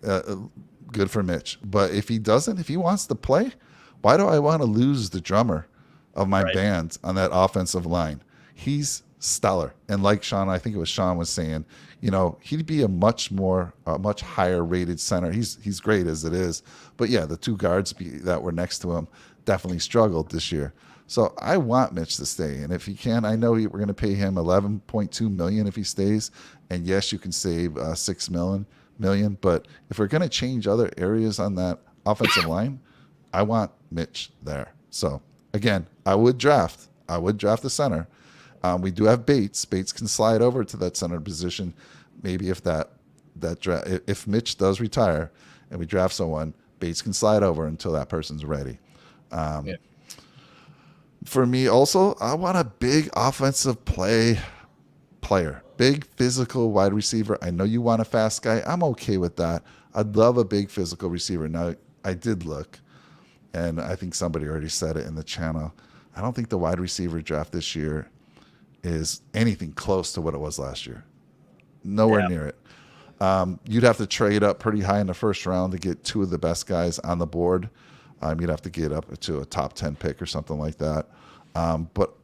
Good for Mitch. But if he doesn't, if he wants to play, why do I want to lose the drummer of my band on that offensive line? He's stellar. And like Shawn, I think it was Shawn was saying, he'd be a much higher rated center. He's great as it is. But yeah, the two guards that were next to him definitely struggled this year. So I want Mitch to stay. And if he can, I know we're going to pay him $11.2 million if he stays. And yes, you can save $6 million. But if we're going to change other areas on that offensive line, I want Mitch there. So again, I would draft the center. We do have Bates. Bates can slide over to that center position. Maybe if if Mitch does retire and we draft someone, Bates can slide over until that person's ready. For me also, I want a big offensive player, big physical wide receiver. I know you want a fast guy. I'm okay with that. I'd love a big physical receiver. Now, I did look, and I think somebody already said it in the channel. I don't think the wide receiver draft this year is anything close to what it was last year. Nowhere near it. You'd have to trade up pretty high in the first round to get two of the best guys on the board. You'd have to get up to a top 10 pick or something like that. But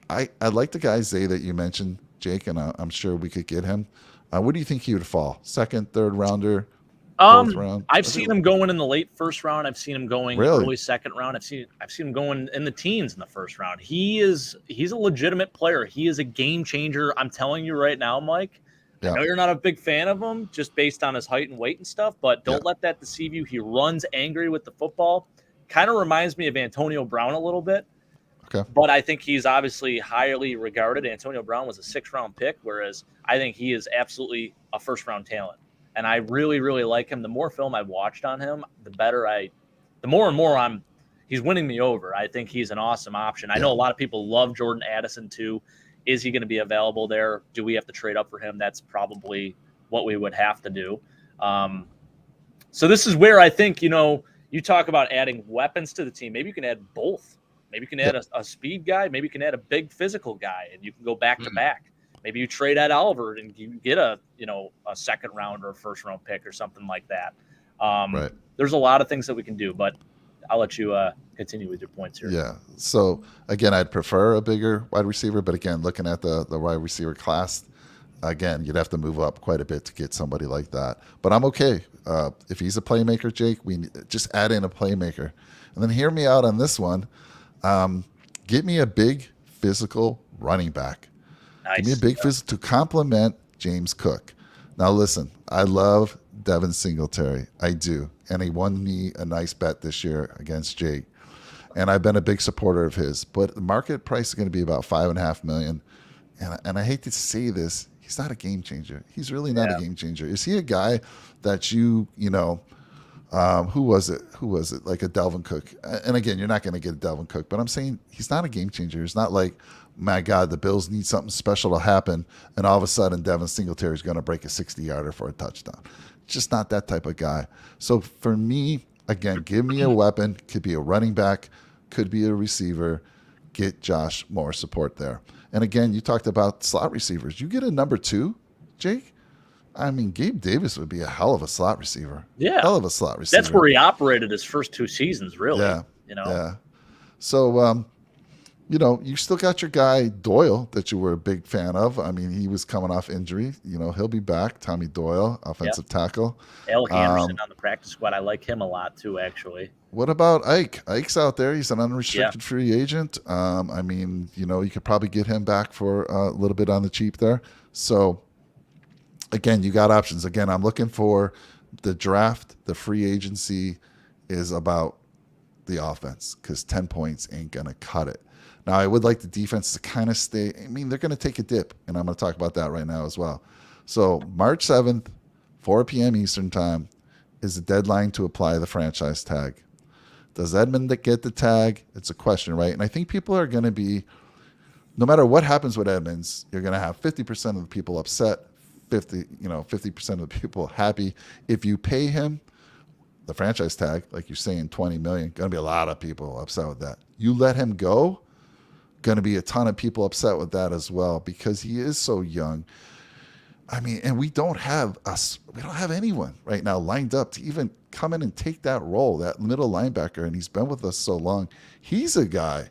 I like the guy Zay that you mentioned, Jake, and I'm sure we could get him. Where do you think he would fall? Second, third rounder, fourth round? I've seen him going in the late first round. I've seen him going early second round. I've seen him going in the teens in the first round. He's a legitimate player. He is a game changer. I'm telling you right now, Mike. I know you're not a big fan of him just based on his height and weight and stuff, but don't let that deceive you. He runs angry with the football. Kind of reminds me of Antonio Brown a little bit. Okay. But I think he's obviously highly regarded. Antonio Brown was a 6th-round pick, whereas I think he is absolutely a first-round talent. And I really, really like him. The more film I've watched on him, the more and more he's winning me over. I think he's an awesome option. I know a lot of people love Jordan Addison too. Is he going to be available there? Do we have to trade up for him? That's probably what we would have to do. So this is where I think, you talk about adding weapons to the team. Maybe you can add both. Maybe you can add a speed guy. Maybe you can add a big physical guy, and you can go back to back. Maybe you trade Ed Oliver and you get a second round or a first round pick or something like that. There's a lot of things that we can do, but I'll let you continue with your points here. Yeah. So again, I'd prefer a bigger wide receiver, but again, looking at the wide receiver class, again, you'd have to move up quite a bit to get somebody like that. But I'm okay. If he's a playmaker, Jake, we just add in a playmaker. And then hear me out on this one. Get me a big physical running back. Nice. Give me a big physical to complement James Cook. Now, listen, I love Devin Singletary. I do. And he won me a nice bet this year against Jake. And I've been a big supporter of his. But the market price is going to be about $5.5 million. And I hate to say this, he's not a game changer. He's really not a game changer. Is he a guy that who was it? Like a Delvin Cook. And again, you're not going to get a Delvin Cook, but I'm saying he's not a game changer. It's not like, my God, the Bills need something special to happen, and all of a sudden Devin Singletary is going to break a 60-yarder for a touchdown. Just not that type of guy. So for me, again, give me a weapon. Could be a running back, could be a receiver. Get Josh more support there. And again, you talked about slot receivers. You get a number 2, Jake. I mean, Gabe Davis would be a hell of a slot receiver. Yeah. Hell of a slot receiver. That's where he operated his first 2 seasons, really. Yeah. Yeah. So, you still got your guy Doyle that you were a big fan of. I mean, he was coming off injury. He'll be back. Tommy Doyle, offensive tackle. Alec Anderson on the practice squad. I like him a lot too, actually. What about Ike? Ike's out there. He's an unrestricted free agent. I mean, you could probably get him back for a little bit on the cheap there. So, again, you got options. Again, I'm looking for the draft. The free agency is about the offense because 10 points ain't going to cut it. Now, I would like the defense to kind of stay. I mean, they're going to take a dip, and I'm going to talk about that right now as well. So March 7th, 4 p.m. Eastern time is the deadline to apply the franchise tag. Does Edmund get the tag? It's a question, right? And I think people are going to be, no matter what happens with Edmonds, you're going to have 50% of the people upset, 50% of the people happy. If you pay him the franchise tag, like you're saying, 20 million. Going to be a lot of people upset with that. You let him go, going to be a ton of people upset with that as well because he is so young. I mean, and we don't have anyone right now lined up to even come in and take that role, that middle linebacker. And he's been with us so long. He's a guy,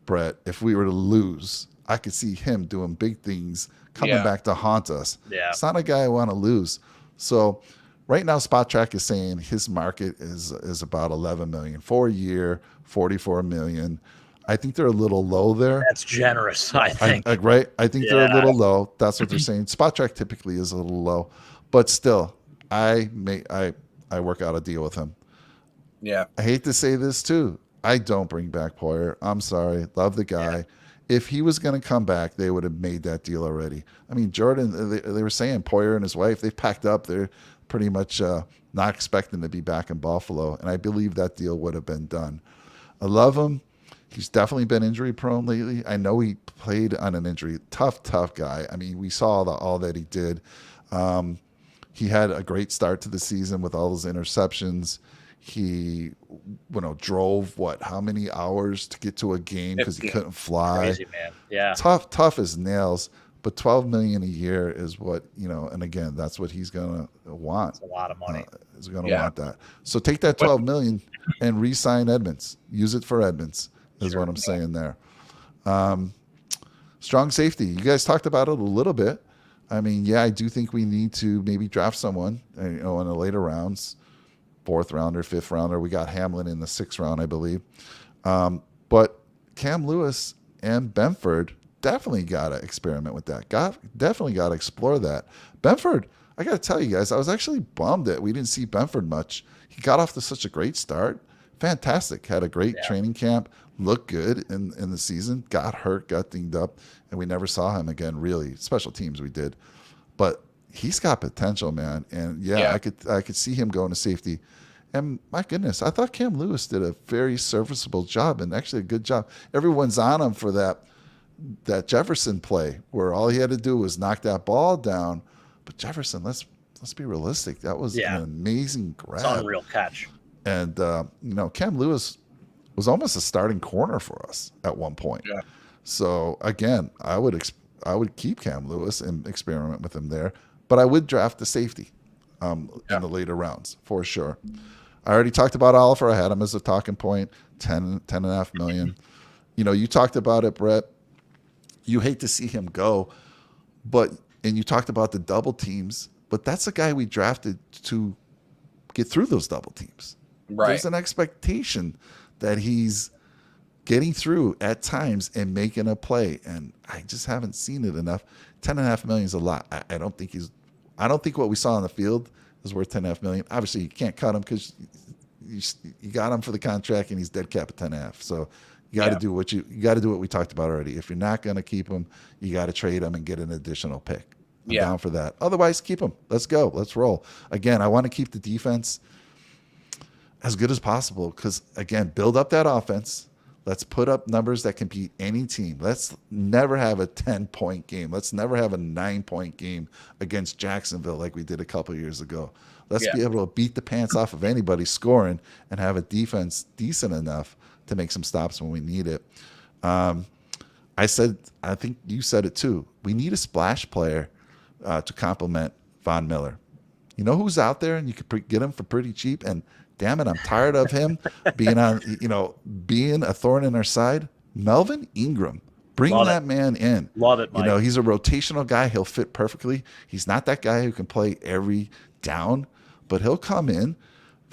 Brett, if we were to lose, I could see him doing big things coming back to haunt us. Yeah. It's not a guy I want to lose. So right now, Spot Track is saying his market is about 11 million for a year, 44 million. I think they're a little low there. That's generous, I think. Right? I think they're a little low. That's what they're saying. Spot Track typically is a little low, but still, I work out a deal with him. Yeah. I hate to say this too. I don't bring back Poyer. I'm sorry. Love the guy. Yeah. If he was going to come back, they would have made that deal already. I mean, Jordan, they were saying Poyer and his wife, they've packed up. They're pretty much not expecting to be back in Buffalo, and I believe that deal would have been done. I love him. He's definitely been injury prone lately. I know he played on an injury. Tough guy. I mean, we saw all that he did. He had a great start to the season with all those interceptions. He, drove how many hours to get to a game because he couldn't fly. Crazy, man. Yeah. Tough as nails. But $12 million a year is what, and again, that's what he's gonna want. It's a lot of money. He's gonna want that. So take that $12 million and re-sign Edmonds. Use it for Edmonds. Is what I'm saying there. Strong safety. You guys talked about it a little bit. I mean, I do think we need to maybe draft someone, in the later rounds, 4th rounder, 5th rounder. We got Hamlin in the 6th round, I believe. But Cam Lewis and Benford definitely got to experiment with that. Definitely got to explore that. Benford, I got to tell you guys, I was actually bummed that we didn't see Benford much. He got off to such a great start. Fantastic. Had a great training camp. Looked good in the season. Got hurt, got dinged up, and we never saw him again, really. Special teams we did. But he's got potential, man. And I could see him going to safety. And my goodness, I thought Cam Lewis did a very serviceable job and actually a good job. Everyone's on him for that Jefferson play where all he had to do was knock that ball down. But Jefferson, let's be realistic. That was an amazing grab. It's an unreal catch. And Cam Lewis was almost a starting corner for us at one point. Yeah. So again, I would keep Cam Lewis and experiment with him there, but I would draft the safety in the later rounds for sure. I already talked about Oliver. I had him as a talking point. 10.5 million. You talked about it, Brett. You hate to see him go, and you talked about the double teams, but that's a guy we drafted to get through those double teams. Right. There's an expectation that he's getting through at times and making a play, and I just haven't seen it enough. 10.5 million is a lot. I don't think what we saw on the field is worth 10.5 million. Obviously, you can't cut him because you got him for the contract, and he's dead cap at 10.5. So you got to do what we talked about already. If you're not going to keep him, you got to trade him and get an additional pick. I'm down for that. Otherwise, keep him. Let's go. Let's roll. Again, I want to keep the defense as good as possible because, again, build up that offense. Let's put up numbers that can beat any team. Let's never have a 10-point game. Let's never have a 9-point game against Jacksonville like we did a couple of years ago. Let's be able to beat the pants off of anybody scoring and have a defense decent enough to make some stops when we need it. I think you said it too. We need a splash player to complement Von Miller. You know who's out there and you could get him for pretty cheap? And damn it, I'm tired of him being a thorn in our side. Melvin Ingram. Bring that man in. Love it, Mike. He's a rotational guy. He'll fit perfectly. He's not that guy who can play every down, but he'll come in.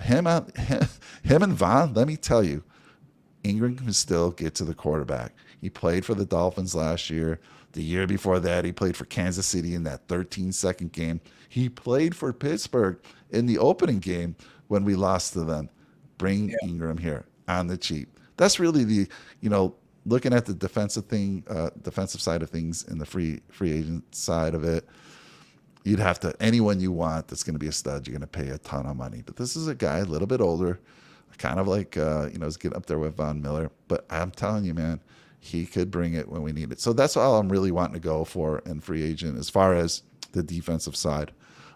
Him and Von, let me tell you, Ingram can still get to the quarterback. He played for the Dolphins last year. The year before that, he played for Kansas City in that 13-second game. He played for Pittsburgh in the opening game when we lost to them. Bring Ingram here on the cheap. That's really the, looking at the defensive side of things and the free agent side of it. You'd have to, anyone you want that's going to be a stud, you're going to pay a ton of money. But this is a guy a little bit older, kind of like, is getting up there with Von Miller. But I'm telling you, man, he could bring it when we need it. So that's all I'm really wanting to go for in free agent as far as the defensive side.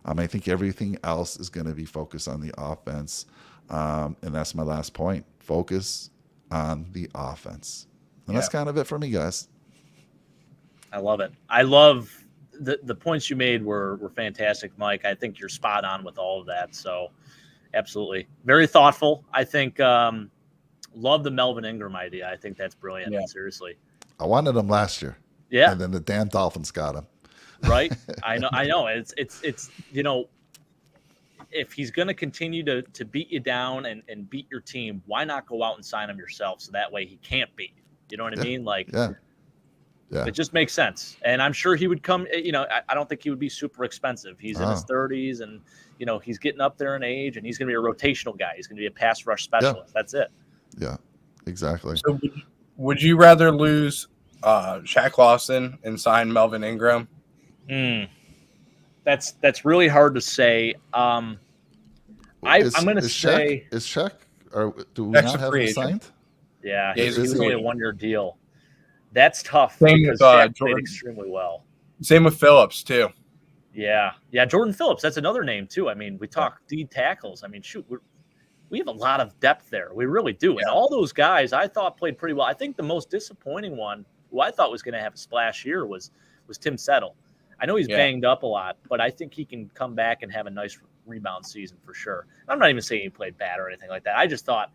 I think everything else is going to be focused on the offense. And that's my last point. Focus on the offense. And that's kind of it for me, guys. I love it. I love the points you made were fantastic, Mike. I think you're spot on with all of that. So absolutely. Very thoughtful. I think love the Melvin Ingram idea. I think that's brilliant. Yeah. Seriously. I wanted him last year. Yeah. And then the damn Dolphins got him. Right. I know. It's if he's going to continue to beat you down and beat your team, why not go out and sign him yourself? So that way he can't beat you. You know what I mean? Like, yeah, it just makes sense. And I'm sure he would come, I don't think he would be super expensive. He's in his 30s and, he's getting up there in age and he's going to be a rotational guy. He's going to be a pass rush specialist. That's it. Yeah, exactly. So would you rather lose Shaq Lawson and sign Melvin Ingram? That's really hard to say. I'm going to say is Shaq, or do we Shaq's not have him signed? Yeah, he's only a 1-year deal. That's tough Same because with, Shaq played extremely well. Same with Phillips too. Yeah, Jordan Phillips. That's another name too. I mean, we talk D tackles. I mean, shoot, we have a lot of depth there. We really do. And all those guys I thought played pretty well. I think the most disappointing one, who I thought was going to have a splash year, was Tim Settle. I know he's banged up a lot, but I think he can come back and have a nice rebound season for sure. I'm not even saying he played bad or anything like that. I just thought,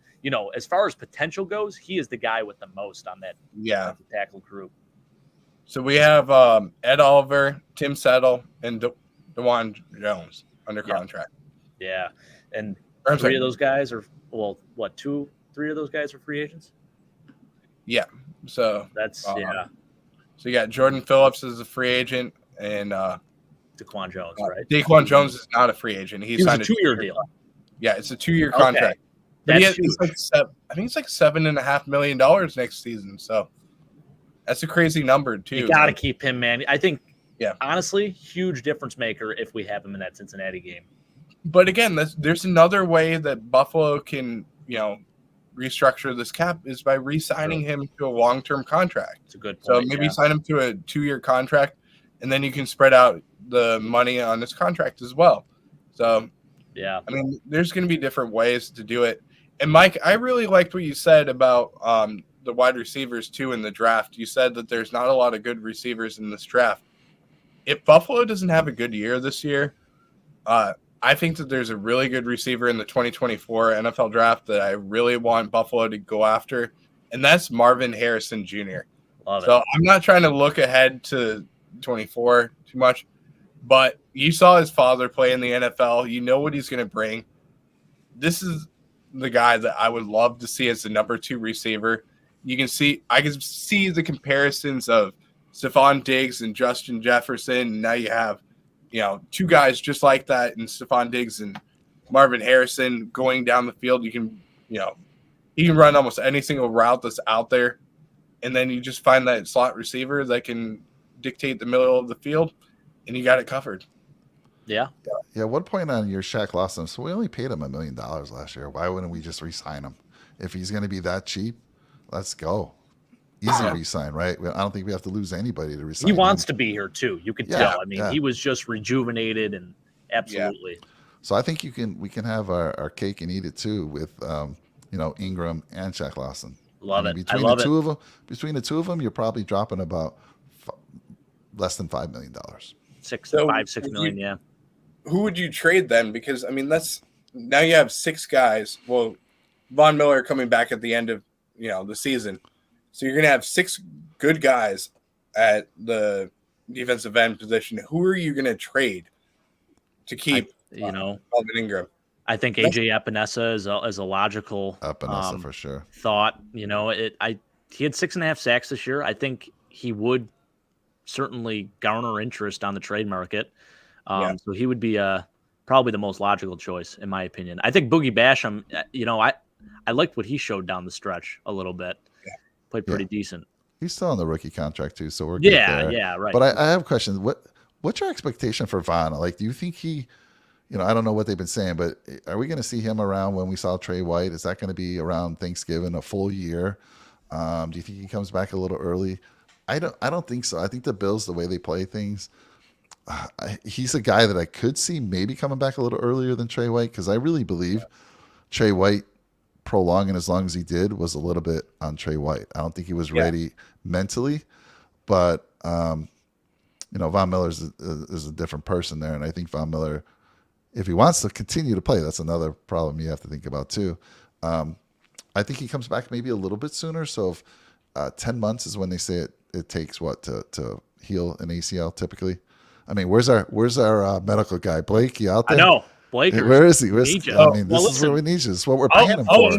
as far as potential goes, he is the guy with the most on that tackle group. So we have Ed Oliver, Tim Settle, and DeJuan Jones under contract. Yeah. And three of those guys are, 3 of those guys are free agents? Yeah. So that's, So you got Jordan Phillips as a free agent and Daquan Jones, right? Daquan Jones is not a free agent. He signed a 2-year deal. Yeah, it's a 2-year contract. That's I think it's like $7.5 million next season. So that's a crazy number too. You got to keep him, man. I think, honestly, huge difference maker if we have him in that Cincinnati game. But again, there's another way that Buffalo can, restructure this cap is by re-signing him to a long-term contract. It's a good point. So maybe sign him to a 2-year contract, and then you can spread out the money on this contract as well. So, I mean, there's going to be different ways to do it. And Mike, I really liked what you said about the wide receivers too in the draft. You said that there's not a lot of good receivers in this draft. If Buffalo doesn't have a good year this year, I think that there's a really good receiver in the 2024 NFL draft that I really want Buffalo to go after, and that's Marvin Harrison Jr. So I'm not trying to look ahead to 24 too much, but you saw his father play in the NFL. You know what he's going to bring. This is the guy that I would love to see as the number 2 receiver. I can see the comparisons of Stephon Diggs and Justin Jefferson. Now you have, 2 guys just like that, and Stephon Diggs and Marvin Harrison going down the field. You can, he can run almost any single route that's out there. And then you just find that slot receiver that can dictate the middle of the field, and you got it covered. Yeah. Yeah. 1 point on your Shaq Lawson. So we only paid him $1 million last year. Why wouldn't we just re-sign him? If he's going to be that cheap, let's go. Easy re-sign, right? I don't think we have to lose anybody to re-sign. He wants to be here too. You could tell. I mean, he was just rejuvenated and absolutely. Yeah. So I think we can have our cake and eat it too with Ingram and Shaq Lawson. Love it. Between the two of them, you're probably dropping about less than $5 million. 6 million. Yeah. Who would you trade then? Because I mean, now you have 6 guys. Well, Von Miller coming back at the end of the season, so you're gonna have 6 good guys at the defensive end position. Who are you gonna trade to keep? Melvin Ingram. I think AJ Epinesa is a logical for sure thought. He had 6.5 sacks this year. I think he would certainly garner interest on the trade market. So he would be probably the most logical choice in my opinion. I think Boogie Basham, I liked what he showed down the stretch a little bit. Yeah. Played pretty decent. He's still on the rookie contract too, so we're good there. Yeah, right. But I have questions. What's your expectation for Von? Like, do you think he, I don't know what they've been saying, but are we going to see him around when we saw Trey White? Is that going to be around Thanksgiving, a full year? Do you think he comes back a little early? I don't think so. I think the Bills, the way they play things, he's a guy that I could see maybe coming back a little earlier than Trey White, because I really believe Trey White prolonging as long as he did was a little bit on Trey White. I don't think he was ready mentally, but Von Miller is a different person there, and I think Von Miller, if he wants to continue to play, that's another problem you have to think about too. I think he comes back maybe a little bit sooner. So if 10 months is when they say it takes to heal an ACL typically. I mean, where's our medical guy, Blake? You out there? I know. Blake. Where is he? This is where we need you. This is what we're paying him for.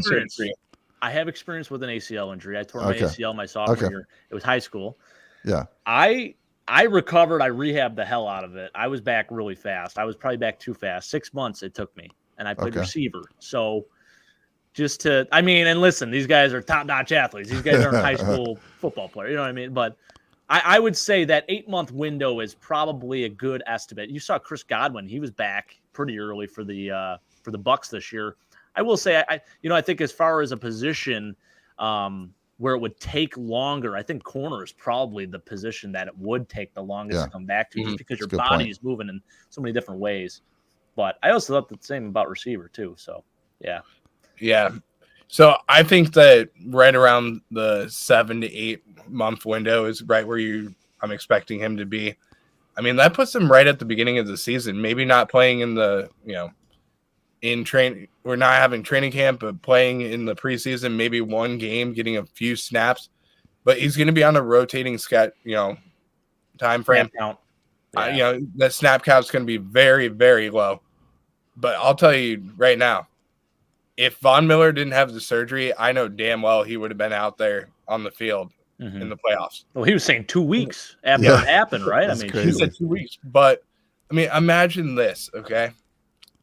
I have experience with an ACL injury. I tore my ACL my sophomore year. It was high school. Yeah. I recovered. I rehabbed the hell out of it. I was back really fast. I was probably back too fast. 6 months it took me, and I played receiver. So and listen, these guys are top-notch athletes. These guys aren't high school football players. You know what I mean? But I would say that 8-month window is probably a good estimate. You saw Chris Godwin; he was back pretty early for the Bucs this year. I will say, I think as far as a position where it would take longer, I think corner is probably the position that it would take the longest to come back to, just because your body is moving in so many different ways. But I also thought the same about receiver too. So yeah. Yeah. So I think that right around the 7 to 8 month window is right where I'm expecting him to be. I mean, that puts him right at the beginning of the season, maybe not playing in the, in train. We're not having training camp, but playing in the preseason, maybe one game, getting a few snaps, but he's going to be on a rotating time frame. Snap count. The snap count is going to be very, very low. But I'll tell you right now, if Von Miller didn't have the surgery, I know damn well he would have been out there on the field in the playoffs. Well, he was saying 2 weeks after it happened, right? He said 2 weeks. But, imagine this, okay?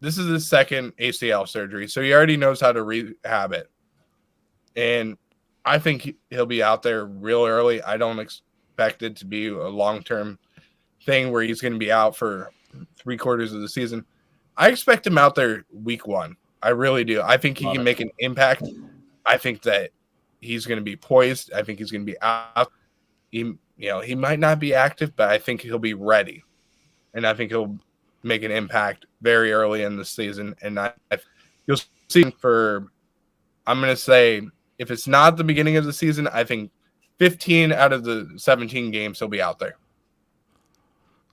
This is his second ACL surgery, so he already knows how to rehab it. And I think he'll be out there real early. I don't expect it to be a long-term thing where he's going to be out for 3/4 of the season. I expect him out there week 1. I really do. I think he can make an impact. I think that he's going to be poised. I think he's going to be out. He might not be active, but I think he'll be ready. And I think he'll make an impact very early in the season. And you'll see I'm going to say, if it's not the beginning of the season, I think 15 out of the 17 games he'll be out there.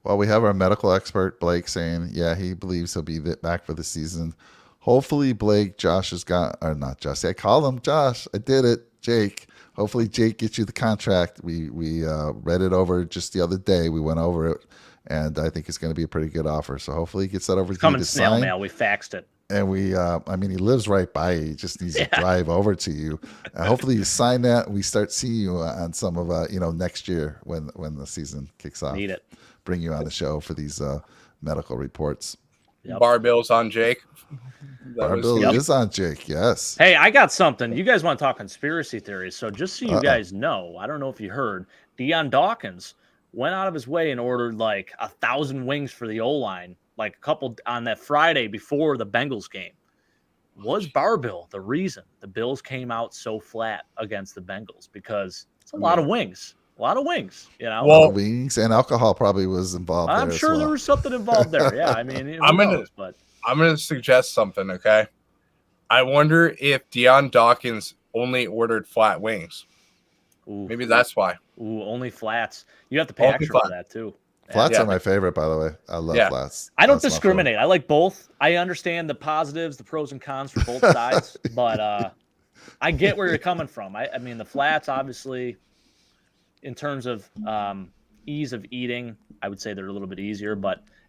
Well, we have our medical expert, Blake, saying, he believes he'll be back for the season. Hopefully, Blake, Josh has got, or not Josh, I call him Josh. I did it, Jake. Hopefully, Jake gets you the contract. We read it over just the other day. We went over it, and I think it's going to be a pretty good offer. So hopefully, he gets that over to you to snail sign. Mail. We faxed it. And he lives right by you. He just needs to drive over to you. Hopefully, you sign that. And we start seeing you on some of, next year when the season kicks off. Need it. Bring you on the show for these medical reports. Yep. Bar Bill's on Jake. Bill is on Jake, yes. Hey, I got something. You guys want to talk conspiracy theories. So just so you guys know, I don't know if you heard, Deion Dawkins went out of his way and ordered like 1,000 wings for the O-line, like a couple on that Friday before the Bengals game. Was Barbill the reason the Bills came out so flat against the Bengals? Because it's a lot of wings. A lot of wings, Well, wings and alcohol probably was involved. I'm sure there was something involved there. Yeah, I'm gonna suggest something. Okay, I wonder if Deion Dawkins only ordered flat wings. Ooh, maybe that's why. Ooh, only flats. You have to pay extra for that too. Flats are my favorite, by the way. I love flats. I don't discriminate. I like both. I understand the positives, the pros and cons for both sides, but I get where you're coming from. I mean, the flats obviously. In terms of ease of eating, I would say they're a little bit easier,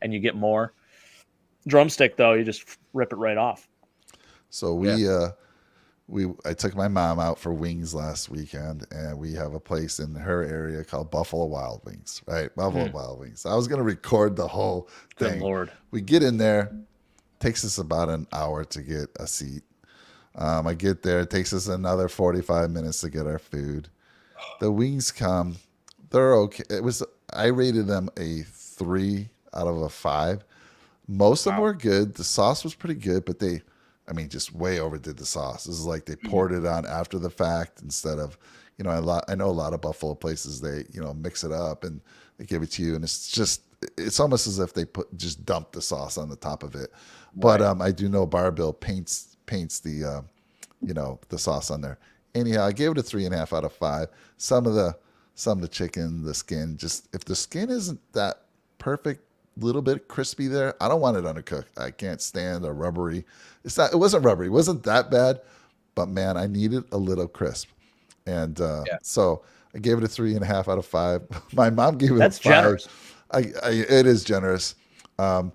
and you get more. Drumstick, though, you just rip it right off. So I took my mom out for wings last weekend, and we have a place in her area called Buffalo Wild Wings, right? Buffalo Wild Wings. I was going to record the whole thing. Good Lord. We get in there. Takes us about an hour to get a seat. I get there. It takes us another 45 minutes to get our food. The wings come, they're okay. I rated them a 3 out of a 5. Most of them were good. The sauce was pretty good, but they just way overdid the sauce. This is like they poured it on after the fact instead of, I know a lot of Buffalo places, they, mix it up and they give it to you. And it's almost as if they just dumped the sauce on the top of it. But I do know Barbill paints paints the the sauce on there. Anyhow, I gave it a 3.5 out of 5. Some of the chicken, the skin, just if the skin isn't that perfect, little bit crispy there, I don't want it undercooked. I can't stand a rubbery. It wasn't rubbery. It wasn't that bad, but man, I needed a little crisp. And so I gave it a 3.5 out of 5. My mom gave it That's a 5. generous. It is generous. And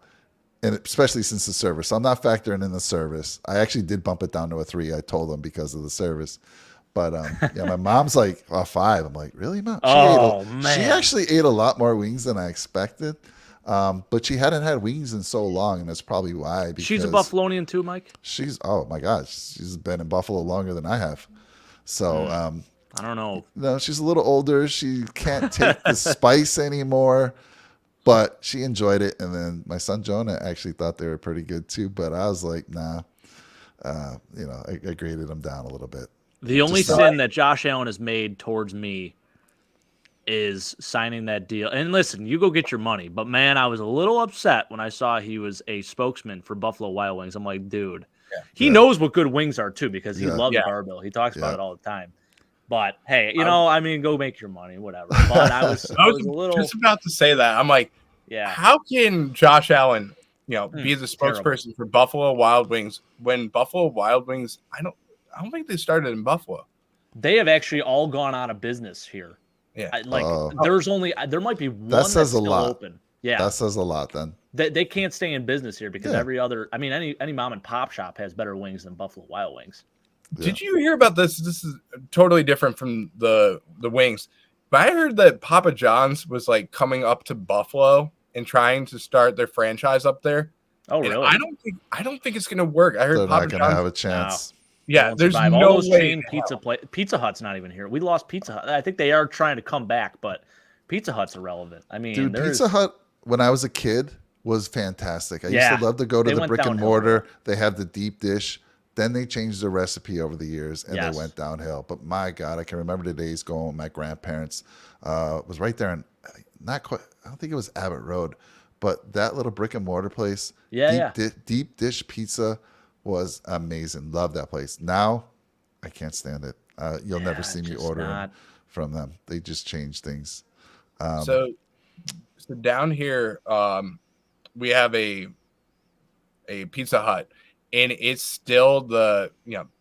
especially since the service. So I'm not factoring in the service. I actually did bump it down to a 3. I told them because of the service. But my mom's like a 5. I'm like, really, Mom? She actually ate a lot more wings than I expected. But she hadn't had wings in so long, and that's probably why. Because she's a Buffalonian too, Mike? Oh my gosh, she's been in Buffalo longer than I have. So I don't know. No, she's a little older. She can't take the spice anymore. But she enjoyed it, and then my son Jonah actually thought they were pretty good too. But I was like, nah, I graded them down a little bit. The only sin that Josh Allen has made towards me is signing that deal. And listen, you go get your money. But man, I was a little upset when I saw he was a spokesman for Buffalo Wild Wings. I'm like, dude, he knows what good wings are too because he loves barbell. He talks about it all the time. But hey, go make your money, whatever. But I was a little just about to say that. I'm like, how can Josh Allen, be the spokesperson for Buffalo Wild Wings when Buffalo Wild Wings? I don't think they started in Buffalo. They have actually all gone out of business here. Yeah, there might be one that's still open. Yeah, that says a lot. Then they can't stay in business here because any mom and pop shop has better wings than Buffalo Wild Wings. Did you hear about this? This is totally different from the wings, but I heard that Papa John's was like coming up to Buffalo and trying to start their franchise up there. Oh, really? I don't think it's going to work. I heard they're Papa not going to have a chance. No. Yeah, there's survive. No all those way. Chain Pizza Hut's not even here. We lost Pizza Hut. I think they are trying to come back, but Pizza Hut's irrelevant. I mean, dude, Pizza Hut when I was a kid was fantastic. I used to love to go to the brick and mortar. They have the deep dish. Then they changed the recipe over the years, and they went downhill. But my God, I can remember the days going with my grandparents. It was right there, and not quite. I don't think it was Abbott Road, but that little brick and mortar place. Deep dish pizza was amazing. Love that place. Now, I can't stand it. You'll never see me ordering from them. They just change things. So down here, we have a Pizza Hut. And it's still the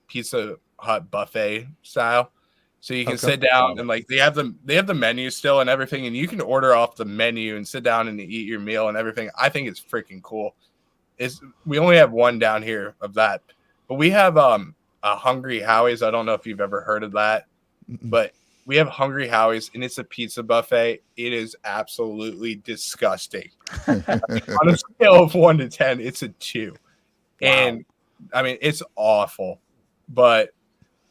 Pizza Hut buffet style, so you can sit down and like they have the menu still and everything, and you can order off the menu and sit down and eat your meal and everything. I think it's freaking cool. We only have one down here of that, but we have a Hungry Howie's. I don't know if you've ever heard of that, but we have Hungry Howie's, and it's a pizza buffet. It is absolutely disgusting. On a scale of 1 to 10, it's a 2. Wow. And I mean, it's awful, but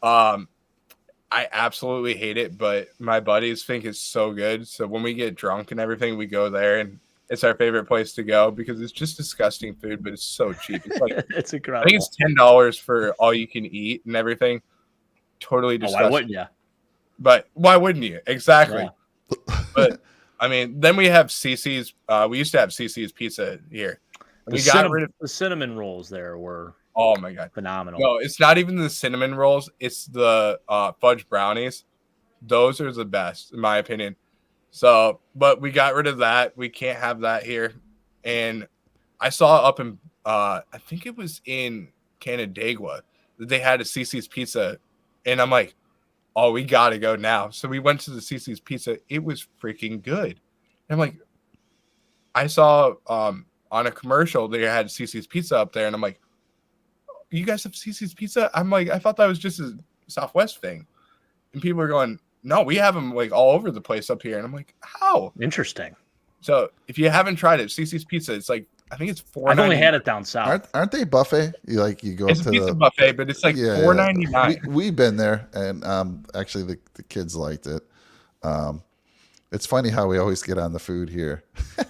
I absolutely hate it. But my buddies think it's so good. So when we get drunk and everything, we go there, and it's our favorite place to go because it's just disgusting food, but it's so cheap. It's like it's incredible. I think it's $10 for all you can eat and everything. Totally disgusting. Why wouldn't you? But why wouldn't you? Exactly. Yeah. But I mean, then we have CC's. We used to have CC's Pizza here. We got rid of the cinnamon rolls. There were phenomenal. No, it's not even the cinnamon rolls. It's the fudge brownies. Those are the best, in my opinion. So, but we got rid of that. We can't have that here. And I saw up in, I think it was in Canandaigua, that they had a CC's Pizza. And I'm like, oh, we got to go now. So we went to the CC's Pizza. It was freaking good. And I'm like, I saw on a commercial they had CC's Pizza up there. And I'm like, you guys have CC's Pizza? I'm like, I thought that was just a Southwest thing. And people are going, no, we have them like all over the place up here. And I'm like, how? Interesting. So if you haven't tried it, CC's Pizza, it's like, I think it's $4.99. I've only had it down south. Aren't they buffet? You go it's to a pizza the buffet, but it's like $4.99. We've been there, and actually the kids liked it. It's funny how we always get on the food here.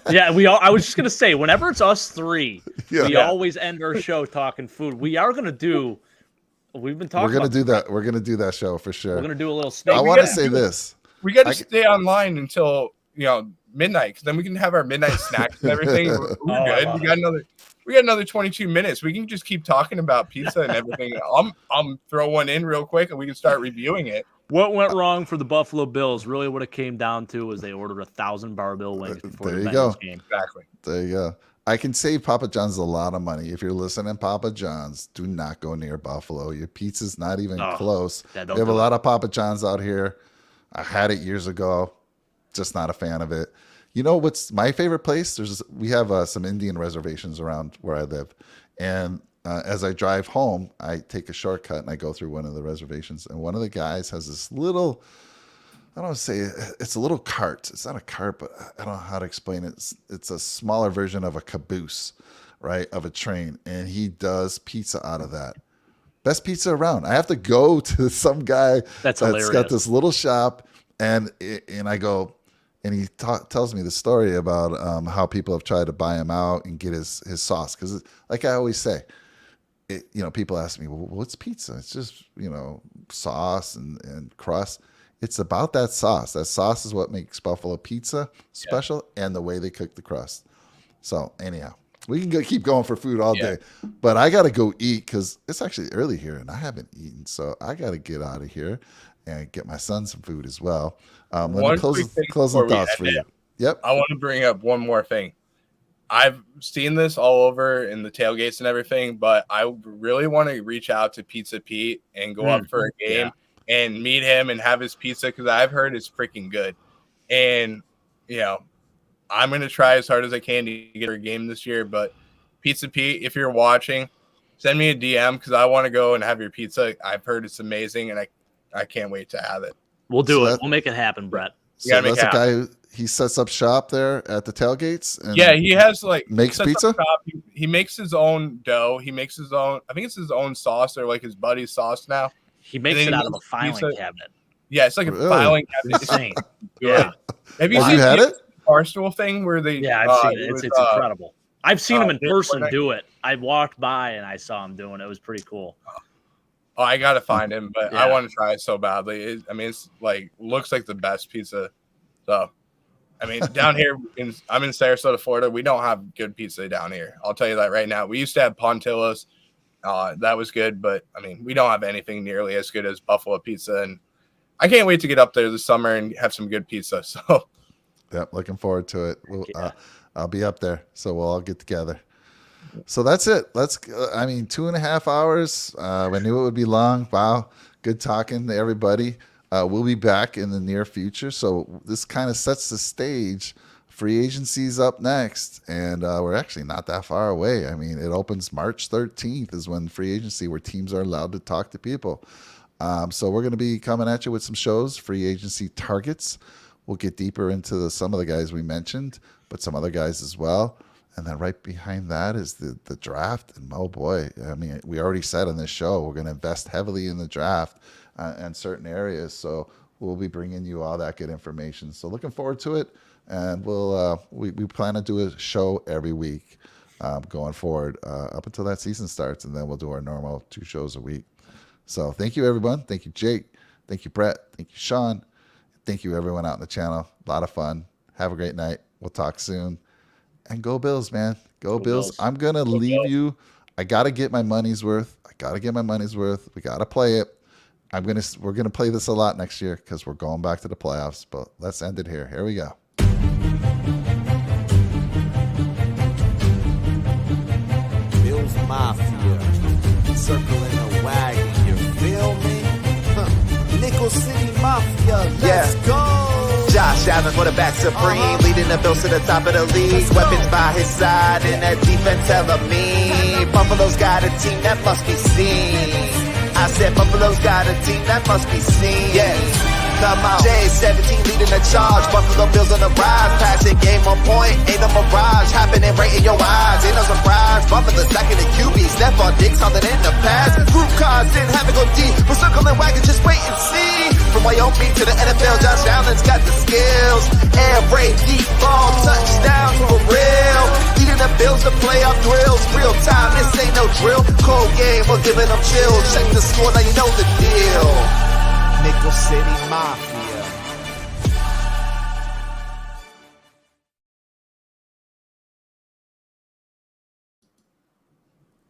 Yeah, I was just gonna say, whenever it's us three, we always end our show talking food. We are gonna do. We've been talking. We're gonna do that. We're gonna do that show for sure. We're gonna do a little steak. I want to say this. We got to stay online until midnight, because then we can have our midnight snacks and everything. We're good. We got another 22 minutes. We can just keep talking about pizza and everything. I'm throw one in real quick, and we can start reviewing it. What went wrong for the Buffalo Bills? Really, what it came down to was they ordered 1,000 Bar-Bill wings before the Bengals game. Exactly. There you go. I can save Papa John's a lot of money. If you're listening, Papa John's, do not go near Buffalo. Your pizza's not even close. We have a lot of Papa John's out here. I had it years ago. Just not a fan of it. You know what's my favorite place? We have some Indian reservations around where I live. And as I drive home, I take a shortcut and I go through one of the reservations. And one of the guys has this little, I don't want to say it's a little cart. It's not a cart, but I don't know how to explain it. It's a smaller version of a caboose, right, of a train. And he does pizza out of that. Best pizza around. I have to go to some guy that's got this little shop, and I go, and he tells me the story about how people have tried to buy him out and get his sauce. Because like I always say, people ask me, well, what's pizza? It's just, sauce and crust. It's about that sauce. That sauce is what makes Buffalo pizza special, and the way they cook the crust. So anyhow, we can keep going for food all day, but I got to go eat because it's actually early here and I haven't eaten. So I got to get out of here and get my son some food as well. Let me closing thoughts for you. Yep. I want to bring up one more thing. I've seen this all over in the tailgates and everything, but I really want to reach out to Pizza Pete and go up for a game and meet him and have his pizza, because I've heard it's freaking good. And, I'm going to try as hard as I can to get a game this year. But Pizza Pete, if you're watching, send me a DM because I want to go and have your pizza. I've heard it's amazing, and I can't wait to have it. We'll do it. We'll make it happen, Brett. So that's a guy he sets up shop there at the tailgates. And he has makes pizza. He makes his own dough. He makes his own. I think it's his own sauce or like his buddy's sauce now. He makes it out of a filing cabinet. Yeah, it's like a filing cabinet. Insane. Yeah. Have you had it? Barstool thing where they? Yeah, I've seen it. It's incredible. I've seen him in person do it. I walked by and I saw him doing it. It was pretty cool. Oh, I gotta find him, but I want to try it so badly. It's like looks like the best pizza. So, down here I'm in Sarasota, Florida. We don't have good pizza down here. I'll tell you that right now. We used to have Pontillas. That was good, but we don't have anything nearly as good as Buffalo pizza. And I can't wait to get up there this summer and have some good pizza. So, yep, looking forward to it. I'll be up there, so we'll all get together. So that's it. 2.5 hours. I knew it would be long. Wow. Good talking to everybody. We'll be back in the near future. So this kind of sets the stage. Free agency's up next, and we're actually not that far away. It opens March 13th is when free agency, where teams are allowed to talk to people. So we're going to be coming at you with some shows, free agency targets. We'll get deeper into some of the guys we mentioned, but some other guys as well. And then right behind that is the draft. And oh boy, we already said on this show, we're going to invest heavily in the draft and certain areas. So we'll be bringing you all that good information. So looking forward to it. And we plan to do a show every week going forward up until that season starts. And then we'll do our normal 2 shows a week. So thank you, everyone. Thank you, Jake. Thank you, Brett. Thank you, Shawn. Thank you, everyone out in the channel. A lot of fun. Have a great night. We'll talk soon. And go Bills, man. Go Bills. I'm going to leave you. I got to get my money's worth. We got to play it. We're going to play this a lot next year because we're going back to the playoffs. But let's end it here. Here we go. Bills Mafia. Circling the wagon. You feel me? Nickel City Mafia. Let's go. Josh Allen, quarterback supreme, leading the Bills to the top of the league. Weapons by his side, and that defense hella mean. Buffalo's got a team that must be seen. I said Buffalo's got a team that must be seen. Yes. Come on. J17 leading the charge. Buffalo Bills on the rise. Passing game on point. Ain't no mirage. Happening right in your eyes. Ain't no surprise. Buffalo stacking the QB. Stephon Diggs something in the past. Group cards didn't have to go deep. We're circling wagons. Just wait and see. From Wyoming to the NFL, Josh Allen's got the skills. Air raid, deep ball, touchdowns for real. Leading the Bills to playoff thrills. Real time, this ain't no drill. Cold game, we're giving them chills. Check the score, now you know the deal. Nickel City Mafia.